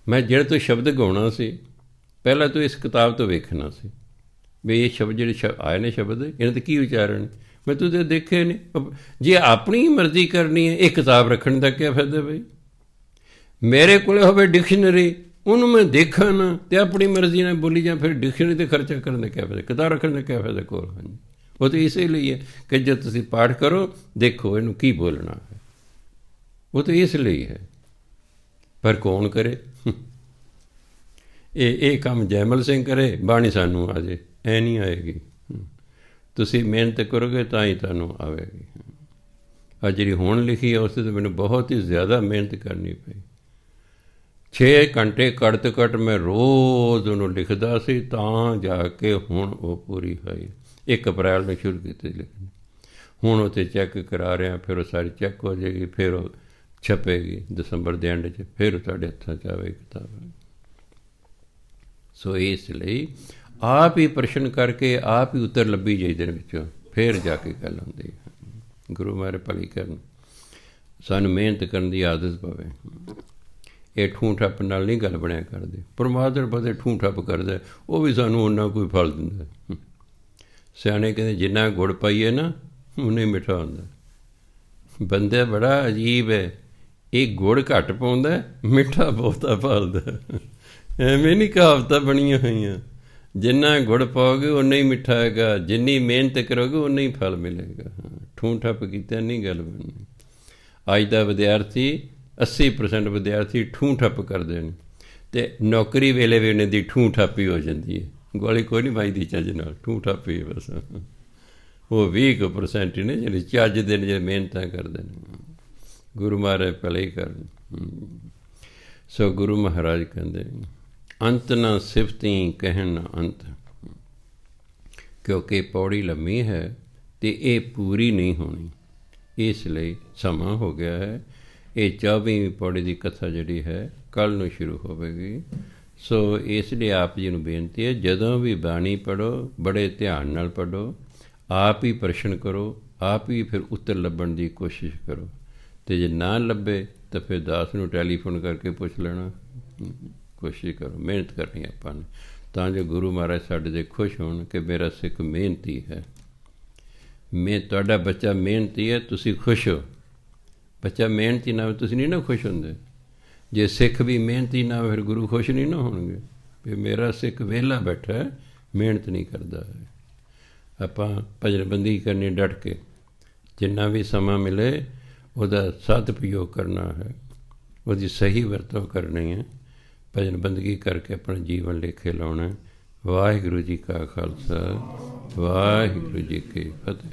ਮੈਂ ਜਿਹੜੇ ਤੋਂ ਸ਼ਬਦ ਗਾਉਣਾ ਸੀ ਪਹਿਲਾਂ ਤੋਂ ਇਸ ਕਿਤਾਬ ਤੋਂ ਵੇਖਣਾ ਸੀ ਵੀ ਇਹ ਸ਼ਬਦ ਜਿਹੜੇ ਆਏ ਨੇ ਸ਼ਬਦ ਇਹਨਾਂ ਦੇ ਕੀ ਉਚਾਰਨ। ਮੈਂ ਤੂੰ ਤਾਂ ਦੇਖੇ ਨਹੀਂ। ਜੇ ਆਪਣੀ ਮਰਜ਼ੀ ਕਰਨੀ ਹੈ ਇਹ ਕਿਤਾਬ ਰੱਖਣ ਦਾ ਕਿਆ ਫਾਇਦਾ ਬਈ। ਮੇਰੇ ਕੋਲ ਹੋਵੇ ਡਿਕਸ਼ਨਰੀ, ਉਹਨੂੰ ਮੈਂ ਦੇਖਾਂ ਨਾ ਅਤੇ ਆਪਣੀ ਮਰਜ਼ੀ ਨਾਲ ਬੋਲੀ ਜਾਂ ਫਿਰ ਡਿਕਸ਼ਨਰੀ 'ਤੇ ਖਰਚਾ ਕਰਨ ਦਾ ਕਿਆ ਫਾਇਦਾ, ਕਿਤਾਬ ਰੱਖਣ ਦਾ ਕਿਆ ਫਾਇਦਾ ਕੋਲ। ਹਾਂਜੀ, ਉਹ ਤਾਂ ਇਸੇ ਲਈ ਹੈ ਕਿ ਜਦ ਤੁਸੀਂ ਪਾਠ ਕਰੋ ਦੇਖੋ ਇਹਨੂੰ ਕੀ ਬੋਲਣਾ ਹੈ, ਉਹ ਤਾਂ ਇਸ ਲਈ ਹੈ। ਪਰ ਕੌਣ ਕਰੇ ਇਹ ਕੰਮ? ਜੈਮਲ ਸਿੰਘ ਕਰੇ, ਬਾਣੀ ਸਾਨੂੰ ਆ ਜੇ, ਐ ਨਹੀਂ ਆਏਗੀ। ਤੁਸੀਂ ਮਿਹਨਤ ਕਰੋਗੇ ਤਾਂ ਹੀ ਤੁਹਾਨੂੰ ਆਵੇਗੀ। ਆ ਜਿਹੜੀ ਹੁਣ ਲਿਖੀ ਹੈ ਉਸ 'ਤੇ ਮੈਨੂੰ ਬਹੁਤ ਹੀ ਜ਼ਿਆਦਾ ਮਿਹਨਤ ਕਰਨੀ ਪਈ। 6 ਘੰਟੇ ਘੱਟ ਤੋਂ ਘੱਟ ਮੈਂ ਰੋਜ਼ ਉਹਨੂੰ ਲਿਖਦਾ ਸੀ, ਤਾਂ ਜਾ ਕੇ ਹੁਣ ਉਹ ਪੂਰੀ ਹੋਈ। 1 ਅਪ੍ਰੈਲ ਨੂੰ ਸ਼ੁਰੂ ਕੀਤੀ ਲਿਖਣੀ, ਹੁਣ ਉੱਥੇ ਚੈੱਕ ਕਰਾ ਰਿਹਾ, ਫਿਰ ਉਹ ਸਾਰੀ ਚੈੱਕ ਹੋ ਜਾਏਗੀ, ਫਿਰ ਉਹ ਛਪੇਗੀ ਦਸੰਬਰ ਦੇ ਐਂਡ 'ਚ, ਫਿਰ ਤੁਹਾਡੇ ਹੱਥਾਂ 'ਚ ਆਵੇਗੀ ਕਿਤਾਬ। ਸੋ ਇਸ ਲਈ ਆਪ ਹੀ ਪ੍ਰਸ਼ਨ ਕਰਕੇ ਆਪ ਹੀ ਉੱਤਰ ਲੱਭੀ ਜਾਈਦੇ ਨੇ ਵਿੱਚੋਂ, ਫਿਰ ਜਾ ਕੇ ਗੱਲ ਹੁੰਦੀ ਹੈ। ਗੁਰੂ ਮਹਾਰਾਜ ਭਲੀ ਕਰਨ, ਸਾਨੂੰ ਮਿਹਨਤ ਕਰਨ ਦੀ ਆਦਤ ਪਵੇ। ਇਹ ਠੂੰ ਠੱਪ ਨਾਲ ਨਹੀਂ ਗੱਲ ਬਣਿਆ ਕਰਦੇ। ਪਰਮਾਤਮਾ ਪਤੇ ਠੂੰ ਠੱਪ ਕਰਦਾ, ਉਹ ਵੀ ਸਾਨੂੰ ਓਨਾ ਕੋਈ ਫਲ ਦਿੰਦਾ। ਸਿਆਣੇ ਕਹਿੰਦੇ ਜਿੰਨਾ ਗੁੜ ਪਾਈਏ ਨਾ ਉਨਾ ਹੀ ਮਿੱਠਾ ਹੁੰਦਾ। ਬੰਦਾ ਬੜਾ ਅਜੀਬ ਹੈ, ਇਹ ਗੁੜ ਘੱਟ ਪਾਉਂਦਾ, ਮਿੱਠਾ ਬਹੁਤਾ ਭਾਲਦਾ। ਐਵੇਂ ਨਹੀਂ ਕਹਾਵਤਾਂ ਬਣੀਆਂ ਹੋਈਆਂ। ਜਿੰਨਾ ਗੁੜ ਪਾਓਗੇ ਓਨਾ ਹੀ ਮਿੱਠਾ ਹੈਗਾ, ਜਿੰਨੀ ਮਿਹਨਤ ਕਰੋਗੇ ਓਨਾ ਹੀ ਫਲ ਮਿਲੇਗਾ। ਠੂੰ ਠੱਪ ਕੀਤਾ ਨਹੀਂ ਗੱਲ ਬਣਨੀ। ਅੱਜ ਦਾ ਵਿਦਿਆਰਥੀ 80% ਵਿਦਿਆਰਥੀ ਠੂੰ ਠੱਪ ਕਰਦੇ ਨੇ, ਅਤੇ ਨੌਕਰੀ ਵੇਲੇ ਵੀ ਉਹਨਾਂ ਦੀ ਠੂੰ ਠੱਪ ਹੀ ਹੋ ਜਾਂਦੀ ਹੈ। ਗੋਲੀ ਕੋਈ ਨਹੀਂ ਵੱਜਦੀ ਚੱਜ ਨਾਲ, ਠੂੰ ਠੱਪ ਹੀ ਬਸ। ਉਹ 20% ਹੀ ਨੇ ਜਿਹੜੇ ਚੱਜ ਦੇ ਨੇ, ਜਿਹੜੇ ਮਿਹਨਤਾਂ ਕਰਦੇ ਨੇ। ਗੁਰੂ ਮਹਾਰਾਜ ਭਲੇ ਹੀ ਕਰਨ। ਸੋ ਗੁਰੂ ਮਹਾਰਾਜ ਕਹਿੰਦੇ ਅੰਤ ਨਾ ਸਿਫਤੀ ਕਹਿਣ ਨਾ ਅੰਤ, ਕਿਉਂਕਿ ਪੌੜੀ ਲੰਮੀ ਹੈ ਅਤੇ ਇਹ ਪੂਰੀ ਨਹੀਂ ਹੋਣੀ, ਇਸ ਲਈ ਸਮਾਂ ਹੋ ਗਿਆ ਹੈ। ਇਹ 24ਵੀਂ ਪੌੜੀ ਦੀ ਕਥਾ ਜਿਹੜੀ ਹੈ ਕੱਲ੍ਹ ਨੂੰ ਸ਼ੁਰੂ ਹੋਵੇਗੀ। ਸੋ ਇਸ ਲਈ ਆਪ ਜੀ ਨੂੰ ਬੇਨਤੀ ਹੈ, ਜਦੋਂ ਵੀ ਬਾਣੀ ਪੜ੍ਹੋ ਬੜੇ ਧਿਆਨ ਨਾਲ ਪੜ੍ਹੋ, ਆਪ ਹੀ ਪ੍ਰਸ਼ਨ ਕਰੋ, ਆਪ ਹੀ ਫਿਰ ਉੱਤਰ ਲੱਭਣ ਦੀ ਕੋਸ਼ਿਸ਼ ਕਰੋ, ਅਤੇ ਜੇ ਨਾ ਲੱਭੇ ਤਾਂ ਫਿਰ ਦਾਸ ਨੂੰ ਟੈਲੀਫੋਨ ਕਰਕੇ ਪੁੱਛ ਲੈਣਾ। ਕੋਸ਼ਿਸ਼ ਕਰੋ, ਮਿਹਨਤ ਕਰਨੀ ਆਪਾਂ ਨੇ, ਤਾਂ ਜੋ ਗੁਰੂ ਮਹਾਰਾਜ ਸਾਡੇ 'ਤੇ ਖੁਸ਼ ਹੋਣ ਕਿ ਮੇਰਾ ਸਿੱਖ ਮਿਹਨਤੀ ਹੈ। ਤੁਹਾਡਾ ਬੱਚਾ ਮਿਹਨਤੀ ਹੈ, ਤੁਸੀਂ ਖੁਸ਼ ਹੋ। ਬੱਚਾ ਮਿਹਨਤੀ ਨਾ ਹੋਵੇ ਤੁਸੀਂ ਨਹੀਂ ਨਾ ਖੁਸ਼ ਹੁੰਦੇ। ਜੇ ਸਿੱਖ ਵੀ ਮਿਹਨਤੀ ਨਾ ਹੋਵੇ ਫਿਰ ਗੁਰੂ ਖੁਸ਼ ਨਹੀਂ ਨਾ ਹੋਣਗੇ ਵੀ ਮੇਰਾ ਸਿੱਖ ਵਿਹਲਾ ਬੈਠਾ, ਮਿਹਨਤ ਨਹੀਂ ਕਰਦਾ ਹੈ। ਆਪਾਂ ਭਜਨਬੰਦੀ ਕਰਨੀ ਡਟ ਕੇ, ਜਿੰਨਾ ਵੀ ਸਮਾਂ ਮਿਲੇ ਉਹਦਾ ਸਦਉਪਯੋਗ ਕਰਨਾ ਹੈ, ਉਹਦੀ ਸਹੀ ਵਰਤੋਂ ਕਰਨੀ ਹੈ, ਭਜਨ ਬੰਦਗੀ ਕਰਕੇ ਆਪਣਾ ਜੀਵਨ ਲੇਖੇ ਲਾਉਣਾ। ਵਾਹਿਗੁਰੂ ਜੀ ਕਾ ਖਾਲਸਾ, ਵਾਹਿਗੁਰੂ ਜੀ ਕੀ ਫਤਿਹ।